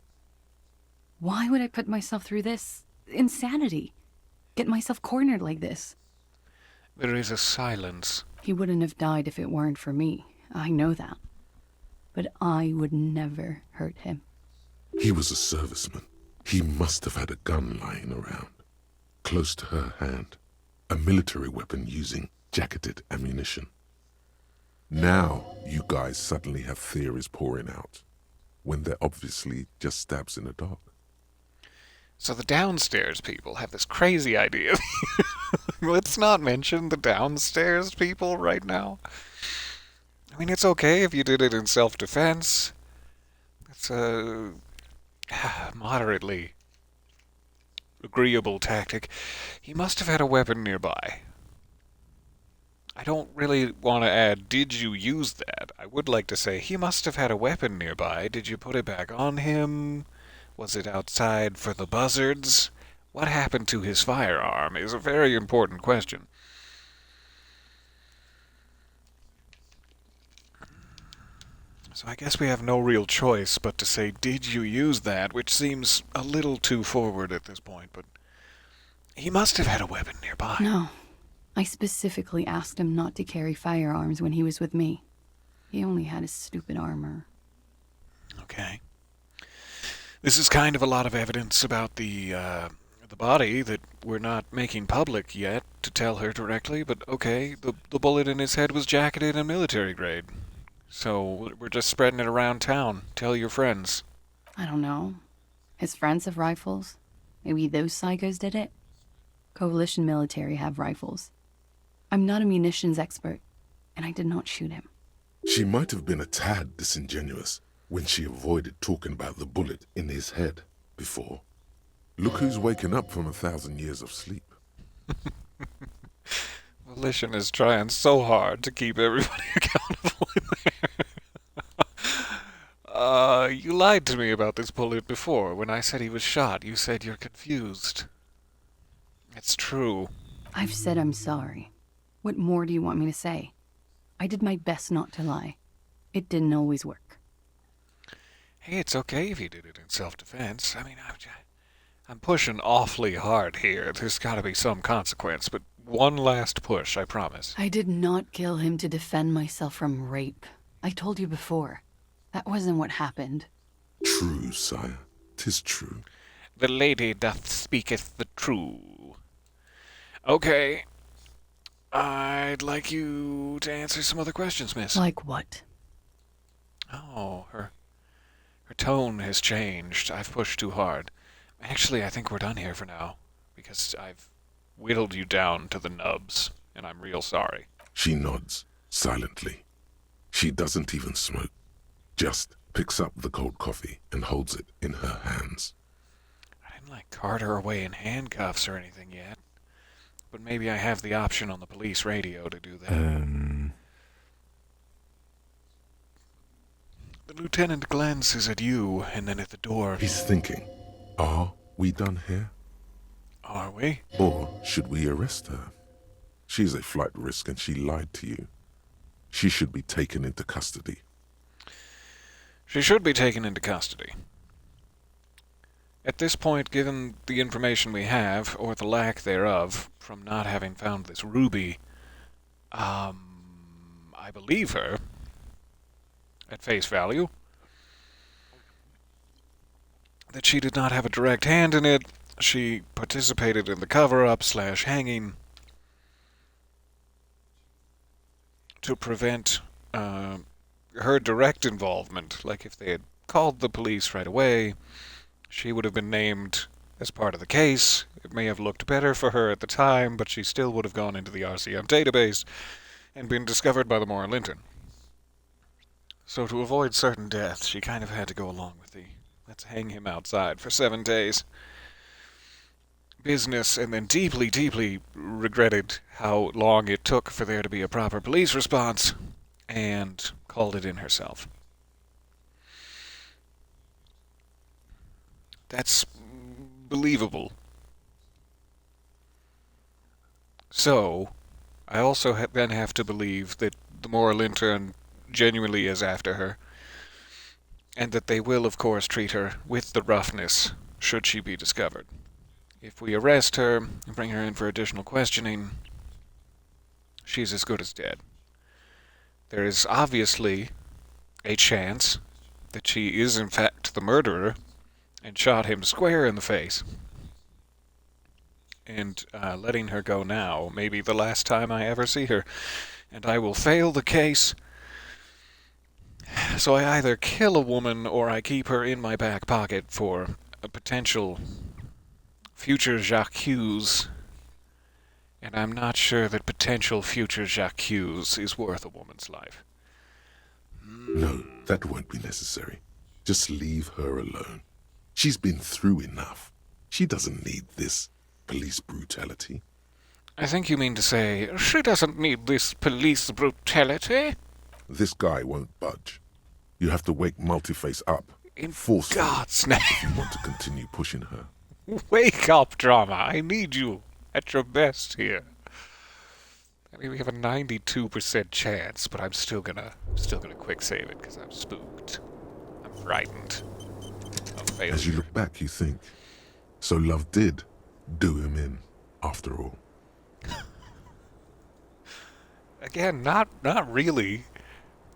Why would I put myself through this insanity? Get myself cornered like this? There is a silence. He wouldn't have died if it weren't for me. I know that. But I would never hurt him. He was a serviceman. He must have had a gun lying around, close to her hand. A military weapon using jacketed ammunition. Now, you guys suddenly have theories pouring out, when they're obviously just stabs in the dark. So the downstairs people have this crazy idea. Let's not mention the downstairs people right now. I mean, it's okay if you did it in self-defense. It's a moderately agreeable tactic. He must have had a weapon nearby. I don't really want to add, did you use that? I would like to say, he must have had a weapon nearby. Did you put it back on him? Was it outside for the buzzards? What happened to his firearm is a very important question. So I guess we have no real choice but to say, did you use that? Which seems a little too forward at this point, but he must have had a weapon nearby. No. I specifically asked him not to carry firearms when he was with me. He only had his stupid armor. Okay. This is kind of a lot of evidence about the body that we're not making public yet to tell her directly, but okay, the bullet in his head was jacketed and military grade. So we're just spreading it around town. Tell your friends. I don't know. His friends have rifles. Maybe those psychos did it? Coalition military have rifles. I'm not a munitions expert, and I did not shoot him. She might have been a tad disingenuous when she avoided talking about the bullet in his head before. Look who's waking up from 1,000 years of sleep. Volition is trying so hard to keep everybody accountable in there. You lied to me about this bullet before. When I said he was shot, you said you're confused. It's true. I've said I'm sorry. What more do you want me to say? I did my best not to lie. It didn't always work. Hey, it's okay if you did it in self-defense. I mean, I'm pushing awfully hard here. There's got to be some consequence, but one last push, I promise. I did not kill him to defend myself from rape. I told you before. That wasn't what happened. True, sire. 'Tis true. The lady doth speaketh the true. Okay. I'd like you to answer some other questions, miss. Like what? Oh, her tone has changed. I've pushed too hard. Actually, I think we're done here for now, because I've whittled you down to the nubs, and I'm real sorry. She nods, silently. She doesn't even smoke. Just picks up the cold coffee and holds it in her hands. I didn't cart her away in handcuffs or anything yet. But maybe I have the option on the police radio to do that. The lieutenant glances at you, and then at the door. He's thinking, are we done here? Are we? Or should we arrest her? She's a flight risk and she lied to you. She should be taken into custody. She should be taken into custody. At this point, given the information we have, or the lack thereof, from not having found this ruby, I believe her, at face value, that she did not have a direct hand in it. She participated in the cover-up / hanging to prevent her direct involvement. Like if they had called the police right away, she would have been named as part of the case. It may have looked better for her at the time, but she still would have gone into the RCM database and been discovered by the Moore Linton. So to avoid certain death, she kind of had to go along with the let's hang him outside for 7 days business, and then deeply, deeply regretted how long it took for there to be a proper police response, and called it in herself. That's believable. So, I also then have to believe that the moral intern genuinely is after her, and that they will, of course, treat her with the roughness should she be discovered. If we arrest her and bring her in for additional questioning, she's as good as dead. There is obviously a chance that she is in fact the murderer and shot him square in the face. And letting her go now may be the last time I ever see her, and I will fail the case. So I either kill a woman or I keep her in my back pocket for a potential future Jacques, and I'm not sure that potential future Jacques is worth a woman's life. No, that won't be necessary. Just leave her alone. She's been through enough. She doesn't need this police brutality. I think you mean to say, she doesn't need this police brutality? This guy won't budge. You have to wake Multiface up. In forcefully, God's name. if you want to continue pushing her. Wake up, drama. I need you at your best here. I mean, we have a 92% chance, but I'm still gonna quick save it because I'm spooked. I'm frightened. As you look back, you think, so love did do him in, after all. Again, not really.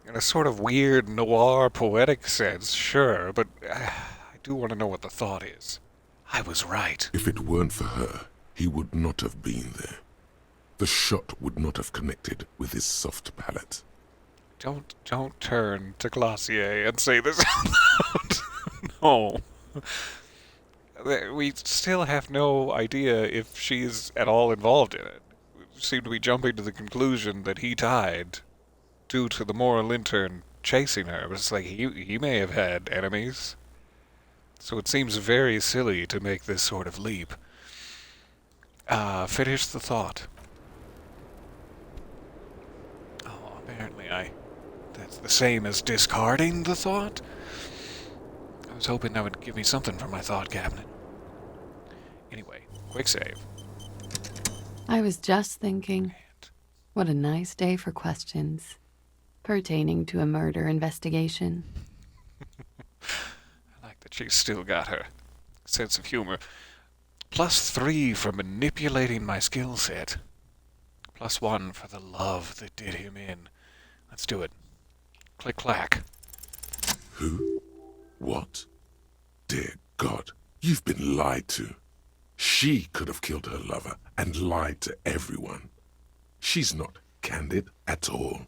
In a sort of weird noir poetic sense, sure, but I do want to know what the thought is. I was right. If it weren't for her, he would not have been there. The shot would not have connected with his soft palate. Don't turn to Glossier and say this out loud. No. We still have no idea if she's at all involved in it. We seem to be jumping to the conclusion that he died due to the moral intern chasing her. But it's like he may have had enemies. So it seems very silly to make this sort of leap. Finish the thought. Oh, apparently that's the same as discarding the thought? I was hoping that would give me something from my thought cabinet. Anyway, quick save. I was just thinking, what a nice day for questions pertaining to a murder investigation. I like that she's still got her sense of humor. +3 for manipulating my skill set. +1 for the love that did him in. Let's do it. Click clack. Who? What? Dear God, you've been lied to. She could have killed her lover and lied to everyone. She's not candid at all.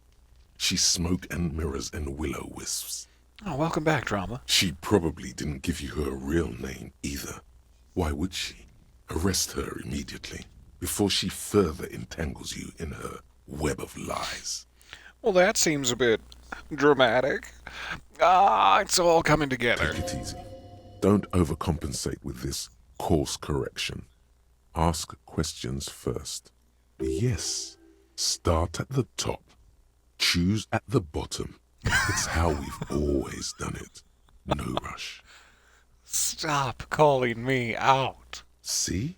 She's smoke and mirrors and will-o-wisps. Oh, welcome back, drama. She probably didn't give you her real name either. Why would she? Arrest her immediately, before she further entangles you in her web of lies. Well, that seems a bit dramatic. It's all coming together. Take it easy. Don't overcompensate with this course correction. Ask questions first. Yes, start at the top. Choose at the bottom. It's how we've always done it. No rush. Stop calling me out. See?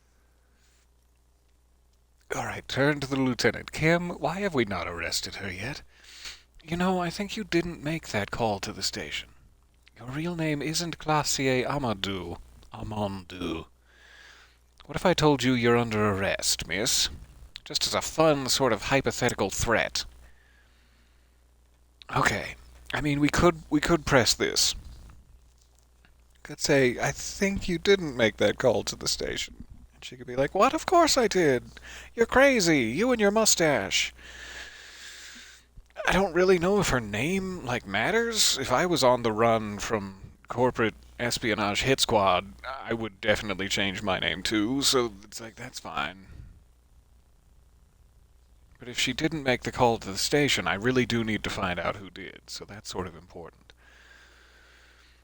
All right, turn to the lieutenant. Kim, why have we not arrested her yet? You know, I think you didn't make that call to the station. Your real name isn't Glacier Amadou. What if I told you you're under arrest, miss? Just as a fun sort of hypothetical threat. Okay. I mean, we could press this. Could say, I think you didn't make that call to the station. And she could be like, what? Of course I did. You're crazy. You and your mustache. I don't really know if her name, matters. If I was on the run from corporate espionage hit squad, I would definitely change my name too, so it's like, that's fine. But if she didn't make the call to the station, I really do need to find out who did, so that's sort of important.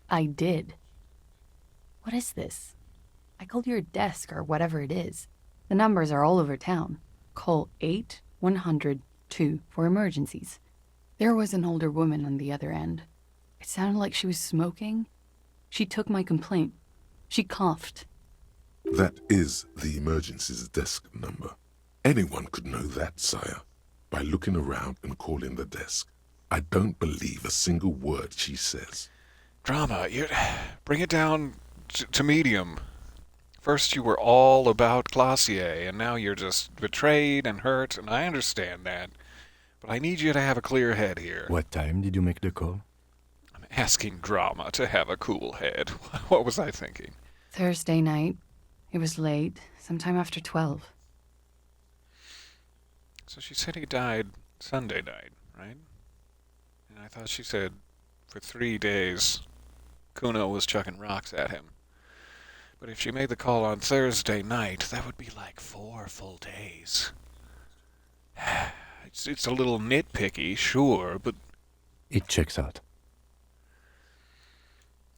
I did. What is this? I called your desk or whatever it is. The numbers are all over town. Call 8-100-2 for emergencies. There was an older woman on the other end. It sounded like she was smoking. She took my complaint. She coughed. That is the emergencies desk number. Anyone could know that, sire, by looking around and calling the desk. I don't believe a single word she says. Drama, you bring it down to medium. First you were all about Glossier, and now you're just betrayed and hurt, and I understand that. But I need you to have a clear head here. What time did you make the call? I'm asking Drama to have a cool head. What was I thinking? Thursday night. It was late, sometime after 12. So she said he died Sunday night, right? And I thought she said for 3 days Kuno was chucking rocks at him. But if she made the call on Thursday night, that would be like 4 full days. It's a little nitpicky, sure, but... It checks out.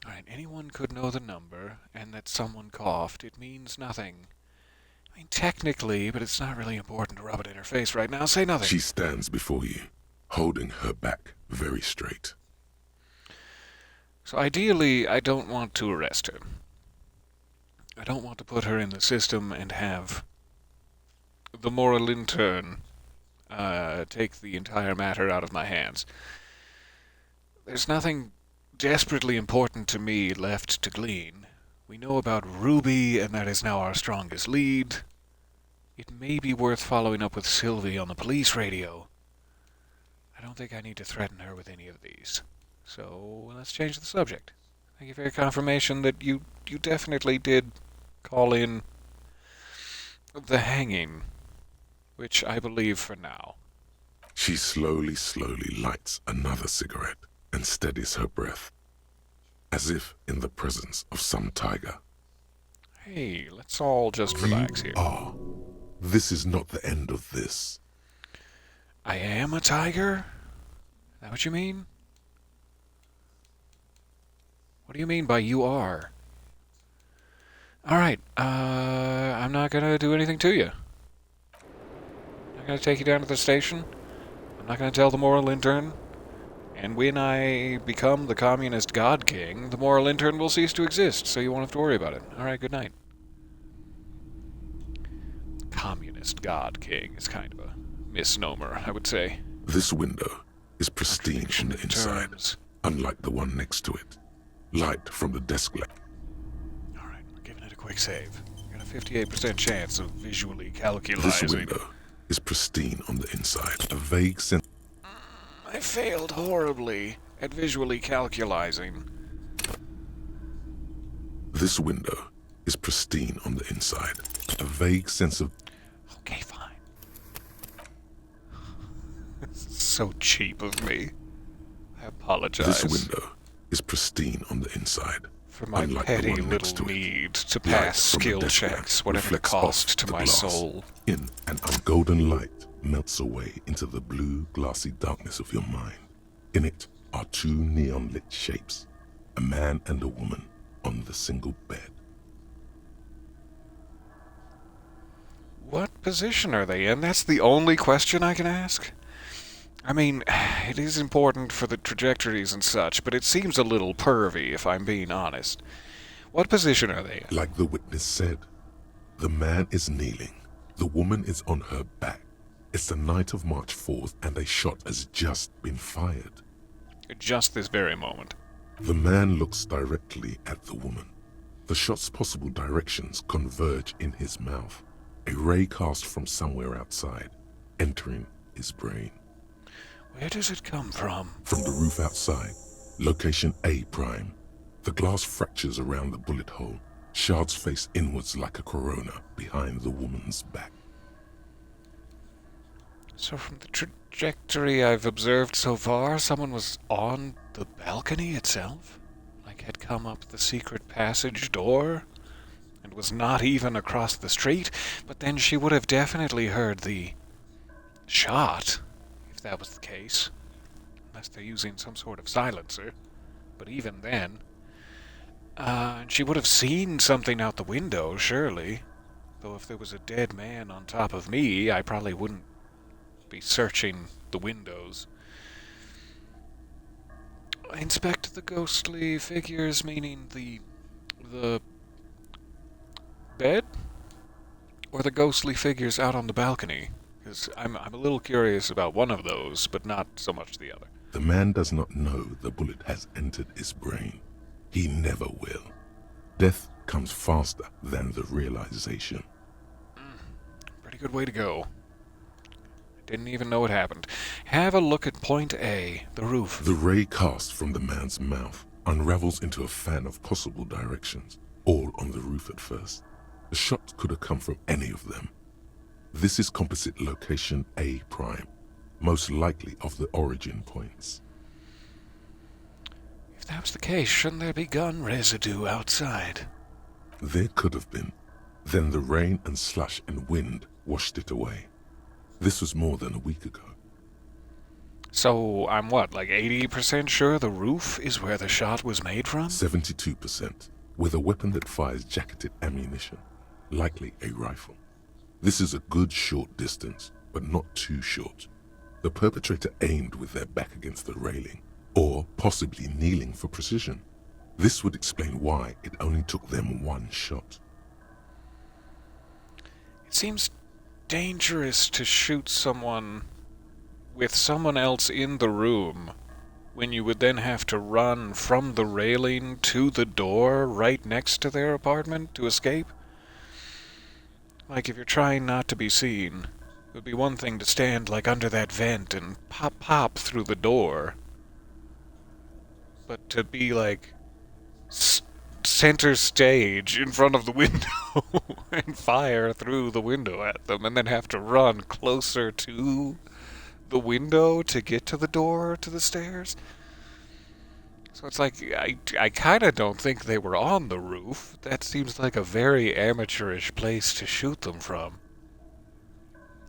Alright, anyone could know the number, and that someone coughed. It means nothing. I mean, technically, but it's not really important to rub it in her face right now. Say nothing. She stands before you, holding her back very straight. So ideally, I don't want to arrest her. I don't want to put her in the system and have the moral intern take the entire matter out of my hands. There's nothing desperately important to me left to glean. We know about Ruby, and that is now our strongest lead. It may be worth following up with Sylvie on the police radio. I don't think I need to threaten her with any of these. So let's change the subject. Thank you for your confirmation that you definitely did call in the hanging, which I believe for now. She slowly lights another cigarette and steadies her breath, as if in the presence of some tiger. Hey, let's all just relax here. This is not the end of this. I am a tiger? Is that what you mean? What do you mean by you are? Alright, I'm not gonna do anything to you. I'm not gonna take you down to the station. I'm not gonna tell the moral intern. And when I become the communist god king, the moral intern will cease to exist, so you won't have to worry about it. Alright, good night. Communist god king is kind of a misnomer, I would say. This window is pristine from the inside, unlike the one next to it. Light from the desk lamp. Alright, we're giving it a quick save. Got a 58% chance of visually calculating. This window is pristine on the inside. A vague sense... I failed horribly at visually calculating. This window is pristine on the inside. A vague sense of... Okay, fine. So cheap of me. I apologize. This window is pristine on the inside. For my petty little need to pass skill checks, whatever the cost to my soul. In and a golden light melts away into the blue, glassy darkness of your mind. In it are 2 neon-lit shapes, a man and a woman on the single bed. What position are they in? That's the only question I can ask. I mean, it is important for the trajectories and such, but it seems a little pervy, if I'm being honest. What position are they in? Like the witness said, the man is kneeling, the woman is on her back. It's the night of March 4th, and a shot has just been fired. Just this very moment. The man looks directly at the woman. The shot's possible directions converge in his mouth, a ray cast from somewhere outside, entering his brain. Where does it come from? From the roof outside, location A prime. The glass fractures around the bullet hole. Shards face inwards like a corona behind the woman's back. So from the trajectory I've observed so far, someone was on the balcony itself? Like had come up the secret passage door? And was not even across the street? But then she would have definitely heard the shot, if that was the case. Unless they're using some sort of silencer. But even then... she would have seen something out the window, surely. Though if there was a dead man on top of me, I probably wouldn't be searching the windows. Inspect the ghostly figures, meaning the bed? Or the ghostly figures out on the balcony? Because I'm a little curious about one of those, but not so much the other. The man does not know the bullet has entered his brain. He never will. Death comes faster than the realization. Pretty good way to go. Didn't even know it happened. Have a look at point A, the roof. The ray cast from the man's mouth unravels into a fan of possible directions, all on the roof at first. The shot could have come from any of them. This is composite location A prime, most likely of the origin points. If that was the case, shouldn't there be gun residue outside? There could have been. Then the rain and slush and wind washed it away. This was more than a week ago. So, I'm what, like 80% sure the roof is where the shot was made from? 72%, with a weapon that fires jacketed ammunition, likely a rifle. This is a good short distance, but not too short. The perpetrator aimed with their back against the railing, or possibly kneeling for precision. This would explain why it only took them one shot. It seems dangerous to shoot someone with someone else in the room when you would then have to run from the railing to the door right next to their apartment to escape. Like if you're trying not to be seen, it would be one thing to stand like under that vent and pop through the door. But to be like center stage in front of the window and fire through the window at them and then have to run closer to the window to get to the door to the stairs. So it's like, I kind of don't think they were on the roof. That seems like a very amateurish place to shoot them from.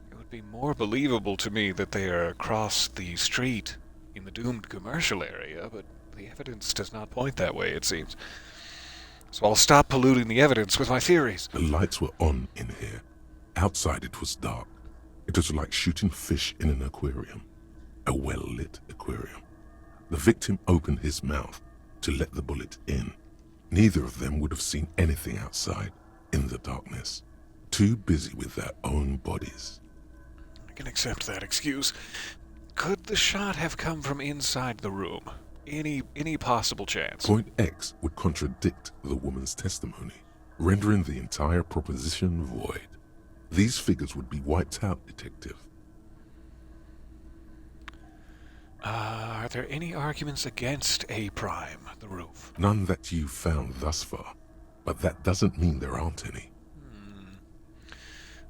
It would be more believable to me that they are across the street in the doomed commercial area, but the evidence does not point that way, it seems. So I'll stop polluting the evidence with my theories. The lights were on in here. Outside it was dark. It was like shooting fish in an aquarium. A well-lit aquarium. The victim opened his mouth to let the bullet in. Neither of them would have seen anything outside in the darkness. Too busy with their own bodies. I can accept that excuse. Could the shot have come from inside the room? Any possible chance? Point X would contradict the woman's testimony, rendering the entire proposition void. These figures would be wiped out, Detective. Are there any arguments against A prime, the roof? None that you've found thus far, but that doesn't mean there aren't any.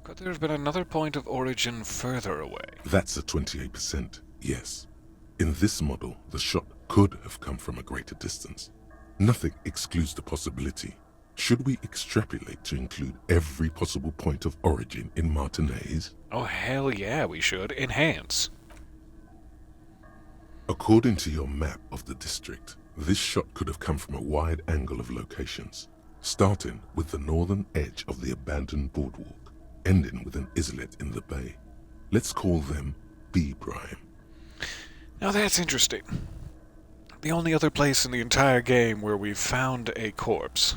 Could there have been another point of origin further away? That's a 28%, yes. In this model, the shot could have come from a greater distance. Nothing excludes the possibility. Should we extrapolate to include every possible point of origin in Martinez? Oh, hell yeah, we should. Enhance. According to your map of the district, this shot could have come from a wide angle of locations, starting with the northern edge of the abandoned boardwalk, ending with an islet in the bay. Let's call them B prime. Now that's interesting. The only other place in the entire game where we've found a corpse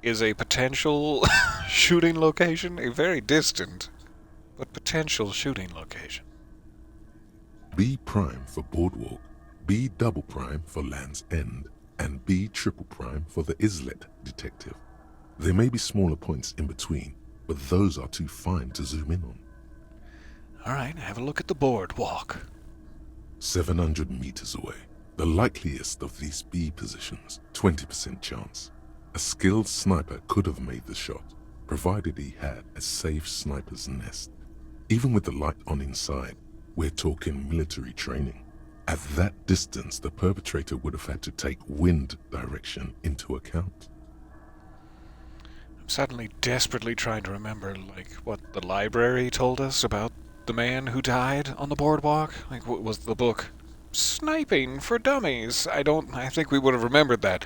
is a potential shooting location, a very distant, but potential shooting location. B prime for boardwalk, B double prime for Land's End, and B triple prime for the islet, Detective. There may be smaller points in between, but those are too fine to zoom in on. Alright, have a look at the boardwalk. 700 meters away. The likeliest of these B positions, 20% chance. A skilled sniper could have made the shot, provided he had a safe sniper's nest. Even with the light on inside, we're talking military training. At that distance, the perpetrator would have had to take wind direction into account. I'm suddenly desperately trying to remember, like, what the library told us about the man who died on the boardwalk? Like, what was the book? Sniping for Dummies. I think we would have remembered that.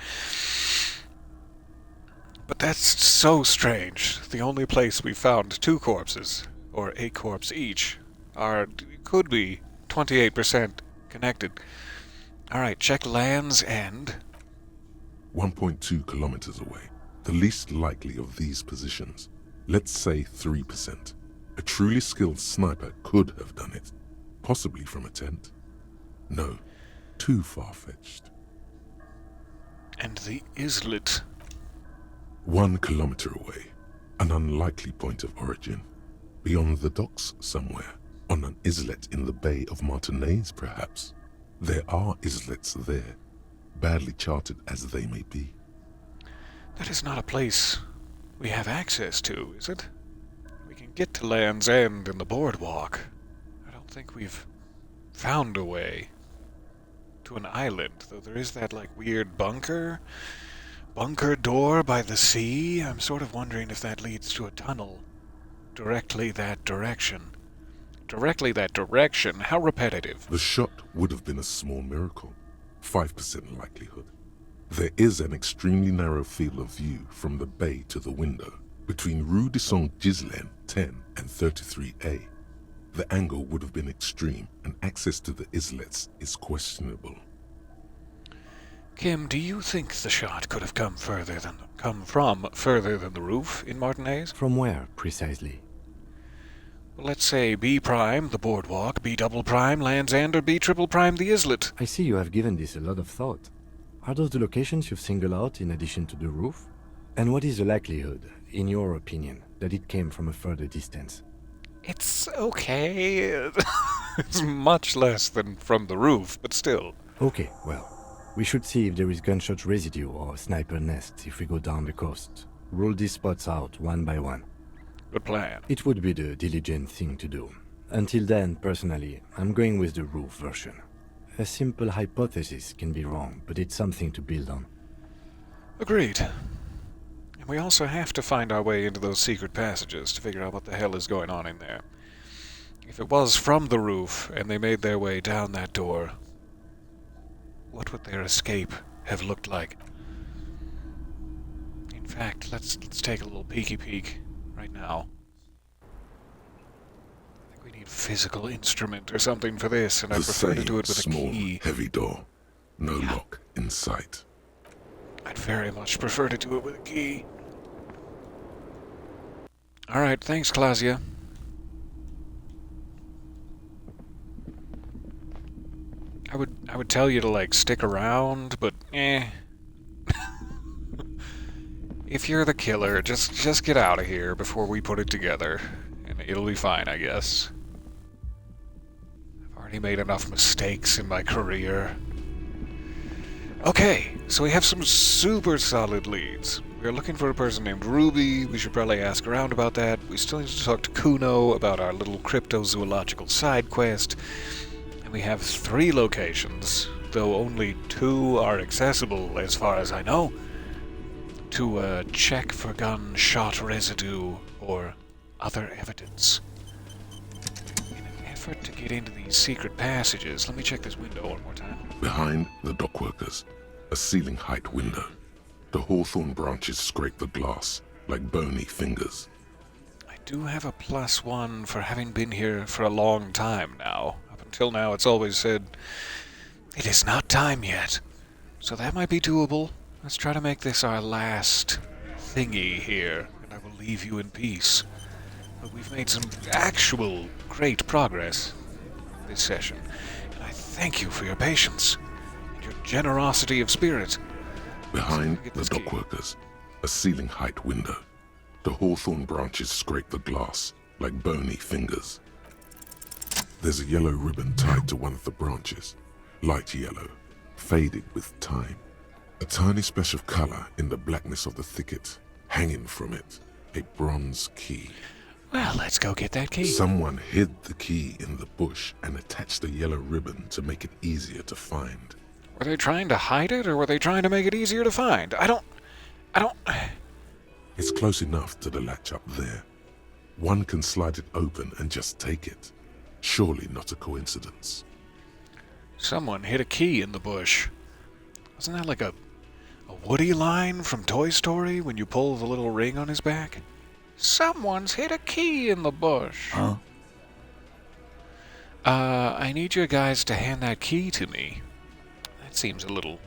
But that's so strange. The only place we found 2 corpses, or a corpse each, could be 28% connected. Alright, check Land's End. 1.2 kilometers away. The least likely of these positions. Let's say 3%. A truly skilled sniper could have done it. Possibly from a tent. No, too far-fetched. And the islet. 1 kilometer away. An unlikely point of origin. Beyond the docks somewhere. On an islet in the Bay of Martinez, perhaps. There are islets there. Badly charted as they may be. That is not a place we have access to, is it? We can get to Land's End in the boardwalk. I don't think we've found a way to an island, though there is that, like, weird bunker door by the sea. I'm sort of wondering if that leads to a tunnel directly that direction. Directly that direction? How repetitive. The shot would have been a small miracle. 5% likelihood. There is an extremely narrow field of view from the bay to the window, between Rue de Saint-Ghislain 10 and 33A. The angle would have been extreme, and access to the islets is questionable. Kim, do you think the shot could have come from further than the roof in Martinez? From where, precisely? Well, let's say B prime, the boardwalk, B double prime, Land's End, or B triple prime, the islet. I see you have given this a lot of thought. Are those the locations you've singled out in addition to the roof? And what is the likelihood, in your opinion, that it came from a further distance? It's okay. It's much less than from the roof, but still. Okay, well, we should see if there is gunshot residue or sniper nest if we go down the coast. Rule these spots out one by one. Good plan. It would be the diligent thing to do. Until then, personally, I'm going with the roof version. A simple hypothesis can be wrong, but it's something to build on. Agreed. And we also have to find our way into those secret passages to figure out what the hell is going on in there. If it was from the roof and they made their way down that door, what would their escape have looked like? In fact, let's take a little peeky peek right now. I think we need a physical instrument or something for this, and I prefer to do it with a key. Heavy door. No lock in sight. I'd very much prefer to do it with a key. Alright, thanks, Clausia. I would tell you to, like, stick around, but If you're the killer, just get out of here before we put it together, and it'll be fine, I guess. I've already made enough mistakes in my career. Okay, so we have some super solid leads. We're looking for a person named Ruby. We should probably ask around about that. We still need to talk to Kuno about our little cryptozoological side quest. And we have 3 locations, though only 2 are accessible as far as I know, to check for gunshot residue or other evidence. In an effort to get into these secret passages, let me check this window one more time. Behind the dockworkers, a ceiling-height window. The hawthorn branches scrape the glass like bony fingers. I do have a +1 for having been here for a long time now. Up until now, it's always said, it is not time yet. So that might be doable. Let's try to make this our last thingy here, and I will leave you in peace. But we've made some actual great progress this session, and I thank you for your patience and your generosity of spirit. Behind the dockworkers, a ceiling-height window. The hawthorn branches scrape the glass like bony fingers. There's a yellow ribbon tied to one of the branches. Light yellow, faded with time. A tiny splash of color in the blackness of the thicket. Hanging from it, a bronze key. Well, let's go get that key. Someone hid the key in the bush and attached a yellow ribbon to make it easier to find. Were they trying to hide it, or were they trying to make it easier to find? I don't... It's close enough to the latch up there. One can slide it open and just take it. Surely not a coincidence. Someone hid a key in the bush. Wasn't that like a Woody line from Toy Story when you pull the little ring on his back? Someone's hid a key in the bush. Huh? I need you guys to hand that key to me. That seems a little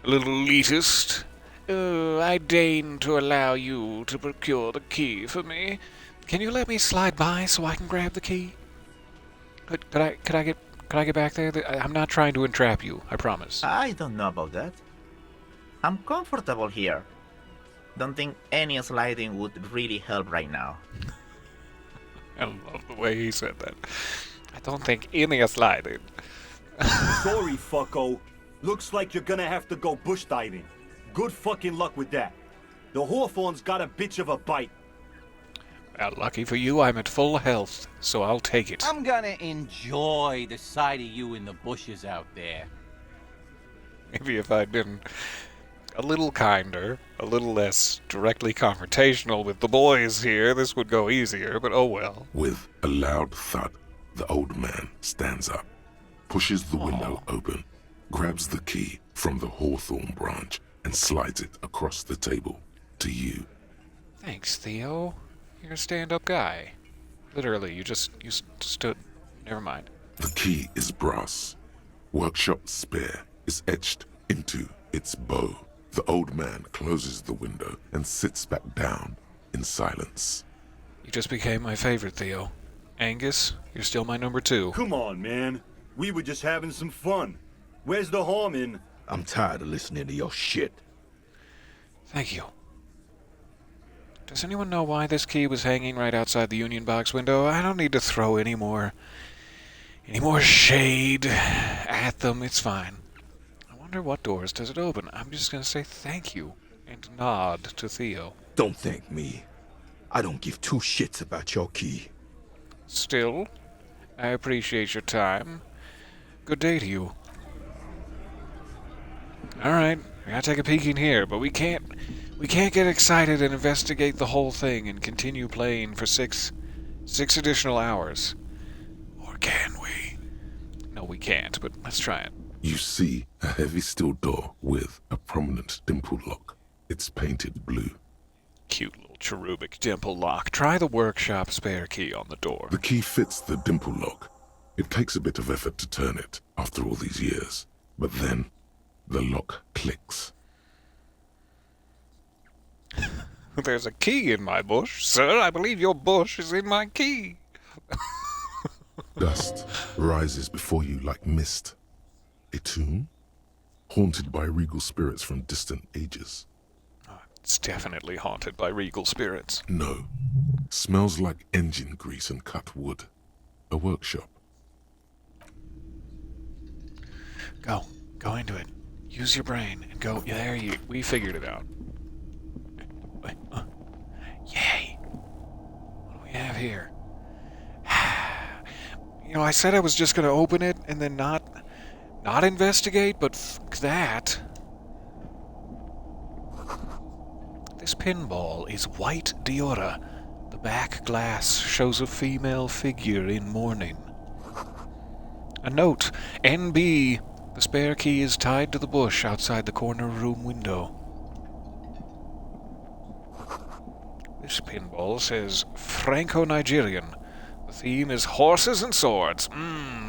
elitist. I deign to allow you to procure the key for me. Can you let me slide by so I can grab the key? Could I get back there? I'm not trying to entrap you, I promise. I don't know about that. I'm comfortable here. Don't think any sliding would really help right now. I love the way he said that. I don't think any sliding. Sorry, fucko. Looks like you're gonna have to go bush diving. Good fucking luck with that. The Hawthorne's got a bitch of a bite. Well, lucky for you, I'm at full health, so I'll take it. I'm gonna enjoy the sight of you in the bushes out there. Maybe if I'd been a little kinder, a little less directly confrontational with the boys here, this would go easier, but oh well. With a loud thud, the old man stands up, pushes the window open, grabs the key from the hawthorn branch, and slides it across the table to you. Thanks, Theo. You're a stand-up guy. Literally, you stood. Never mind. The key is brass. Workshop spare is etched into its bow. The old man closes the window and sits back down in silence. You just became my favorite, Theo. Angus, you're still my number 2. Come on, man. We were just having some fun. Where's the harm in... I'm tired of listening to your shit. Thank you. Does anyone know why this key was hanging right outside the Union Box window? I don't need to throw any more shade at them. It's fine. I wonder what doors does it open. I'm just going to say thank you and nod to Theo. Don't thank me. I don't give 2 shits about your key. Still, I appreciate your time. Good day to you. Alright, I gotta take a peek in here, but we can't get excited and investigate the whole thing and continue playing for six additional hours. Or can we? No, we can't, but let's try it. You see a heavy steel door with a prominent dimple lock. It's painted blue. Cute little cherubic dimple lock. Try the workshop spare key on the door. The key fits the dimple lock. It takes a bit of effort to turn it after all these years, but then the lock clicks. There's a key in my bush. Sir, I believe your bush is in my key. Dust rises before you like mist. A tomb? Haunted by regal spirits from distant ages. It's definitely haunted by regal spirits. No. Smells like engine grease and cut wood. A workshop. Go into it. Use your brain and go. There we figured it out. Yay. What do we have here? You know, I said I was just going to open it and then not investigate, but fuck that. This pinball is white Diora. The back glass shows a female figure in mourning. A note, NB. The spare key is tied to the bush outside the corner room window. This pinball says Franco-Nigerian. The theme is horses and swords.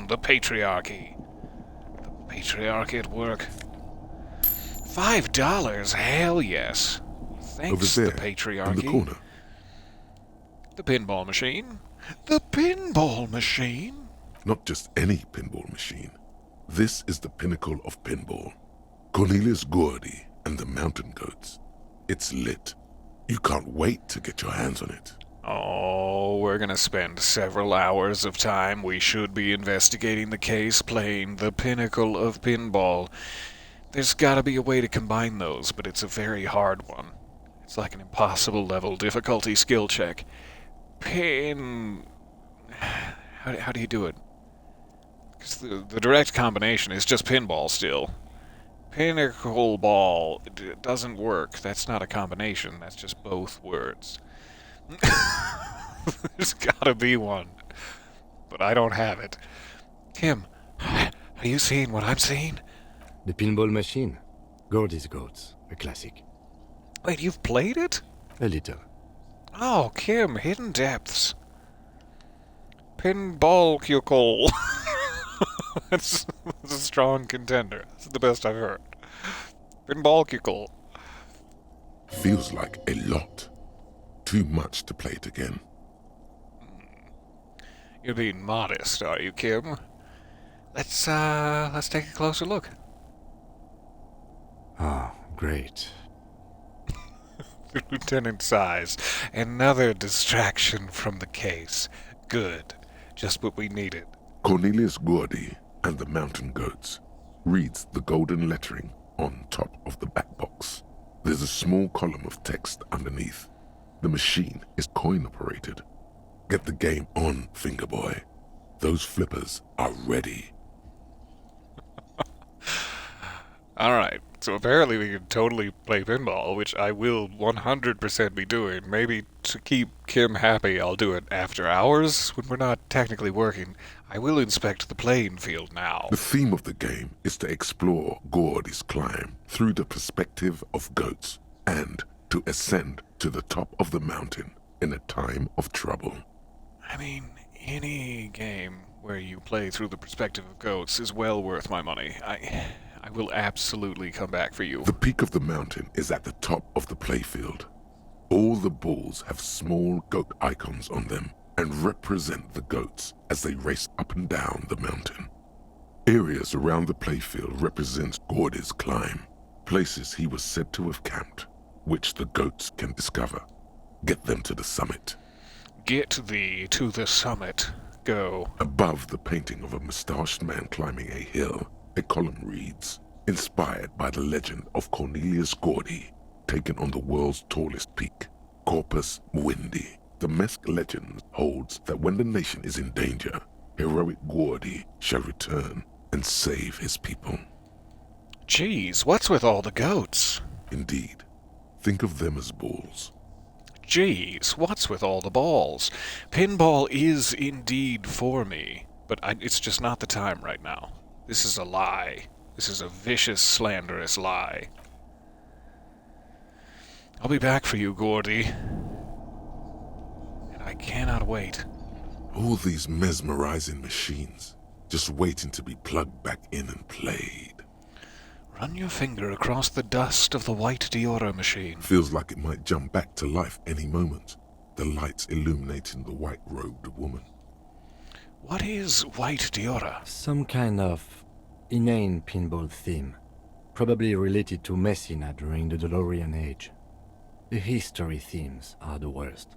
The patriarchy. The patriarchy at work. $5? Hell yes. Thanks, Over the there, patriarchy. in the corner. The pinball machine. The pinball machine? Not just any pinball machine. This is the pinnacle of pinball. Cornelius Gordy and the Mountain Goats. It's lit. You can't wait to get your hands on it. Oh, we're gonna spend several hours of time. We should be investigating the case, playing the pinnacle of pinball. There's gotta be a way to combine those, but it's a very hard one. It's like an impossible level difficulty skill check. How do you do it? Because the direct combination is just pinball still. Pinnacle ball it doesn't work. That's not a combination. That's just both words. There's gotta be one. but I don't have it. Kim, are you seeing what I'm seeing? The pinball machine. Gordy's Goats, a classic. Wait, you've played it? A little. Oh, Kim, Hidden Depths. Pinball cuckold. That's a strong contender. That's the best I've heard. Pinball cuckold. Feels like a lot. Too much to play it again. You're being modest, are you, Kim? Let's take a closer look. Ah, great. The lieutenant sighs. Another distraction from the case. Good. Just what we needed. Cornelius Gordy and the Mountain Goats reads the golden lettering on top of the back box. There's a small column of text underneath. The machine is coin-operated. Get the game on, Fingerboy. Those flippers are ready. Alright, so apparently we can totally play pinball, which I will 100% be doing. Maybe to keep Kim happy, I'll do it after hours when we're not technically working. I will inspect the playing field now. The theme of the game is to explore Gordy's climb through the perspective of goats and to ascend to the top of the mountain in a time of trouble. I mean, any game where you play through the perspective of goats is well worth my money. I will absolutely come back for you. The peak of the mountain is at the top of the playfield. All the balls have small goat icons on them and represent the goats as they race up and down the mountain. Areas around the playfield represent Gordy's climb, places he was said to have camped, which the goats can discover. Get them to the summit. Get thee to the summit. Go. Above the painting of a mustached man climbing a hill, a column reads, inspired by the legend of Cornelius Gordy, taken on the world's tallest peak, Corpus Mundi. The Mesk legend holds that when the nation is in danger, heroic Gordy shall return and save his people. Jeez, what's with all the goats? Indeed. Think of them as balls. Jeez, what's with all the balls? Pinball is indeed for me, but it's just not the time right now. This is a lie. This is a vicious, slanderous lie. I'll be back for you, Gordy. And I cannot wait. All these mesmerizing machines, just waiting to be plugged back in and played. Run your finger across the dust of the white Diora machine. Feels like it might jump back to life any moment, the lights illuminating the white-robed woman. What is white Diora? Some kind of inane pinball theme, probably related to Messina during the DeLorean age. The history themes are the worst.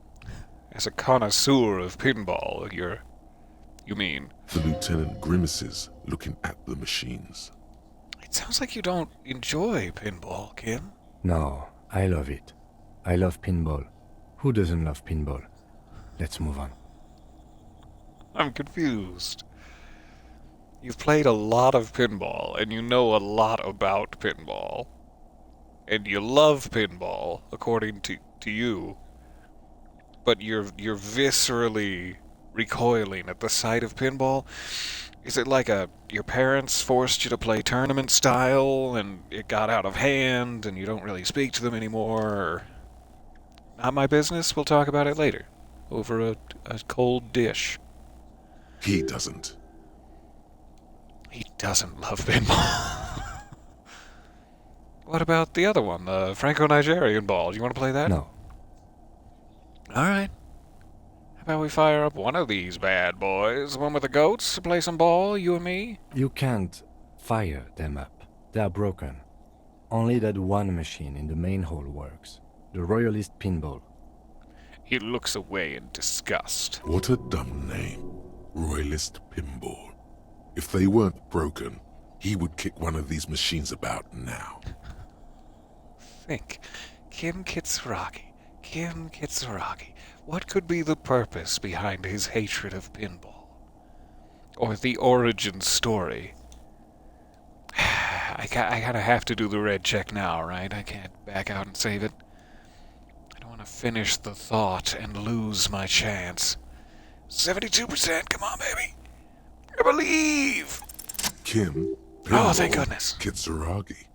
As a connoisseur of pinball, you mean? The lieutenant grimaces, looking at the machines. It sounds like you don't enjoy pinball, Kim. No, I love it. I love pinball. Who doesn't love pinball? Let's move on. I'm confused. You've played a lot of pinball, and you know a lot about pinball. And you love pinball, according to you. But you're viscerally recoiling at the sight of pinball. Is it like your parents forced you to play tournament style, and it got out of hand, and you don't really speak to them anymore? Or... Not my business. We'll talk about it later. Over a cold dish. He doesn't. He doesn't love pinball. What about the other one, the Franco-Nigerian ball? Do you want to play that? No. Alright. How about we fire up one of these bad boys? The one with the goats, to play some ball, you and me? You can't fire them up. They are broken. Only that one machine in the main hall works. The Royalist Pinball. He looks away in disgust. What a dumb name. Royalist Pinball. If they weren't broken, he would kick one of these machines about now. Think. Kim Kitsuragi. Kim Kitsuragi. What could be the purpose behind his hatred of pinball? Or the origin story? I kind of have to do the red check now, right? I can't back out and save it. I don't want to finish the thought and lose my chance. 72%. Come on, baby. I believe. Kim. Oh, thank goodness. Kitsuragi.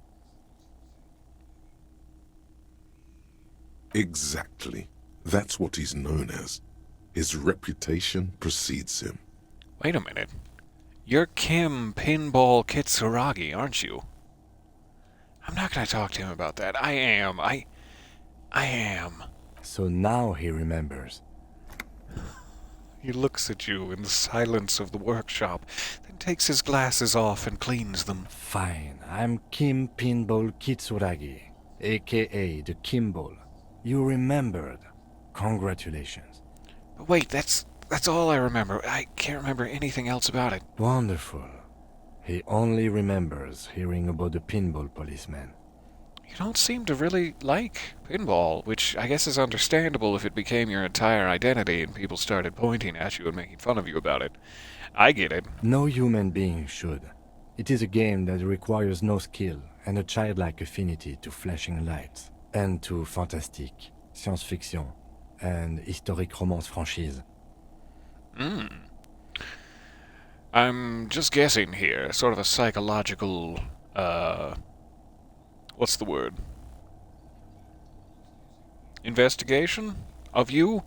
Exactly. That's what he's known as. His reputation precedes him. Wait a minute. You're Kim Pinball Kitsuragi, aren't you? I'm not going to talk to him about that. I am. I am. So now he remembers. He looks at you in the silence of the workshop, then takes his glasses off and cleans them. Fine. I'm Kim Pinball Kitsuragi, a.k.a. the Kimball. You remembered. Congratulations. But wait, that's all I remember. I can't remember anything else about it. Wonderful. He only remembers hearing about the pinball policeman. You don't seem to really like pinball, which I guess is understandable if it became your entire identity and people started pointing at you and making fun of you about it. I get it. No human being should. It is a game that requires no skill and a childlike affinity to flashing lights and to fantastique, science fiction, and historic romance franchise. I'm just guessing here, sort of a psychological, what's the word? Investigation of you?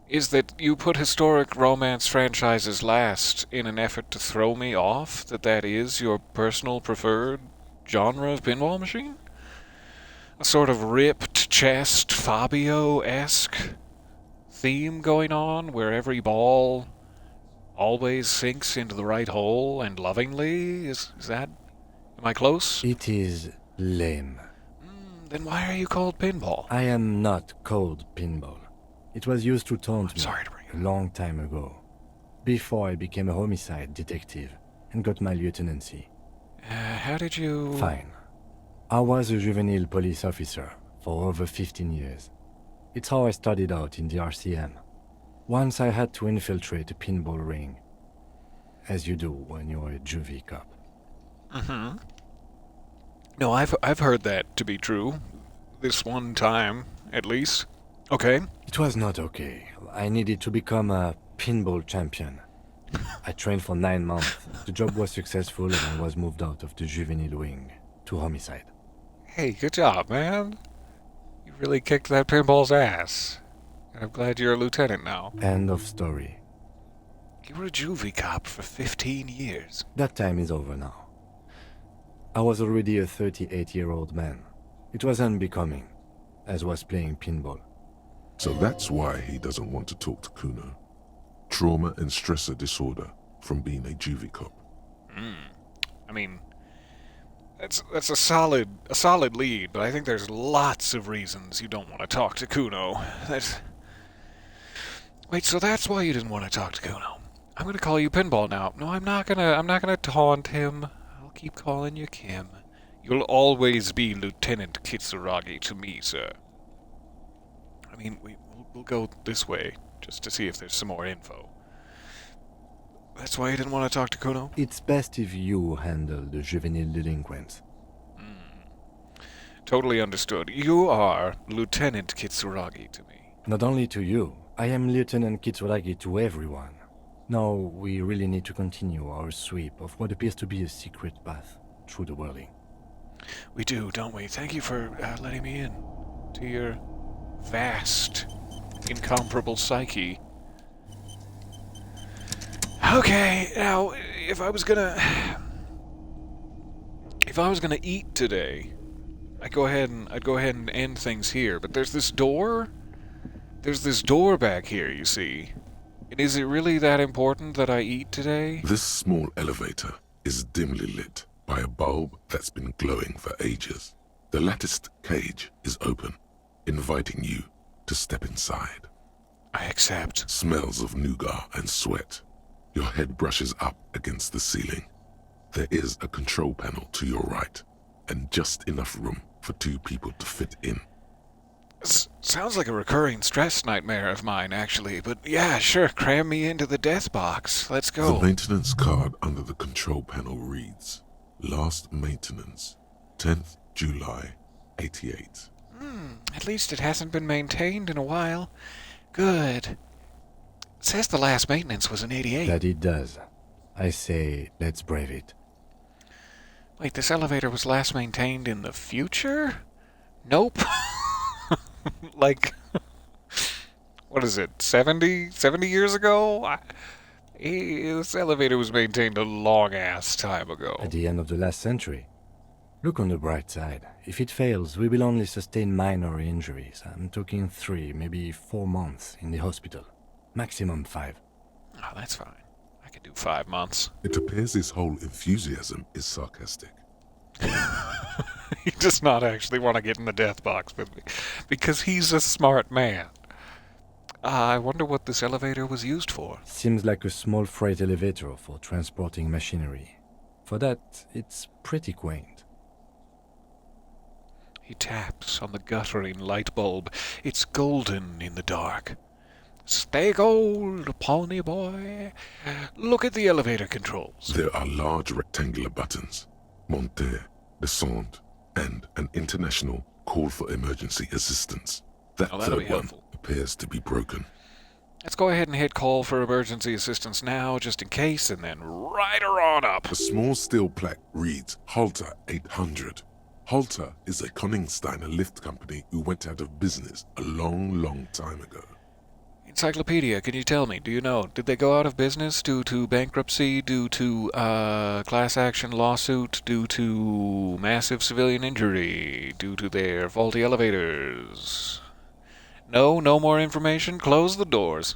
Is that you put historic romance franchises last in an effort to throw me off? That is your personal preferred genre of pinball machine? A sort of ripped chest Fabio-esque theme going on where every ball always sinks into the right hole and lovingly? Is that... Am I close? It is lame. Then why are you called Pinball? I am not called Pinball. It was used to taunt me sorry to bring a long time ago, before I became a homicide detective and got my lieutenancy. How did you... Fine. I was a juvenile police officer for over 15 years. It's how I started out in the RCM. Once I had to infiltrate a pinball ring, as you do when you're a juvie cop. Mm-hmm. No, I've heard that to be true. This one time, at least. Okay. It was not okay. I needed to become a pinball champion. I trained for 9 months. The job was successful and I was moved out of the juvenile wing to homicide. Hey, good job, man. You really kicked that pinball's ass. I'm glad you're a lieutenant now. End of story. You were a juvie cop for 15 years. That time is over now. I was already a 38-year-old man. It was unbecoming, as was playing pinball. So that's why he doesn't want to talk to Kuno. Trauma and stressor disorder from being a juvie cop. I mean, that's a solid lead, but I think there's lots of reasons you don't want to talk to Kuno. Wait, so that's why you didn't want to talk to Kuno. I'm gonna call you Pinball now. No, I'm not gonna taunt him. I'll keep calling you Kim. You'll always be Lieutenant Kitsuragi to me, sir. I mean, we'll go this way, just to see if there's some more info. That's why you didn't want to talk to Kuno? It's best if you handle the juvenile delinquents. Totally understood. You are Lieutenant Kitsuragi to me. Not only to you, I am Lieutenant Kitsuragi to everyone. Now, we really need to continue our sweep of what appears to be a secret path through the whirling. We do, don't we? Thank you for letting me in to your vast, incomparable psyche. Okay, now, if I was gonna eat today, I'd go ahead and end things here, but there's this door back here, you see. And is it really that important that I eat today? This small elevator is dimly lit by a bulb that's been glowing for ages. The latticed cage is open, inviting you to step inside. I accept. Smells of nougat and sweat. Your head brushes up against the ceiling. There is a control panel to your right, and just enough room for 2 people to fit in. Sounds like a recurring stress nightmare of mine, actually, but yeah, sure, cram me into the death box. Let's go. The maintenance card under the control panel reads, Last maintenance, 10th July, 88. At least it hasn't been maintained in a while. Good. It says the last maintenance was in 88. That it does. I say, let's brave it. Wait, this elevator was last maintained in the future? Nope. Like, what is it, 70 years ago? This elevator was maintained a long-ass time ago. At the end of the last century. Look on the bright side. If it fails, we will only sustain minor injuries. I'm talking 3, maybe 4 months in the hospital. Maximum 5. Oh, that's fine. I could do 5 months. It appears his whole enthusiasm is sarcastic. He does not actually want to get in the death box with me, because he's a smart man. I wonder what this elevator was used for. Seems like a small freight elevator for transporting machinery. For that, it's pretty quaint. He taps on the guttering light bulb. It's golden in the dark. Stay gold, pony boy. Look at the elevator controls. There are large rectangular buttons. Monter, descend, and an international call for emergency assistance. That third one appears to be broken. Let's go ahead and hit call for emergency assistance now, just in case, and then ride her on up. A small steel plaque reads Halter 800. Halter is a Koningsteiner lift company who went out of business a long time ago. Encyclopedia, can you tell me, do you know, did they go out of business due to bankruptcy, due to class action lawsuit, due to massive civilian injury, due to their faulty elevators? No more information? Close the doors.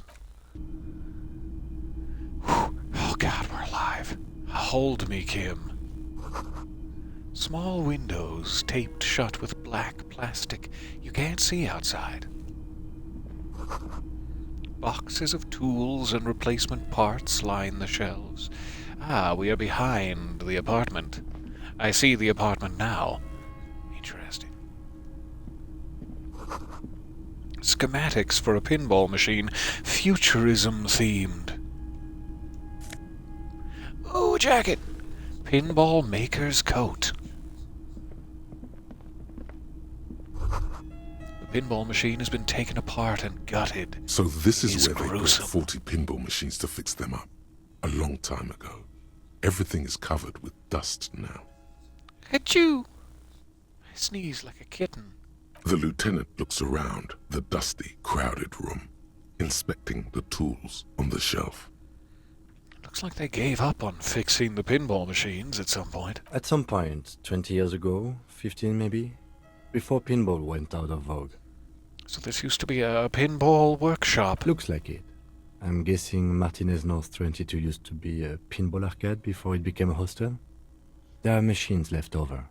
Whew. Oh God, we're alive. Hold me, Kim. Small windows taped shut with black plastic. You can't see outside. Boxes of tools and replacement parts line the shelves. We are behind the apartment. I see the apartment now. Interesting. Schematics for a pinball machine, futurism themed. Ooh, jacket! Pinball maker's coat. The pinball machine has been taken apart and gutted. So this is where gruesome. they bought 40 pinball machines to fix them up. A long time ago. Everything is covered with dust now. Achoo! I sneeze like a kitten. The lieutenant looks around the dusty, crowded room, inspecting the tools on the shelf. Looks like they gave up on fixing the pinball machines at some point. At some point, 20 years ago, 15 maybe, before pinball went out of vogue. So this used to be a pinball workshop. Looks like it. I'm guessing Martinez North 22 used to be a pinball arcade before it became a hostel. There are machines left over.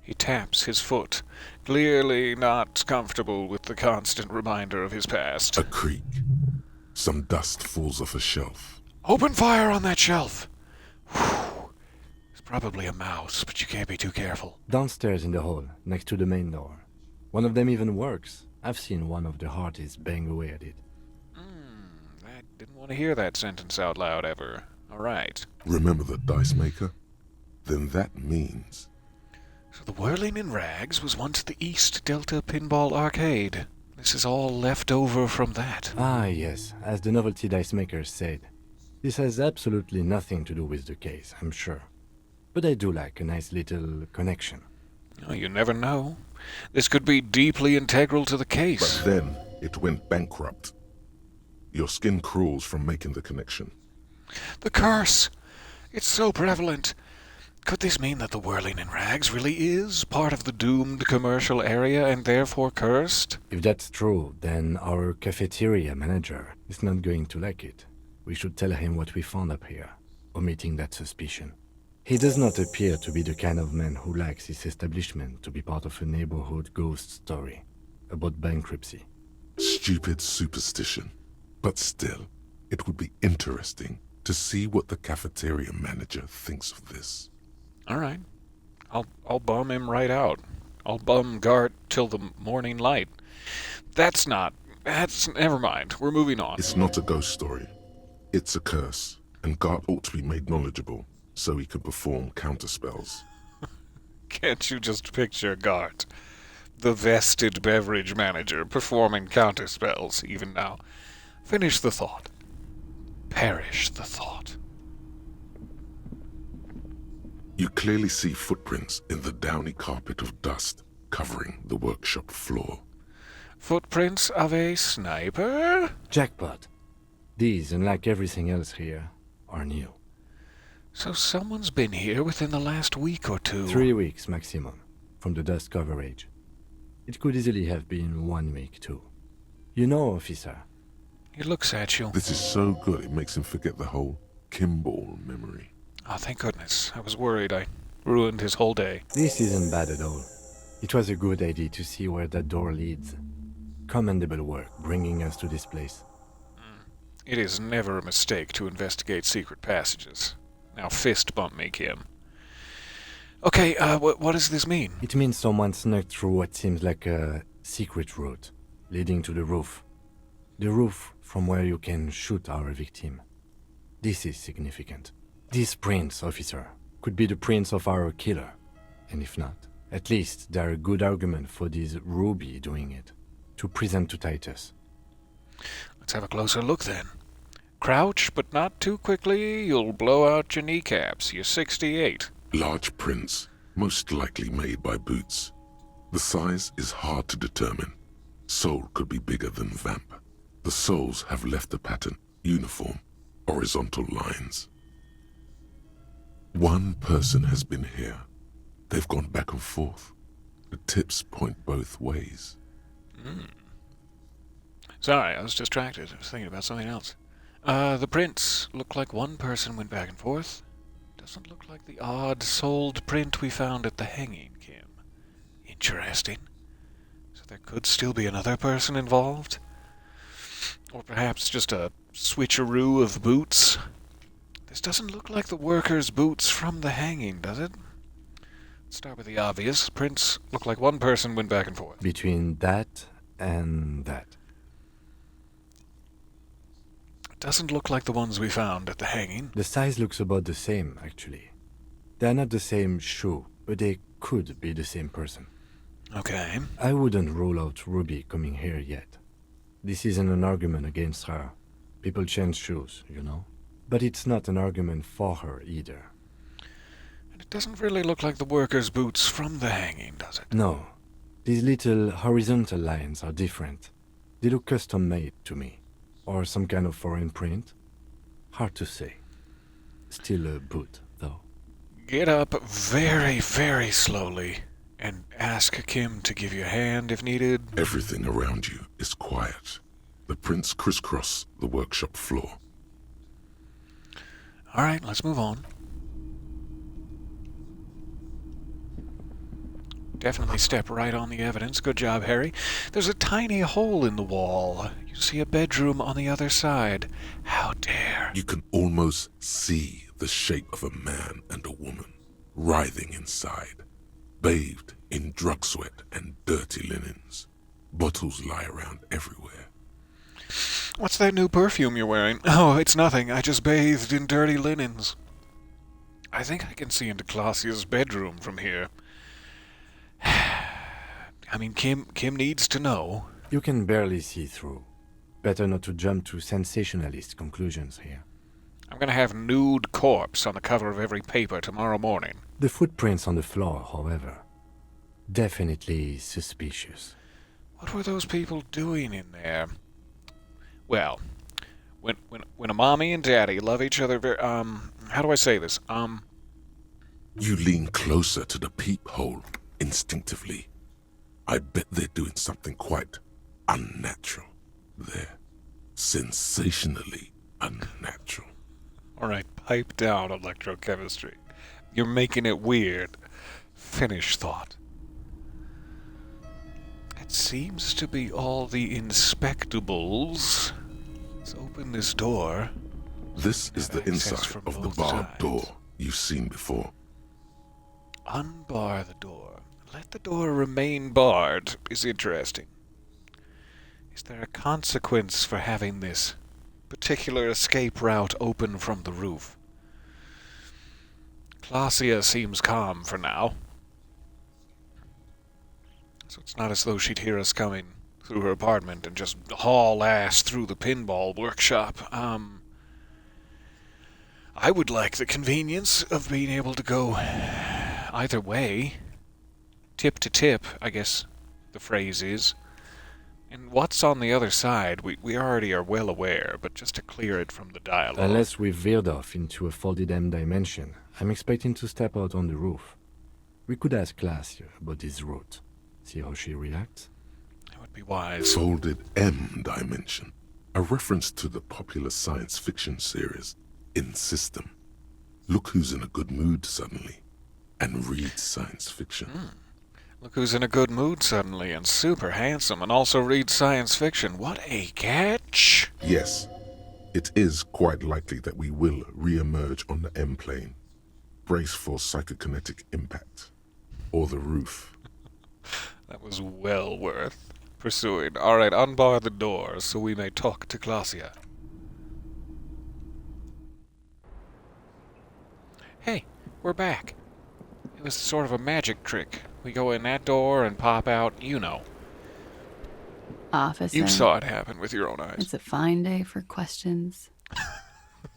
He taps his foot, clearly not comfortable with the constant reminder of his past. A creak. Some dust falls off a shelf. Open fire on that shelf! Whew. It's probably a mouse, but you can't be too careful. Downstairs in the hall, next to the main door. One of them even works. I've seen one of the Hardies bang away at it. I didn't want to hear that sentence out loud ever. All right. Remember the dice maker? Then that means... So the Whirling in Rags was once the East Delta Pinball Arcade. This is all left over from that. Ah, yes, as the novelty dice makers said. This has absolutely nothing to do with the case, I'm sure. But I do like a nice little connection. Oh, you never know. This could be deeply integral to the case. But then it went bankrupt. Your skin crawls from making the connection. The curse! It's so prevalent. Could this mean that the Whirling in Rags really is part of the doomed commercial area and therefore cursed? If that's true, then our cafeteria manager is not going to like it. We should tell him what we found up here, omitting that suspicion. He does not appear to be the kind of man who likes his establishment to be part of a neighborhood ghost story about bankruptcy. Stupid superstition. But still, it would be interesting to see what the cafeteria manager thinks of this. All right. I'll bum him right out. I'll bum Gart till the morning light. That's never mind. We're moving on. It's not a ghost story. It's a curse, and Gart ought to be made knowledgeable so he can perform counterspells. Can't you just picture Gart, the vested beverage manager, performing counterspells even now? Finish the thought. Perish the thought. You clearly see footprints in the downy carpet of dust covering the workshop floor. Footprints of a sniper? Jackpot. These, unlike everything else here, are new. So someone's been here within the last week or two. 3 weeks maximum, from the dust coverage. It could easily have been 1 week too. You know, officer. He looks at you. This is so good it makes him forget the whole Pinball memory. Oh, thank goodness. I was worried I ruined his whole day. This isn't bad at all. It was a good idea to see where that door leads. Commendable work bringing us to this place. It is never a mistake to investigate secret passages. Now fist bump me, Kim. Okay, what does this mean? It means someone snuck through what seems like a secret route, leading to the roof. The roof from where you can shoot our victim. This is significant. These prints, officer, could be the prints of our killer. And if not, at least they're a good argument for this Ruby doing it, to present to Titus. Let's have a closer look then. Crouch, but not too quickly. You'll blow out your kneecaps. You're 68. Large prints, most likely made by boots. The size is hard to determine. Sole could be bigger than vamp. The soles have left a pattern, uniform, horizontal lines. One person has been here. They've gone back and forth. The tips point both ways. Sorry, I was distracted. I was thinking about something else. The prints look like one person went back and forth. Doesn't look like the odd-soled print we found at the hanging, Kim. Interesting. So there could still be another person involved? Or perhaps just a switcheroo of boots? This doesn't look like the workers' boots from the hanging, does it? Let's start with the obvious. Prints look like one person went back and forth. Between that and that. Doesn't look like the ones we found at the hanging. The size looks about the same, actually. They're not the same shoe, but they could be the same person. Okay. I wouldn't rule out Ruby coming here yet. This isn't an argument against her. People change shoes, you know? But it's not an argument for her either. And it doesn't really look like the workers' boots from the hanging, does it? No. These little horizontal lines are different. They look custom-made to me. Or some kind of foreign print. Hard to say. Still a boot, though. Get up very, very slowly and ask Kim to give you a hand if needed. Everything around you is quiet. The prints crisscross the workshop floor. All right, let's move on. Definitely step right on the evidence. Good job, Harry. There's a tiny hole in the wall. You see a bedroom on the other side. How dare. You can almost see the shape of a man and a woman writhing inside, bathed in drug sweat and dirty linens. Bottles lie around everywhere. What's that new perfume you're wearing? Oh, it's nothing. I just bathed in dirty linens. I think I can see into Clausia's bedroom from here. I mean, Kim needs to know. You can barely see through. Better not to jump to sensationalist conclusions here. I'm gonna have nude corpse on the cover of every paper tomorrow morning. The footprints on the floor, however, definitely suspicious. What were those people doing in there? Well, when a mommy and daddy love each other very, how do I say this? You lean closer to the peephole instinctively. I bet they're doing something quite unnatural. They're sensationally unnatural. All right, pipe down, electrochemistry. You're making it weird. Finish thought. It seems to be all the inspectables. Let's open this door. This is the inside of the barred door you've seen before. Unbar the door. Let the door remain barred is interesting. Is there a consequence for having this particular escape route open from the roof? Clausia seems calm for now. So it's not as though she'd hear us coming through her apartment and just haul ass through the pinball workshop. I would like the convenience of being able to go either way. Tip to tip, I guess the phrase is. And what's on the other side, we already are well aware, but just to clear it from the dialogue. Unless we've veered off into a folded M dimension, I'm expecting to step out on the roof. We could ask Glacia about this route. See how she reacts? That would be wise. Folded M dimension. A reference to the popular science fiction series, In System. Look who's in a good mood suddenly, and reads science fiction. Look who's in a good mood suddenly, and super handsome, and also reads science fiction. What a catch! Yes, it is quite likely that we will re-emerge on the M plane. Brace for psychokinetic impact. Or the roof. That was well worth pursuing. Alright, unbar the door so we may talk to Glacia. Hey, we're back. It was sort of a magic trick. We go in that door and pop out, you know. Officer. You saw it happen with your own eyes. It's a fine day for questions.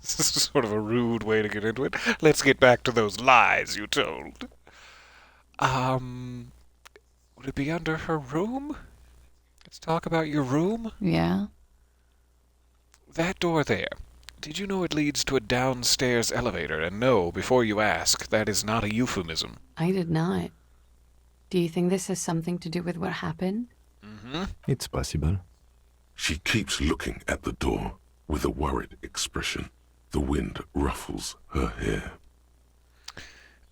This is sort of a rude way to get into it. Let's get back to those lies you told. Would it be under her room? Let's talk about your room. Yeah? That door there. Did you know it leads to a downstairs elevator? And no, before you ask, that is not a euphemism. I did not. Do you think this has something to do with what happened? Mm-hmm. It's possible. She keeps looking at the door with a worried expression. The wind ruffles her hair.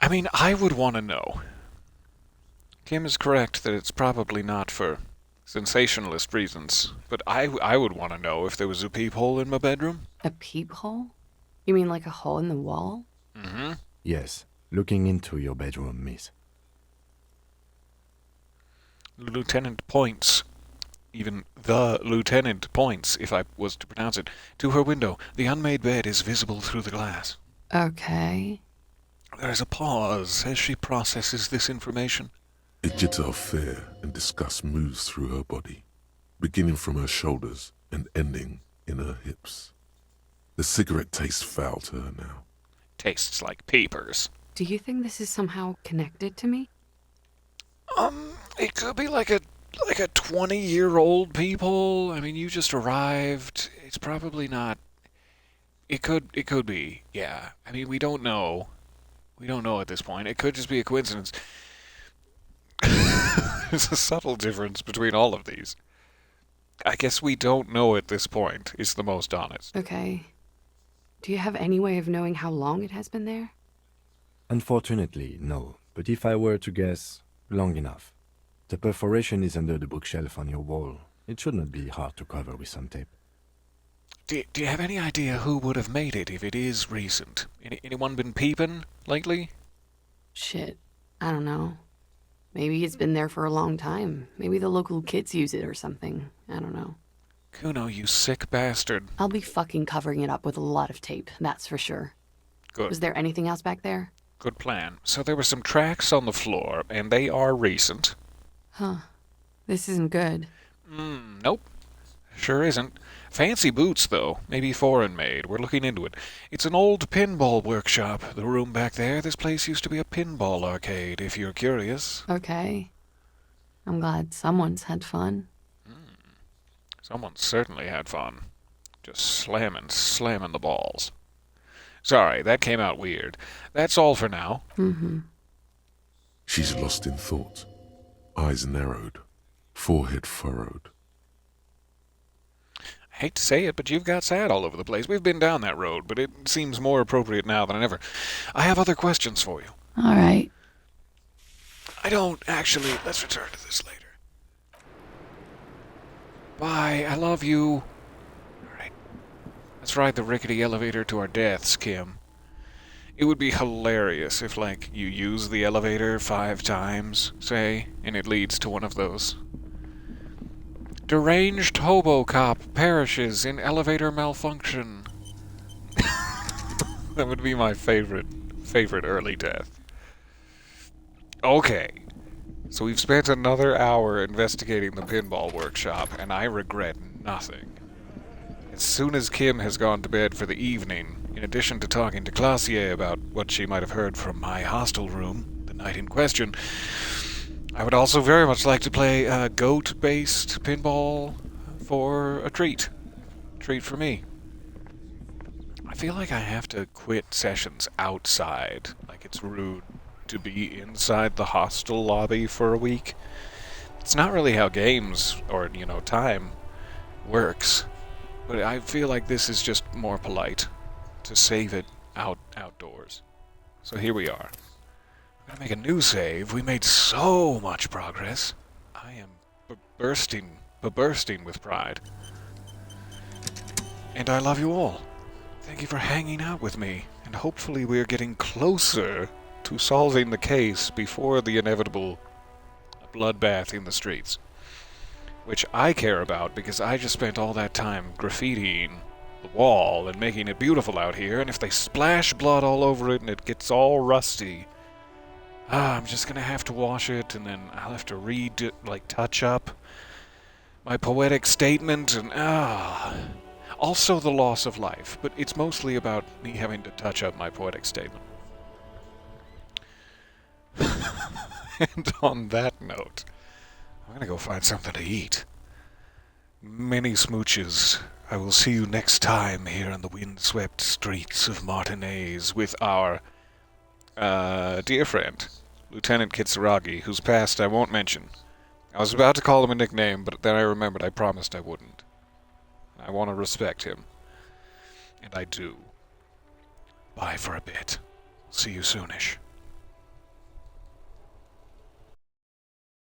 I mean, I would want to know. Kim is correct that it's probably not for sensationalist reasons, but I would want to know if there was a peephole in my bedroom. A peephole? You mean like a hole in the wall? Mm-hmm. Yes, looking into your bedroom, miss. Lieutenant points, even the lieutenant points, if I was to pronounce it, to her window. The unmade bed is visible through the glass. Okay. There is a pause as she processes this information. A jitter of fear and disgust moves through her body, beginning from her shoulders and ending in her hips. The cigarette tastes foul to her now. Tastes like papers. Do you think this is somehow connected to me? It could be like a 20-year-old peephole. I mean, you just arrived. It's probably not. It could be, yeah. I mean, we don't know. We don't know at this point. It could just be a coincidence. There's a subtle difference between all of these. I guess we don't know at this point, is the most honest. Okay. Do you have any way of knowing how long it has been there? Unfortunately, no. But if I were to guess, long enough. The perforation is under the bookshelf on your wall. It should not be hard to cover with some tape. Do you have any idea who would have made it if it is recent? Anyone been peeping lately? Shit. I don't know. Maybe it's been there for a long time. Maybe the local kids use it or something. I don't know. Kuno, you sick bastard. I'll be fucking covering it up with a lot of tape, that's for sure. Good. Was there anything else back there? Good plan. So there were some tracks on the floor, and they are recent. Huh. This isn't good. Nope. Sure isn't. Fancy boots, though. Maybe foreign made. We're looking into it. It's an old pinball workshop. The room back there. This place used to be a pinball arcade, if you're curious. Okay. I'm glad someone's had fun. Someone certainly had fun. Just slamming the balls. Sorry, that came out weird. That's all for now. Mm-hmm. She's lost in thought. Eyes narrowed. Forehead furrowed. I hate to say it, but you've got sad all over the place. We've been down that road, but it seems more appropriate now than ever. I have other questions for you. All right. I don't actually. Let's return to this later. Bye. I love you. All right. Let's ride the rickety elevator to our deaths, Kim. It would be hilarious if, like, you use the elevator 5 times, say, and it leads to one of those. Deranged hobo cop perishes in elevator malfunction. That would be my favorite early death. Okay. So we've spent another hour investigating the pinball workshop, and I regret nothing. As soon as Kim has gone to bed for the evening, in addition to talking to Classier about what she might have heard from my hostel room the night in question, I would also very much like to play goat-based pinball for a treat. Treat for me. I feel like I have to quit sessions outside. Like it's rude to be inside the hostel lobby for a week. It's not really how games or, time works. But I feel like this is just more polite to save it outdoors. So here we are. We're gonna make a new save. We made so much progress. I am bursting with pride. And I love you all. Thank you for hanging out with me, and hopefully we're getting closer to solving the case before the inevitable bloodbath in the streets. Which I care about because I just spent all that time graffitiing the wall and making it beautiful out here, and if they splash blood all over it and it gets all rusty, I'm just gonna have to wash it, and then I'll have to read it, touch up my poetic statement, and also the loss of life, but it's mostly about me having to touch up my poetic statement. And on that note, I'm gonna go find something to eat. Many smooches. I will see you next time here in the windswept streets of Martinez with our dear friend, Lieutenant Kitsuragi, whose past I won't mention. I was about to call him a nickname, but then I remembered I promised I wouldn't. I want to respect him. And I do. Bye for a bit. See you soonish.